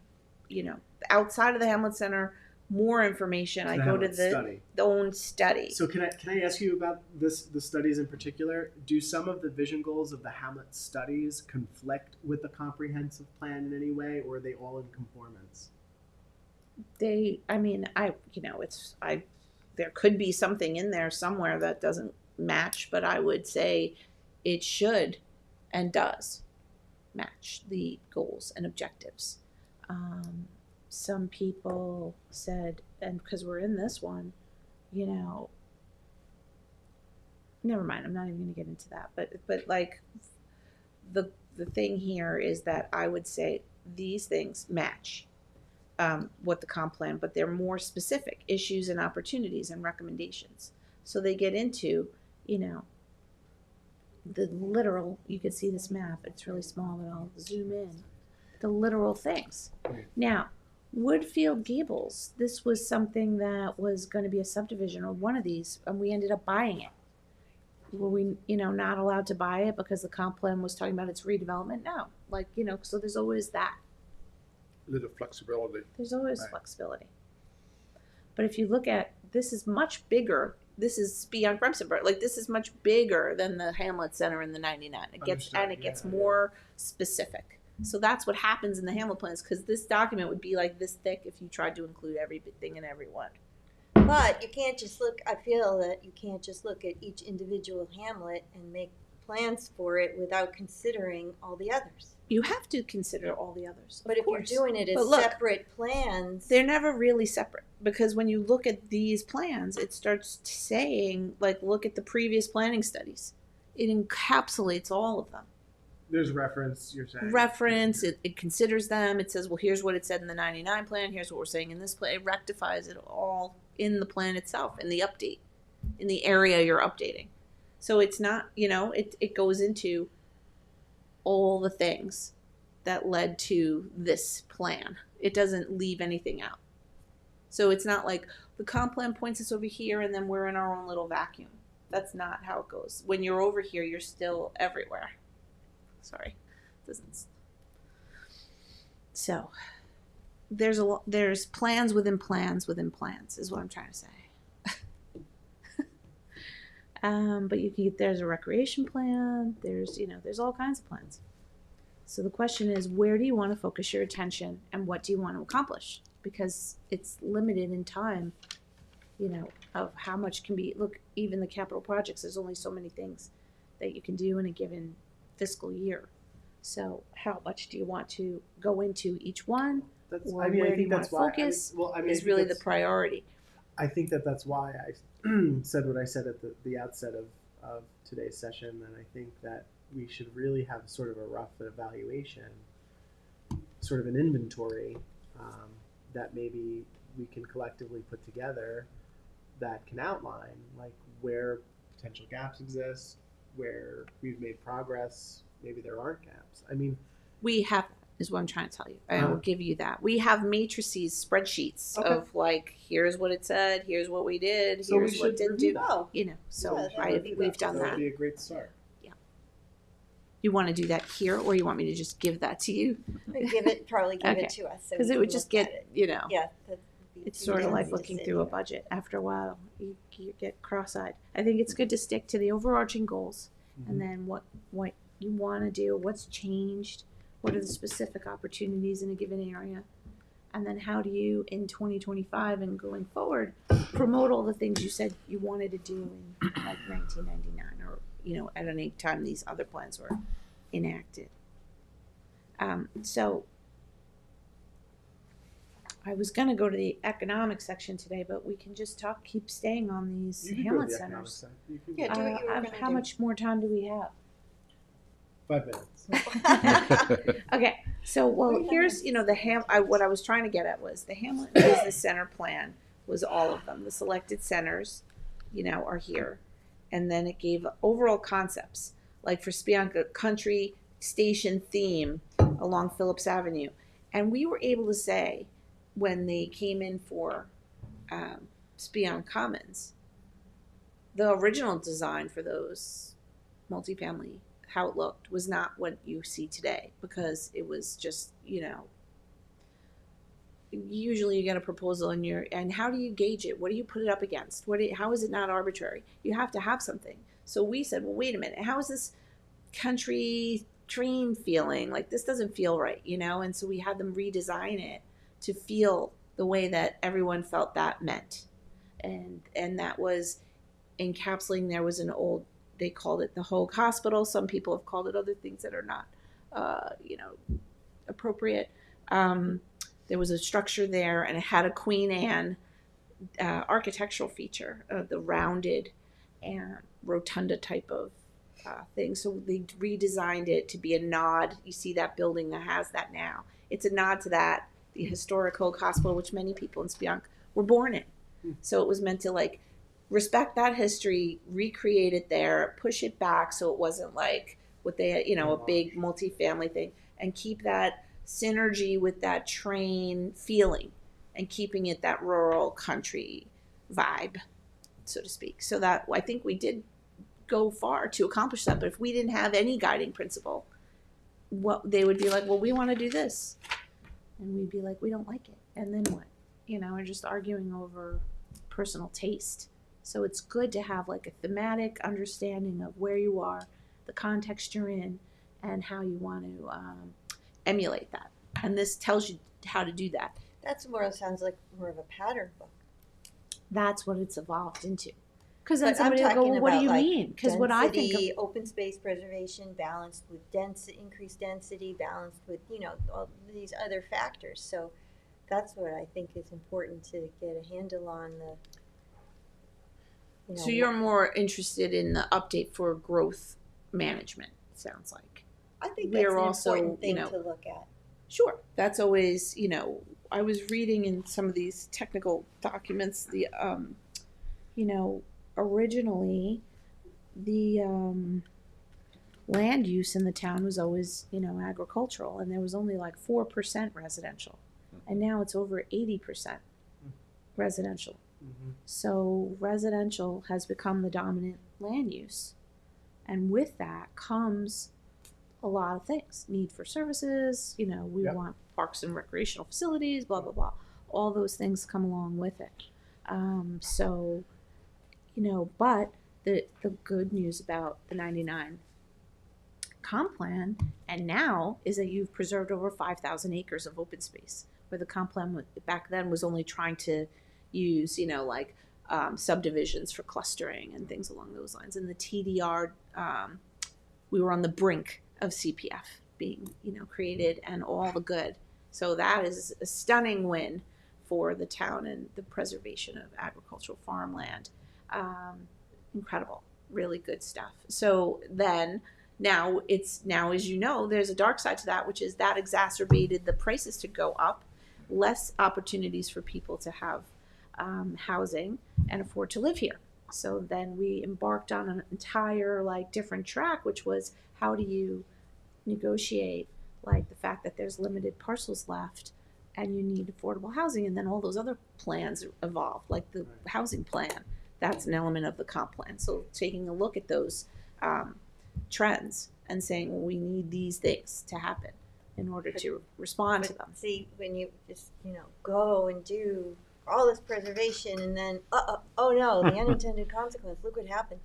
outside of the Hamlet Center, more information. I the go to Hamlet study. the own study. So can I ask you about the studies in particular? Do some of the vision goals of the Hamlet studies conflict with the comprehensive plan in any way, or are they all in conformance? There could be something in there somewhere that doesn't match, but I would say it should and does match the goals and objectives. Some people said, and because we're in this one, never mind, I'm not even going to get into that, but like the thing here is that I would say these things match what the comp plan, but they're more specific issues and opportunities and recommendations. So they get into, the literal, you can see this map, it's really small, but I'll zoom in, the literal things. Now, Woodfield Gables, this was something that was going to be a subdivision or one of these, and we ended up buying it. Were we, not allowed to buy it because the comp plan was talking about its redevelopment? No. So there's always that. Little flexibility. There's always Right. flexibility. But if you look at, this is much bigger. This is beyond Bremsenberg. Like this is much bigger than the Hamlet Center in the 99. It gets Understood. more specific. So that's what happens in the Hamlet plans, because this document would be like this thick if you tried to include everything and everyone. But you can't just look, I feel that you can't just look at each individual hamlet and make plans for it without considering all the others. You have to consider all the others. But if you're doing it But as look, separate plans, they're never really separate, because when you look at these plans, it starts saying, like, look at the previous planning studies. It encapsulates all of them. There's reference, you're saying? Reference, it considers them. It says, well, here's what it said in the 99 plan. Here's what we're saying in this plan. It rectifies it all in the plan itself, in the update, in the area you're updating. So it's not, it goes into all the things that led to this plan. It doesn't leave anything out. So it's not like the comp plan points us over here and then we're in our own little vacuum. That's not how it goes. When you're over here, you're still everywhere. Sorry. Doesn't. So there's plans within plans within plans is what I'm trying to say. But you can get, there's a recreation plan, there's all kinds of plans. So the question is, where do you want to focus your attention and what do you want to accomplish? Because it's limited in time, of how much can be, look, even the capital projects, there's only so many things that you can do in a given fiscal year. So how much do you want to go into each one? That's, Or I where do think you want that's to why. focus I is think really the that's- priority. I think that's why I said what I said at the outset of today's session, and I think that we should really have sort of a rough evaluation, sort of an inventory that maybe we can collectively put together that can outline like where potential gaps exist, where we've made progress, maybe there aren't gaps. I mean, We have, is what I'm trying to tell you. I will give you that. We have matrices, spreadsheets Okay. of like, here's what it said, here's what we did, so we here's what should didn't review do. that. You know, so Yeah, that would be we've done That that. would be a great start. You want to do that here, or you want me to just give that to you? Probably give Okay. it to us. So Because we it would can just look at get, it. you know, Yeah. that'd be it's too sort of like fancy to looking sit through a here. budget. After a while, you get cross-eyed. I think it's good to stick to the overarching goals, and then what you want to do, what's changed, what are the specific opportunities in a given area, and then how do you, in 2025 and going forward, promote all the things you said you wanted to do in like 1999, or at any time these other plans were enacted. So I was gonna go to the economic section today, but we can just keep staying on these You could go to hamlet the economic centers. side. You could Yeah, do what you were gonna How do. much more time do we have? 5 minutes. Okay, so here's what I was trying to get at was the Hamlet Business Center plan was all of them. The selected centers, are here, and then it gave overall concepts like for Spionk, country station theme along Phillips Avenue, and we were able to say when they came in for Spionk Commons, the original design for those multifamily, how it looked, was not what you see today, because it was just, usually you get a proposal and how do you gauge it? What do you put it up against? How is it not arbitrary? You have to have something. So we said, well, wait a minute, how is this country train feeling? Like, this doesn't feel right, and so we had them redesign it to feel the way that everyone felt that meant. And that was encapsulating, there was an old, they called it the Hoag Hospital. Some people have called it other things that are not, appropriate. There was a structure there, and it had a Queen Anne architectural feature, the rounded and rotunda type of thing. So they redesigned it to be a nod. You see that building that has that now. It's a nod to that, the historic Hoag Hospital, which many people in Spionk were born in. So it was meant to respect that history, recreate it there, push it back so it wasn't like what they had, a big multifamily thing, and keep that synergy with that train feeling and keeping it that rural country vibe, so to speak. So that, I think we did go far to accomplish that. But if we didn't have any guiding principle, they would be like, well, we want to do this. And we'd be like, we don't like it. And then what? We're just arguing over personal taste. So it's good to have a thematic understanding of where you are, the context you're in, and how you want to emulate that. And this tells you how to do that. That sounds like more of a pattern book. That's what it's evolved into. Because then But I'm somebody will go, talking well, what do about, you like, mean? Because what I think density, of, open space preservation balanced with increased density, balanced with, all these other factors. So that's what I think is important to get a handle on so you're more interested in the update for growth management, it sounds like. I think that's we're an also, important thing to look at. Sure. That's always, I was reading in some of these technical documents, the, originally the land use in the town was always, agricultural, and there was only 4% residential. And now it's over 80% residential. Mm-hmm. So residential has become the dominant land use. And with that comes a lot of things. Need for services, we want parks and recreational facilities, blah, blah, blah. All those things come along with it. But the good news about the 99 comp plan and now is that you've preserved over 5,000 acres of open space, where the comp plan back then was only trying to use, subdivisions for clustering and things along those lines. And the TDR, we were on the brink of CPF being, created, and all the good. So that is a stunning win for the town and the preservation of agricultural farmland. Incredible, really good stuff. So then, Now, as you know, there's a dark side to that, which is that exacerbated the prices to go up, less opportunities for people to have housing and afford to live here. So then we embarked on an entire like different track, which was how do you negotiate like the fact that there's limited parcels left and you need affordable housing, and then all those other plans evolve, like the housing plan. That's an element of the comp plan. So taking a look at those trends and saying, well, we need these things to happen in order to respond to them. See, when you just, go and do all this preservation and then, oh no, the unintended consequence, look what happened.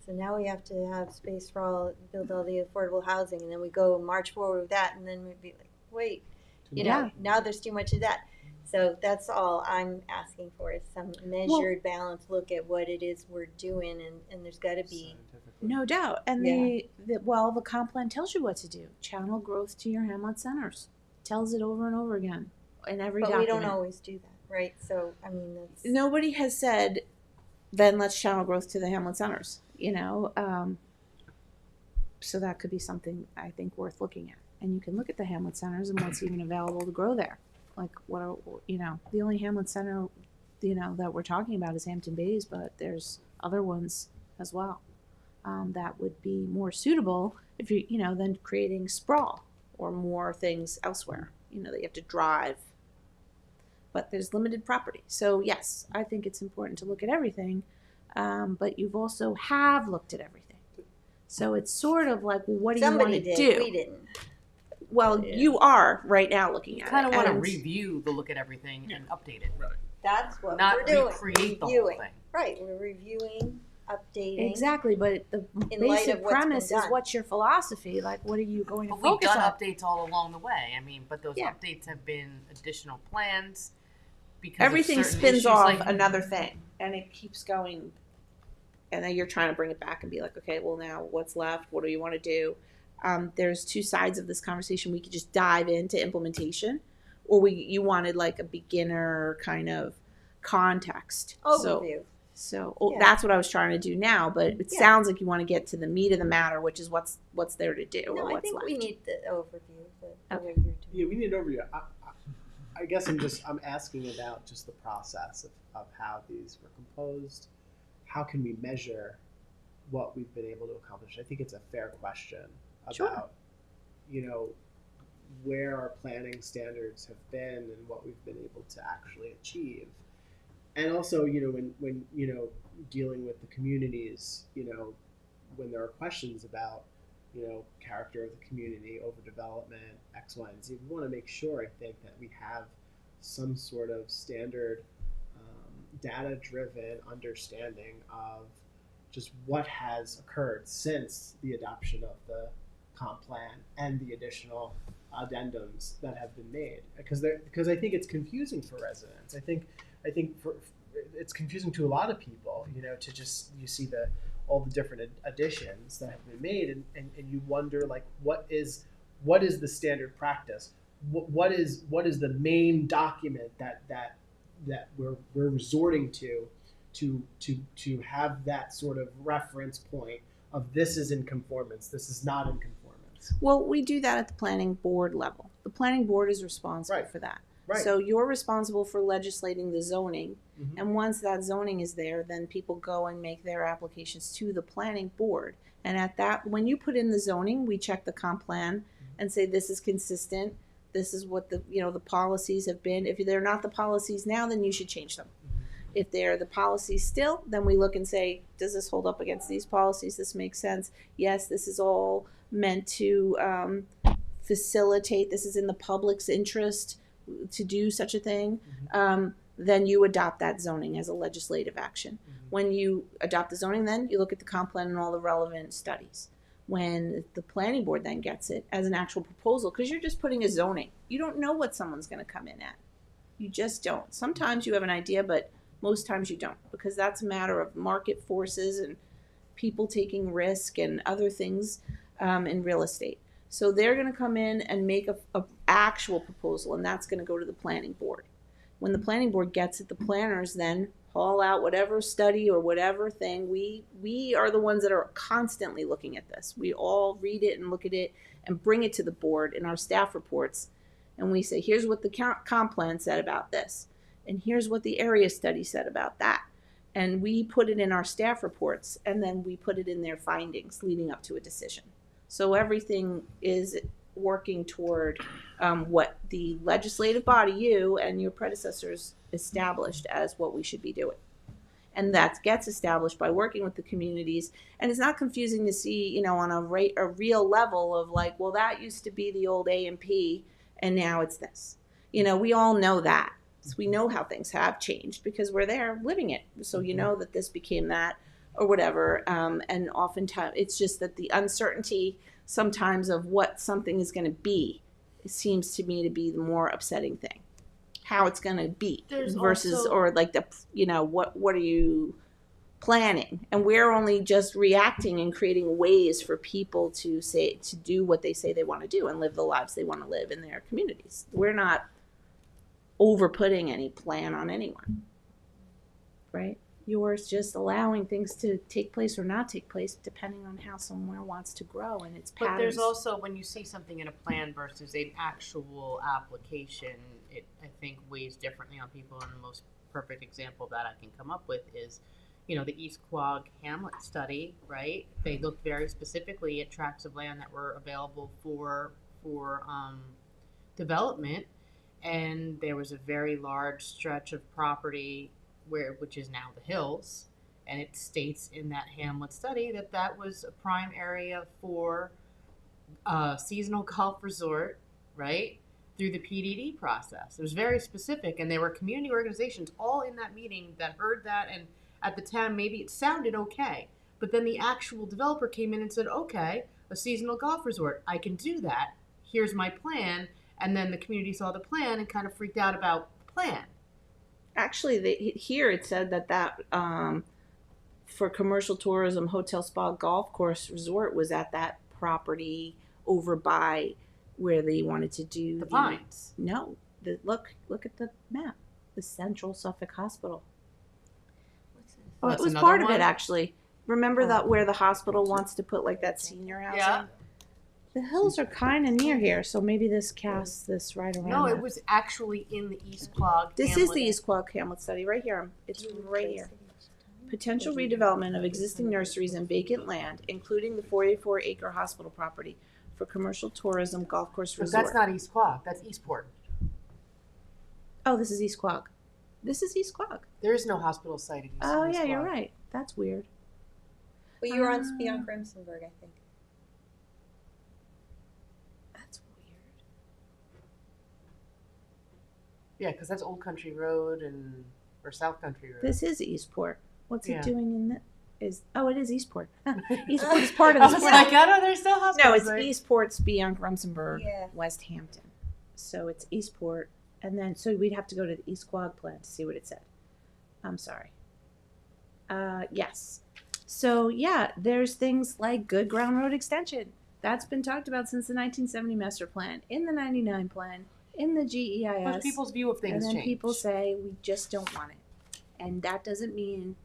So now we have to have space for build all the affordable housing, and then we go march forward with that, and then we'd be like, wait, now there's too much of that. So that's all I'm asking for is some measured, balanced look at what it is we're doing, and there's got to be. No doubt. And the comp plan tells you what to do. Channel growth to your hamlet centers. Tells it over and over again in every document. But we don't always do that, right? So, I mean, that's... Nobody has said, then let's channel growth to the hamlet centers, So that could be something I think worth looking at. And you can look at the hamlet centers and what's even available to grow there. Like, the only hamlet center, that we're talking about is Hampton Bays, but there's other ones as well. That would be more suitable if than creating sprawl or more things elsewhere, that you have to drive. But there's limited property. So yes, I think it's important to look at everything, but you've also have looked at everything. So it's sort of like, well, what do you want to do? We didn't. Well, you are right now looking at it. Kind of want to review the look at everything and update it. Right. That's what Not we're doing. recreate the whole Reviewing. thing. Right, we're reviewing, updating. Exactly, but the In light basic of what's been premise is done. what's your philosophy? Like, what are you going to But we've focus done on? updates all along the way. I mean, but those Yeah. updates have been additional plans because Everything of certain spins issues, off like, another thing, and it keeps going. And then you're trying to bring it back and be like, okay, well now what's left? What do you want to do? There's two sides of this conversation. We could just dive into implementation, or you wanted like a beginner kind of context. Overview. So Yeah. that's what I was trying to do now, but it sounds like you want to get to the meat of the matter, which is what's there to do, No, or I what's think left. we need the overview. Okay. Yeah, we need an overview. I guess I'm asking about just the process of how these were composed. How can we measure what we've been able to accomplish? I think it's a fair question about, where our planning standards have been and what we've been able to actually achieve. And also, when dealing with the communities, when there are questions about, character of the community, overdevelopment, X, Y, and Z, we want to make sure, I think, that we have some sort of standard data-driven understanding of just what has occurred since the adoption of the comp plan and the additional addendums that have been made, because I think it's confusing for residents. I think it's confusing to a lot of people, to just you see all the different additions that have been made, and you wonder like what is the standard practice? What is the main document that we're resorting to have that sort of reference point of this is in conformance, this is not in conformance. Well, we do that at the planning board level. The planning board is responsible for that. Right. So you're responsible for legislating the zoning, Mhm. and once that zoning is there, then people go and make their applications to the planning board. And at that, when you put in the zoning, we check the comp plan and say this is consistent. This is what the policies have been. If they're not the policies now, then you should change them. If they're the policies still, then we look and say, does this hold up against these policies? This makes sense. Yes, this is all meant to facilitate. This is in the public's interest to do such a thing. Then you adopt that zoning as a legislative action. When you adopt the zoning, then you look at the comp plan and all the relevant studies. When the planning board then gets it as an actual proposal, because you're just putting a zoning. You don't know what someone's going to come in at. You just don't. Sometimes you have an idea, but most times you don't, because that's a matter of market forces and people taking risk and other things in real estate. So they're going to come in and make a actual proposal, and that's going to go to the planning board. When the planning board gets it, the planners then haul out whatever study or whatever thing. We are the ones that are constantly looking at this. We all read it and look at it and bring it to the board in our staff reports. And we say, here's what the comp plan said about this. And here's what the area study said about that. And we put it in our staff reports, and then we put it in their findings leading up to a decision. So everything is working toward what the legislative body, you and your predecessors, established as what we should be doing. And that gets established by working with the communities. And it's not confusing to see, you know, on a real level of like, well, that used to be the old A&P, and now it's this. You know, we all know that. So we know how things have changed because we're there living it. So you know that this became that or whatever. And oftentimes it's just that the uncertainty sometimes of what something is going to be, it seems to me to be the more upsetting thing. How it's going to be versus, or like the, you know, what are you planning? And we're only just reacting and creating ways for people to do what they say they want to do and live the lives they want to live in their communities. We're not over putting any plan on anyone, right? Yours just allowing things to take place or not take place depending on how somewhere wants to grow and its patterns. But there's also, when you see something in a plan versus an actual application, it, I think, weighs differently on people. And the most perfect example that I can come up with is, you know, the East Quogue Hamlet study, right? They looked very specifically at tracts of land that were available for development. And there was a very large stretch of property which is now the hills, and it states in that Hamlet study that was a prime area for a seasonal golf resort, right, through the PDD process. It was very specific, and there were community organizations all in that meeting that heard that, and at the time maybe it sounded okay, but then the actual developer came in and said, okay, a seasonal golf resort, I can do that, here's my plan, and then the community saw the plan and kind of freaked out about the plan. Actually, here it said that for commercial tourism, hotel, spa, golf course, resort was at that property over by where they wanted to do the Pines. No, look at the map. The Central Suffolk Hospital. Oh, it was part of it actually. Remember that where the hospital wants to put like that senior housing? Yeah. The hills are kind of near here, so maybe this casts this right around. No, that. it was actually in the East Quogue. This is the East Quogue Hamlet study right here. It's right here. Potential redevelopment of existing nurseries and vacant land, including the 44-acre hospital property for commercial tourism, golf course But resort. that's not East Quogue. That's Eastport. Oh, this is East Quogue. This is East Quogue. There is no hospital site in East Oh, East yeah, you're Quogue. right. That's weird. Well, you were on beyond Crimsonburg, I think. That's weird. Yeah, because that's Old Country Road or South Country Road. This is Eastport. What's Yeah. it doing in the? It is Eastport. Eastport is part of I this. was like, I know there's still hospitals. No, it's right? Eastport's beyond Grumsenberg, Yeah. West Hampton. So it's Eastport, and then so we'd have to go to the East Quogue plan to see what it said. I'm sorry. Yes. So yeah, there's things like Good Ground Road Extension. That's been talked about since the 1970 master plan, in the 99 plan, in the GEIS. But people's view of things and then change. people say we just don't want it, and that doesn't mean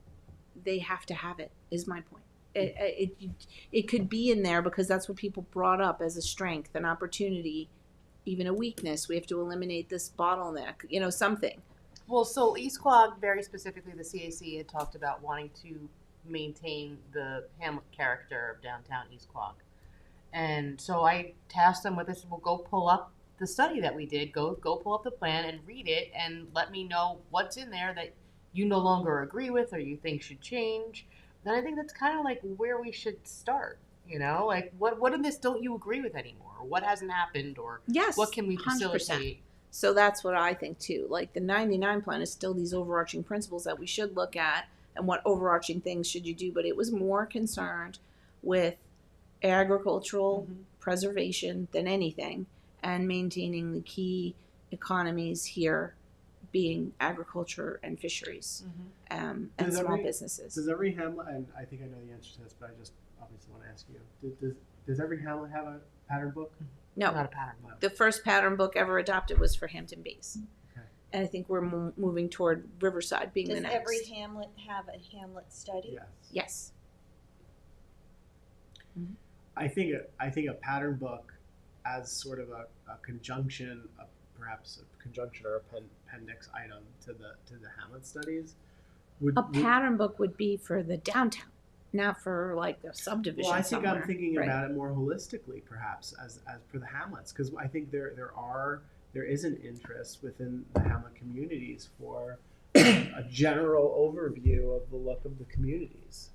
they have to have it. Is my point. It could be in there because that's what people brought up as a strength, an opportunity, even a weakness. We have to eliminate this bottleneck. You know, something. Well, so East Quogue, very specifically, the CAC had talked about wanting to maintain the Hamlet character of downtown East Quogue. And so I tasked them with this. We'll go pull up the study that we did. Go pull up the plan and read it and let me know what's in there that you no longer agree with or you think should change. Then I think that's kind of like where we should start. You know, like what in this don't you agree with anymore? Or what hasn't happened? Or Yes, what can we 100%. facilitate? So that's what I think too. Like the 99 plan is still these overarching principles that we should look at and what overarching things should you do. But it was more concerned with agricultural preservation than anything and maintaining the key economies here being agriculture and fisheries and small businesses. Does every hamlet, and I think I know the answer to this, but I just obviously want to ask you, does every hamlet have a pattern book? No. Not a pattern book. The first pattern book ever adopted was for Hampton Bays. Okay. And I think we're moving toward Riverside being the Does next. every hamlet have a hamlet study? Yes. Yes. I think a pattern book as sort of a conjunction, perhaps a conjunction or appendix item to the Hamlet studies would. A pattern book would be for the downtown, not for like the subdivision. Well, I think somewhere, I'm thinking right? about it more holistically, perhaps as for the hamlets, because I think there is an interest within the hamlet communities for a general overview of the look of the communities.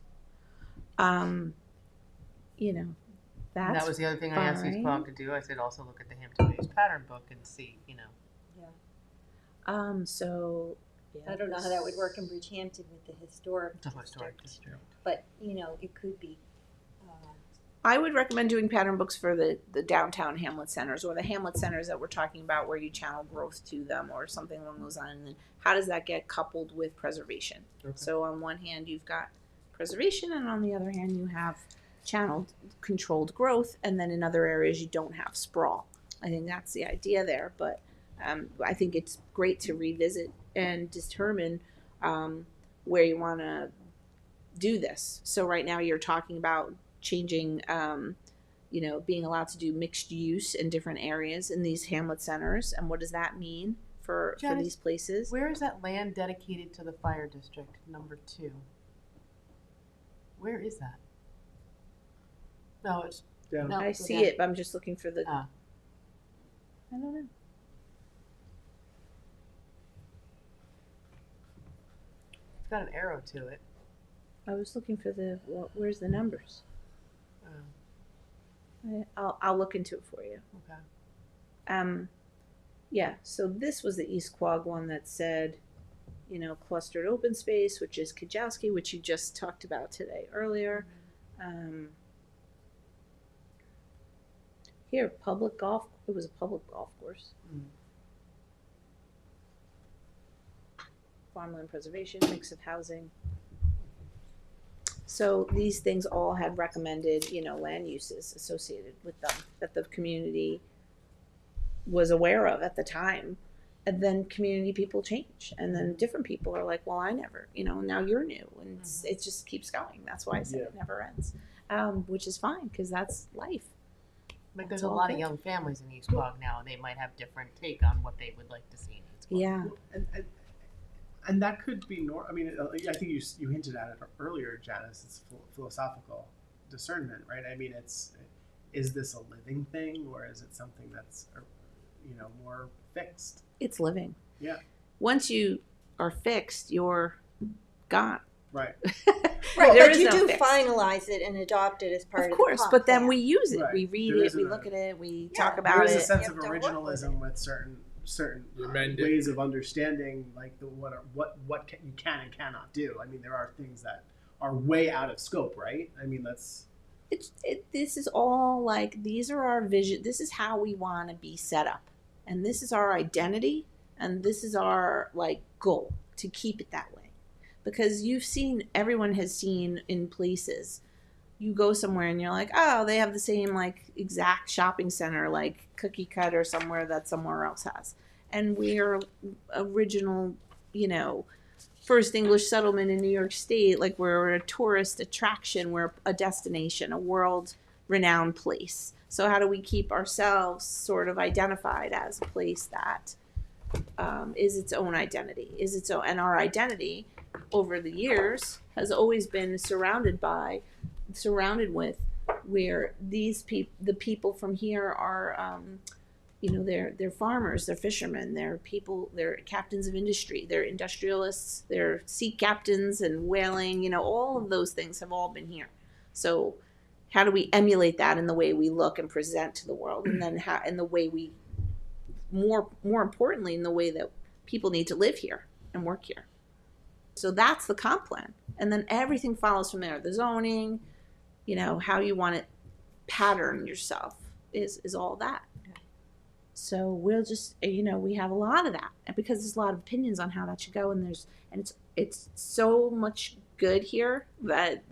You know, And that was the other thing I asked East Quogue to do. I said also look at the Hampton Bays pattern book and see, you know. So. Yeah, I don't know how that would work in Bridgehampton with the historic district, but, you know, it could be. I would recommend doing pattern books for the downtown hamlet centers or the hamlet centers that we're talking about where you channel growth to them or something along those lines. And then how does that get coupled with preservation? Okay. So on one hand, you've got preservation, and on the other hand, you have channeled controlled growth, and then in other areas you don't have sprawl. I think that's the idea there, but I think it's great to revisit and determine where you want to do this. So right now you're talking about changing, being allowed to do mixed use in different areas in these hamlet centers. And what does that mean for these places? Where is that land dedicated to the fire district, number 2? Where is that? No, it's Yeah. no. I go see down. it, but I'm just looking for the. Ah. I don't know. It's got an arrow to it. I was looking for where's the numbers? Oh, I'll look into it for you. okay. Yeah, so this was the East Quogue one that said, clustered open space, which is Kajowski, which you just talked about today earlier. Here, it was a public golf course. Farmland preservation, mix of housing. So these things all had recommended, land uses associated with them that the community was aware of at the time. And then community people change. And then different people are like, well, I never, now you're new. And it just keeps going. That's why I say it never ends. Which is fine, because that's life. But That's there's a all lot good. of young families in East Quogue now, and they might have different take on what they would like to see in East Quogue. Yeah. And that could be I think you hinted at it earlier, Janice. It's philosophical discernment, right? I mean, is this a living thing, or is it something that's, more fixed? It's living. Yeah. Once you are fixed, you're gone. Right. Right, There but is you no do fix. finalize it and adopt it as part of Of course, the comp but then plan. we use it. Right. We read There it, isn't we a- look at it, we Yeah, talk There about is a it. sense You of have to work with originalism with certain You amend it. ways of understanding, like what you can and cannot do. I mean, there are things that are way out of scope, right? I mean, that's This is all like, these are our vision. This is how we want to be set up. And this is our identity. And this is our goal, to keep it that way. Because everyone has seen in places, you go somewhere and you're like, oh, they have the same exact shopping center, cookie cutter somewhere that somewhere else has. And we're original, first English settlement in New York State, we're a tourist attraction, we're a destination, a world renowned place. So how do we keep ourselves sort of identified as a place that is its own identity, and our identity over the years has always been surrounded with where the people from here are, they're farmers, they're fishermen, they're people, they're captains of industry, they're industrialists, they're sea captains and whaling, all of those things have all been here. So how do we emulate that in the way we look and present to the world, and then in the way we, more importantly, in the way that people need to live here and work here. So that's the comp plan. And then everything follows from there. The zoning, how you want to pattern yourself is all that. So we'll just, we have a lot of that, and because there's a lot of opinions on how that should go, and it's so much good here that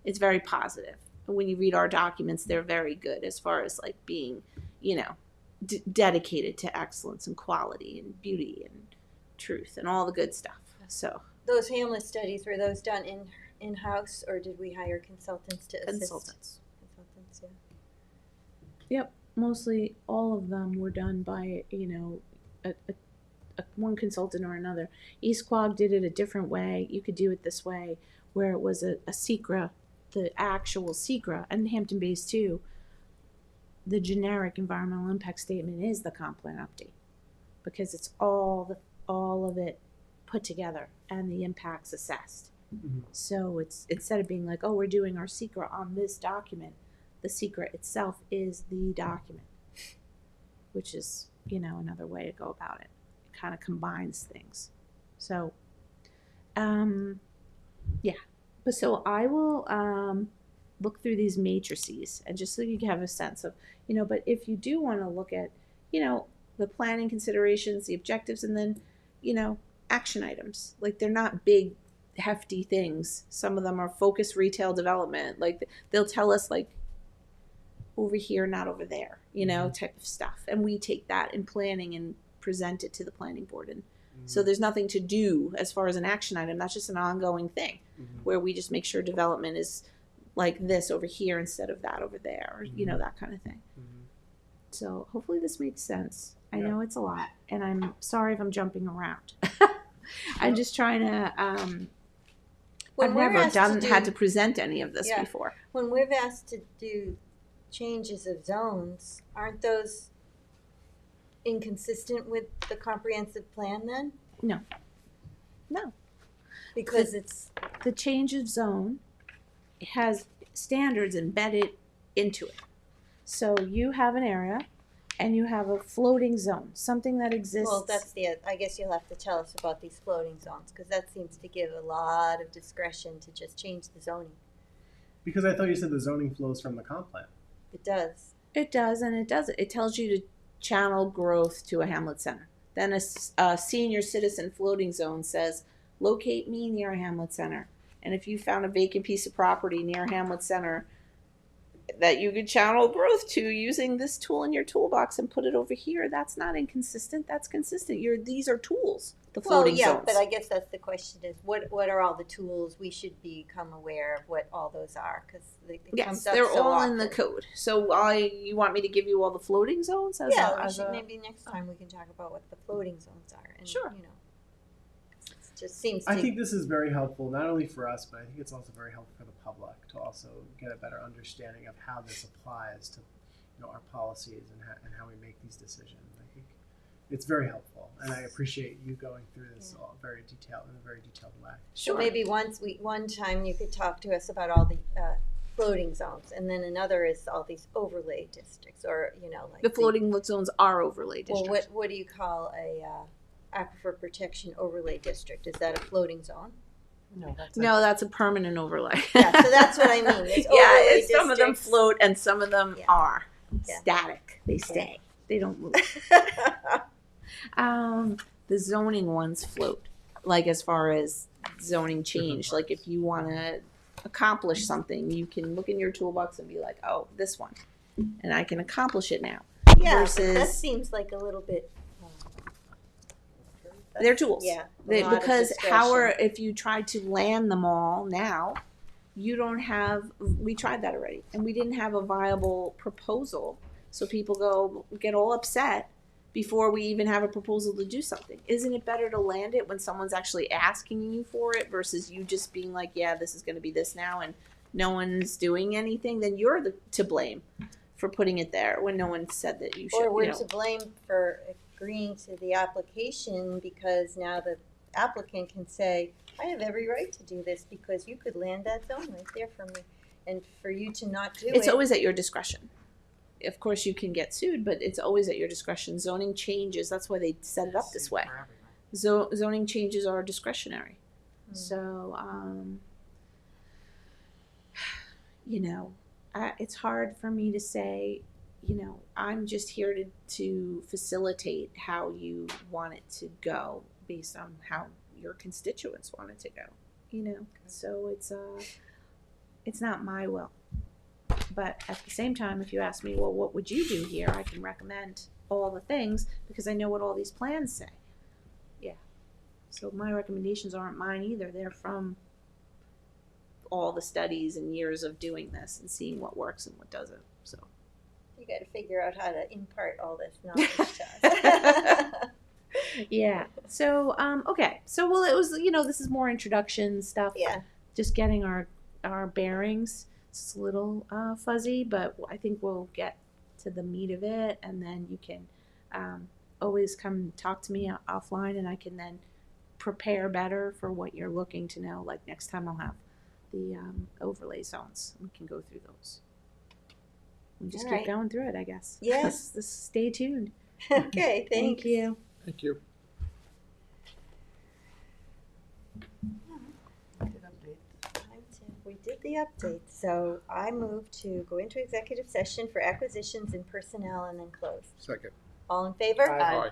it's very positive. And when you read our documents, they're very good as far as being, dedicated to excellence and quality and beauty and truth and all the good stuff. So Those hamlet studies, were those done in-house, or did we hire consultants to assist? consultants. Consultants, yeah. Yep, mostly all of them were done by, you know, a one consultant or another. East Quogue did it a different way. You could do it this way, where it was a SECRA, the actual SECRA, and Hampton Bays too. The generic environmental impact statement is the comp plan update, because it's all of it put together and the impacts assessed. Mhm. So it's, instead of being like, oh, we're doing our SECRA on this document, the SECRA itself is the document, which is, you know, another way to go about it. It kind of combines things. So, yeah. But so I will look through these matrices, and just so you have a sense of, you know, but if you do want to look at, you know, the planning considerations, the objectives, and then, you know, action items. Like, they're not big, hefty things. Some of them are focused retail development. Like, they'll tell us, like, over here, not over there, you know, type of stuff. And we take that in planning and present it to the planning board. And so there's nothing to do as far as an action item. That's just an ongoing thing where we just make sure development is like this over here instead of that over there, or, you know, that kind of thing. So hopefully this makes sense. I know it's a lot, and I'm sorry if I'm jumping around. I'm just trying to, I've never had to present any of this before. When we've asked to do changes of zones, aren't those inconsistent with the comprehensive plan then? No. Because it's, The change of zone has standards embedded into it. So you have an area and you have a floating zone, something that exists. well, that's I guess you'll have to tell us about these floating zones, because that seems to give a lot of discretion to just change the zoning. Because I thought you said the zoning flows from the comp plan. It does. It does, and it doesn't. It tells you to channel growth to a hamlet center. Then a senior citizen floating zone says, locate me near a hamlet center. And if you found a vacant piece of property near a hamlet center that you could channel growth to using this tool in your toolbox and put it over here, that's not inconsistent. That's consistent. These are tools, the floating zones. But I guess that's the question is, what are all the tools we should become aware of what all those are? Because it comes up they're so all often. in the code. So you want me to give you all the floating zones? Maybe next time we can talk about what the floating zones are. And, Sure. You know, it just seems to. I think this is very helpful, not only for us, but I think it's also very helpful for the public to also get a better understanding of how this applies to, you know, our policies and how we make these decisions. I think it's very helpful, and I appreciate you going through this all in a very detailed way. So maybe one time you could talk to us about all the floating zones, and then another is all these overlay districts, or, you know, like The floating zones are overlay districts. Well, what do you call a aquifer protection overlay district? Is that a floating zone? No, that's a permanent overlay. Yeah, so that's what I mean. There's overlay some of them districts. float and some of them are Yeah. static. They stay. They don't move. The zoning ones float, like as far as zoning change. Like if you want to accomplish something, you can look in your toolbox and be like, oh, this one, and I can accomplish it now. Yeah, versus that seems like a little bit. they're tools. Yeah, Because if you tried to land them all now, you don't have. We tried that already, and we didn't have a viable proposal. So people get all upset before we even have a proposal to do something. Isn't it better to land it when someone's actually asking you for it versus you just being like, yeah, this is going to be this now, and no one's doing anything? Then you're to blame for putting it there when no one said that you should. Or we're to blame for agreeing to the application, because now the applicant can say, I have every right to do this because you could land that zone right there for me. And for you to not do It's it. always at your discretion. Of course, you can get sued, but it's always at your discretion. Zoning changes, that's why they set it up this way. Zoning changes are discretionary. So, you know, it's hard for me to say, you know, I'm just here to facilitate how you want it to go based on how your constituents want it to go, you know. So it's not my will. But at the same time, if you ask me, well, what would you do here? I can recommend all the things because I know what all these plans say. Yeah. So my recommendations aren't mine either. They're from all the studies and years of doing this and seeing what works and what doesn't. So You gotta figure out how to impart all this knowledge to us. yeah. So okay. So well, it was this is more introduction stuff. Yeah. Just getting our bearings. It's a little fuzzy, but I think we'll get to the meat of it, and then you can always come talk to me offline, and I can then prepare better for what you're looking to know. Like next time I'll have the overlay zones. We can go through those. We just All keep right. going through it, I guess. Yes. Just stay tuned. Okay, Thank thanks. you. Thank you. We did the update, so I move to go into executive session for acquisitions and personnel and then close. Second. All in favor? Aye. Aye.